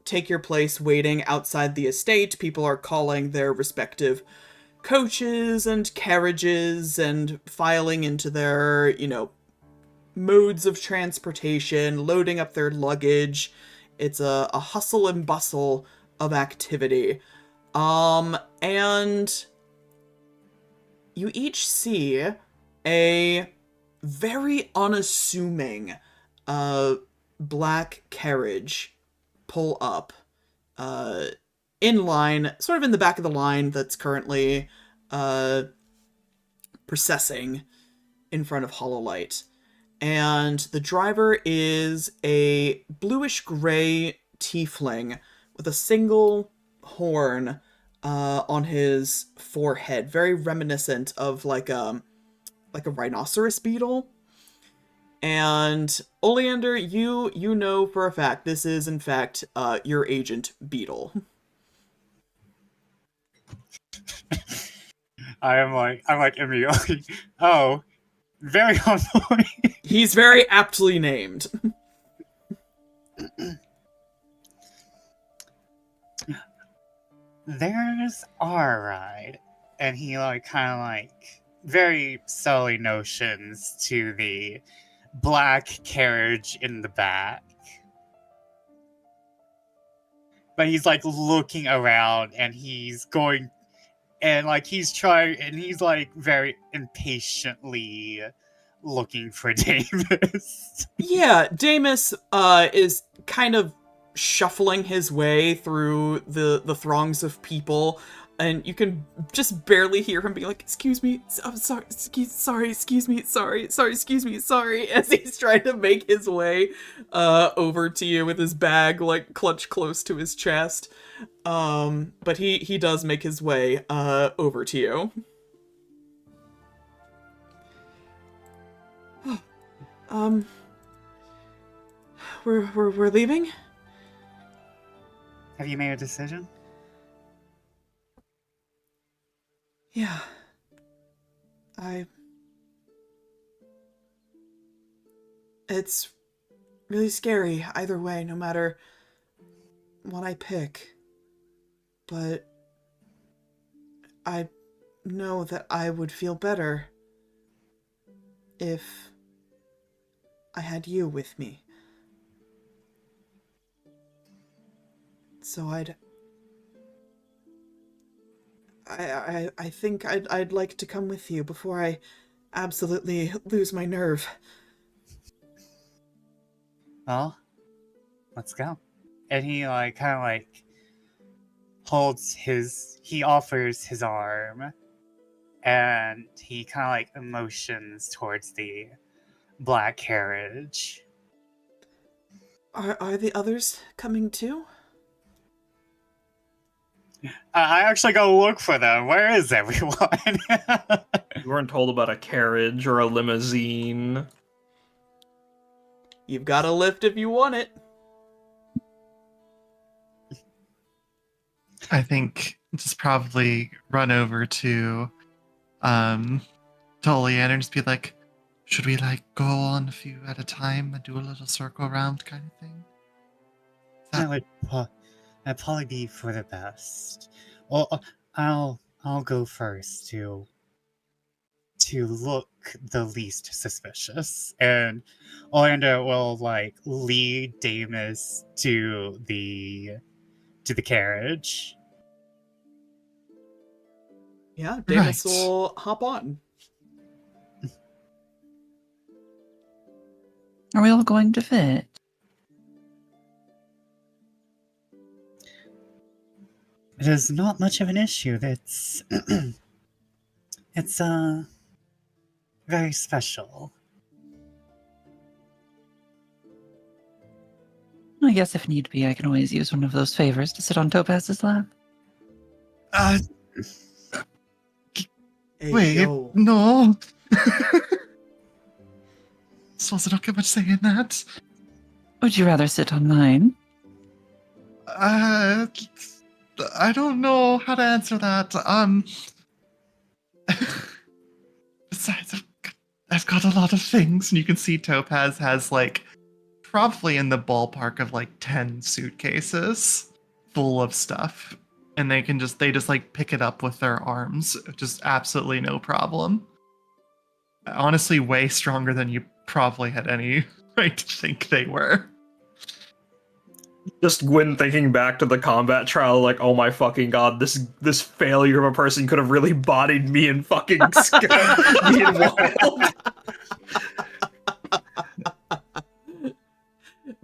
take your place waiting outside the estate. People are calling their respective coaches and carriages and filing into their, modes of transportation, loading up their luggage. It's a hustle and bustle of activity. And you each see a very unassuming black carriage pull up in line, sort of in the back of the line that's currently processing in front of Hollowlight. And the driver is a bluish-gray tiefling with a single horn on his forehead, very reminiscent of like a rhinoceros beetle. And Oleander, you know for a fact this is in fact your agent Beetle. I'm like immediately. Oh, very on point. He's very aptly named. There's our ride, and he kind of very subtly notions to the black carriage in the back. But he's looking around, and he's going, and he's trying, and he's very impatiently looking for Davis. Yeah, Deimus is kind of shuffling his way through the throngs of people, and you can just barely hear him being like, "Excuse me, I'm sorry, excuse me, sorry," as he's trying to make his way over to you with his bag clutched close to his chest. But he does make his way over to you. We're leaving? Have you made a decision? Yeah. It's really scary either way, no matter what I pick. But I know that I would feel better if I had you with me. So I think I'd like to come with you before I absolutely lose my nerve. Well, let's go. And he kind of he offers his arm, and he kind of motions towards the black carriage. Are the others coming too? I actually go look for them. Where is everyone? You weren't told about a carriage or a limousine. You've got a lift if you want it. I think just probably run over to Oleander and just be like, should we like go on a few at a time and do a little circle round kind of thing? That'd probably be for the best. Well, I'll go first to look the least suspicious, and Oleander will like lead Deimus to the carriage. Yeah, Daedabun Right. will hop on. Are we all going to fit? It is not much of an issue. It's it's very special. I guess if need be, I can always use one of those favors to sit on Topaz's lap. Uh, Hey, wait, yo. no. Suppose I don't get much say in that. Would you rather sit on mine? I don't know how to answer that. Besides, I've got a lot of things, and you can see Topaz has like probably in the ballpark of like 10 suitcases full of stuff, and they just like pick it up with their arms, just absolutely no problem. Honestly, way stronger than you probably had any right to think they were. Just Gwyn thinking back to the combat trial, like, oh my fucking god, this failure of a person could have really bodied me and fucking me and Wild.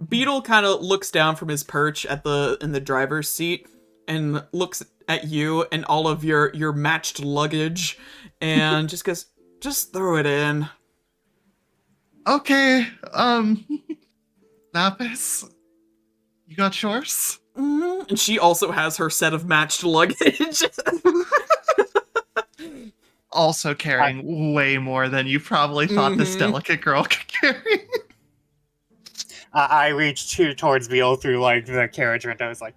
Beetle kind of looks down from his perch in the driver's seat and looks at you and all of your matched luggage and just goes, just throw it in. Okay, Lapis, you got yours? Mm-hmm. And she also has her set of matched luggage. Also carrying way more than you probably thought this Mhm. delicate girl could carry. I reach towards Beale through like the carriage window. It's like,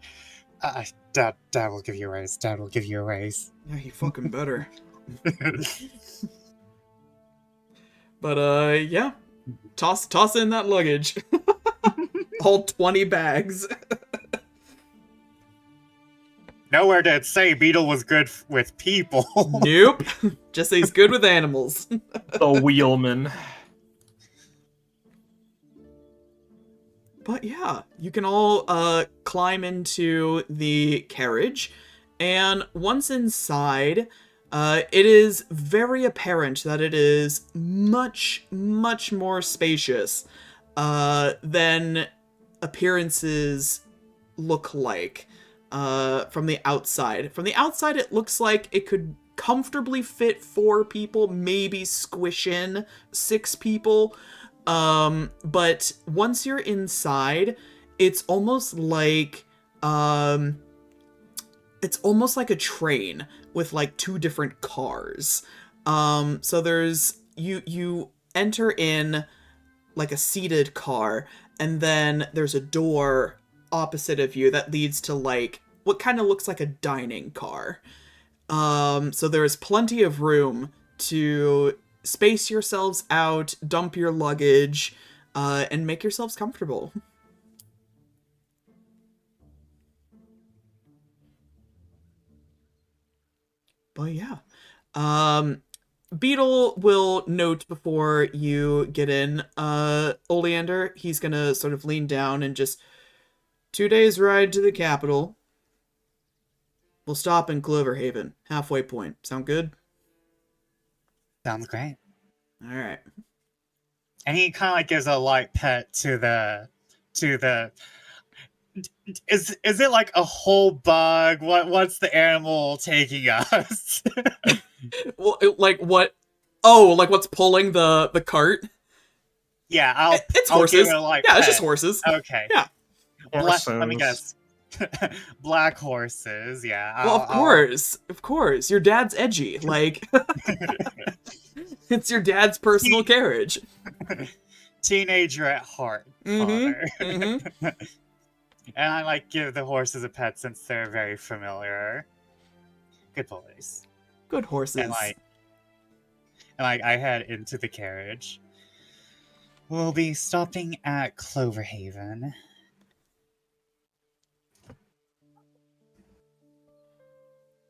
Dad will give you a raise. Dad will give you a raise. Yeah, you fucking better. But yeah, toss in that luggage. All 20 bags. Nowhere did it say Beetle was good with people. Nope. Just say he's good with animals. The wheelman. But yeah, you can all climb into the carriage, and once inside, it is very apparent that it is much, much more spacious than appearances look like from the outside. From the outside, it looks like it could comfortably fit 4 people, maybe squish in 6 people. But once you're inside, it's almost like a train with like 2 different cars. So there's you enter in like a seated car, and then there's a door opposite of you that leads to like what kind of looks like a dining car. So there's plenty of room to space yourselves out, dump your luggage, and make yourselves comfortable. But yeah. Beetle will note before you get in, Oleander, he's gonna sort of lean down and just 2 days ride to the capital. We'll stop in Cloverhaven, halfway point. Sound good? Sounds great. All right. And he kind of like gives a light pet to the. Is it like a whole bug? What's the animal taking us? Well, like what? Oh, like what's pulling the cart? Yeah, It's I'll horses. give it a light Yeah, it's pet. just horses. Okay. Yeah. Let me guess. Black horses. Yeah. Well, of course. Your dad's edgy. Like, it's your dad's personal carriage. Teenager at heart. Mhm, Father. mhm. And I like give the horses a pet since they're very familiar. Good boys. Good horses. And like I head into the carriage, we'll be stopping at Cloverhaven.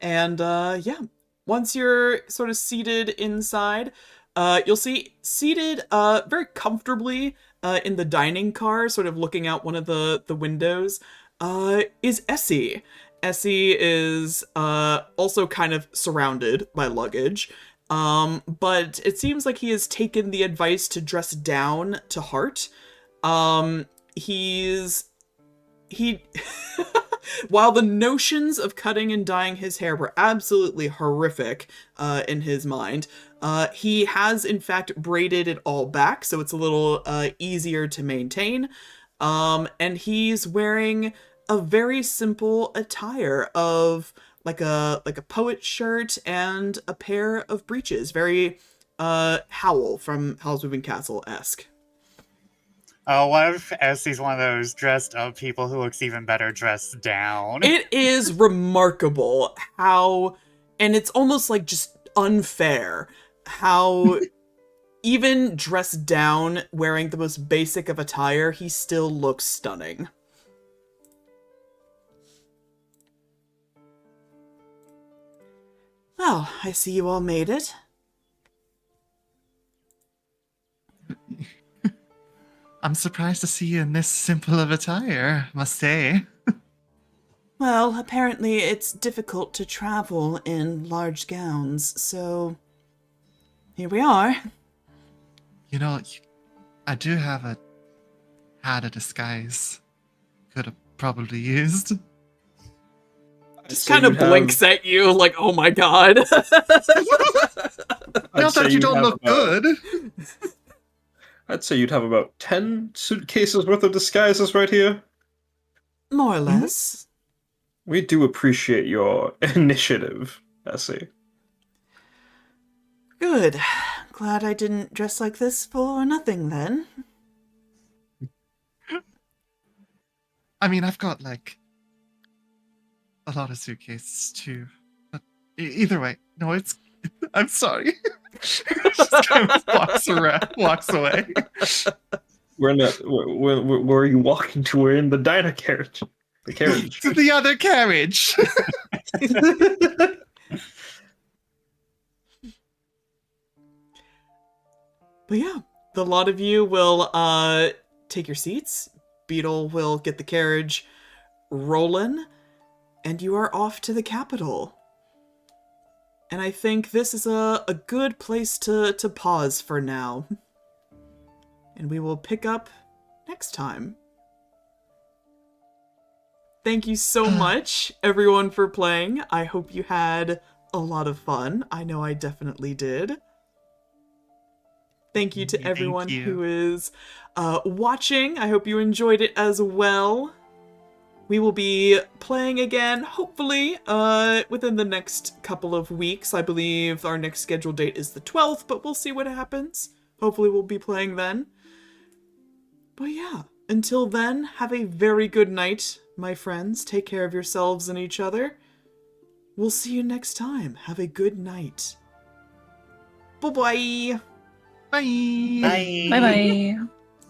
And yeah, once you're sort of seated inside, you'll see seated very comfortably in the dining car, sort of looking out one of the windows, is Essie. Essie is also kind of surrounded by luggage, but it seems like he has taken the advice to dress down to Heart. He while the notions of cutting and dyeing his hair were absolutely horrific in his mind, he has in fact braided it all back, so it's a little easier to maintain. And he's wearing a very simple attire of like a poet shirt and a pair of breeches, very Howl from Howl's Moving Castle-esque. What if Essie's one of those dressed up people who looks even better dressed down? It is remarkable how, and it's almost like just unfair, how even dressed down, wearing the most basic of attire, he still looks stunning. Well, I see you all made it. I'm surprised to see you in this simple of attire, must say. Well, apparently it's difficult to travel in large gowns, so here we are. You know, I do have had a disguise. Could have probably used. Just kind of blinks at you like, oh my god. Not that you don't look good. I'd say you'd have about 10 suitcases worth of disguises right here. More or less. We do appreciate your initiative, Essie. Good. Glad I didn't dress like this for nothing then. I mean, I've got like a lot of suitcases too. But either way, no, it's. I'm sorry. Just kind of walks away. We're not. Where are you walking to? We're in the diner carriage. The carriage. To the other carriage. But yeah, the lot of you will take your seats. Beetle will get the carriage rolling, and you are off to the capital. And I think this is a good place to pause for now. And we will pick up next time. Thank you so much, everyone, for playing. I hope you had a lot of fun. I know I definitely did. Thank you to everyone who is watching. I hope you enjoyed it as well. We will be playing again, hopefully, within the next couple of weeks. I believe our next scheduled date is the 12th, but we'll see what happens. Hopefully we'll be playing then. But yeah, until then, have a very good night, my friends. Take care of yourselves and each other. We'll see you next time. Have a good night. Bye-bye. Bye. Bye. Bye bye.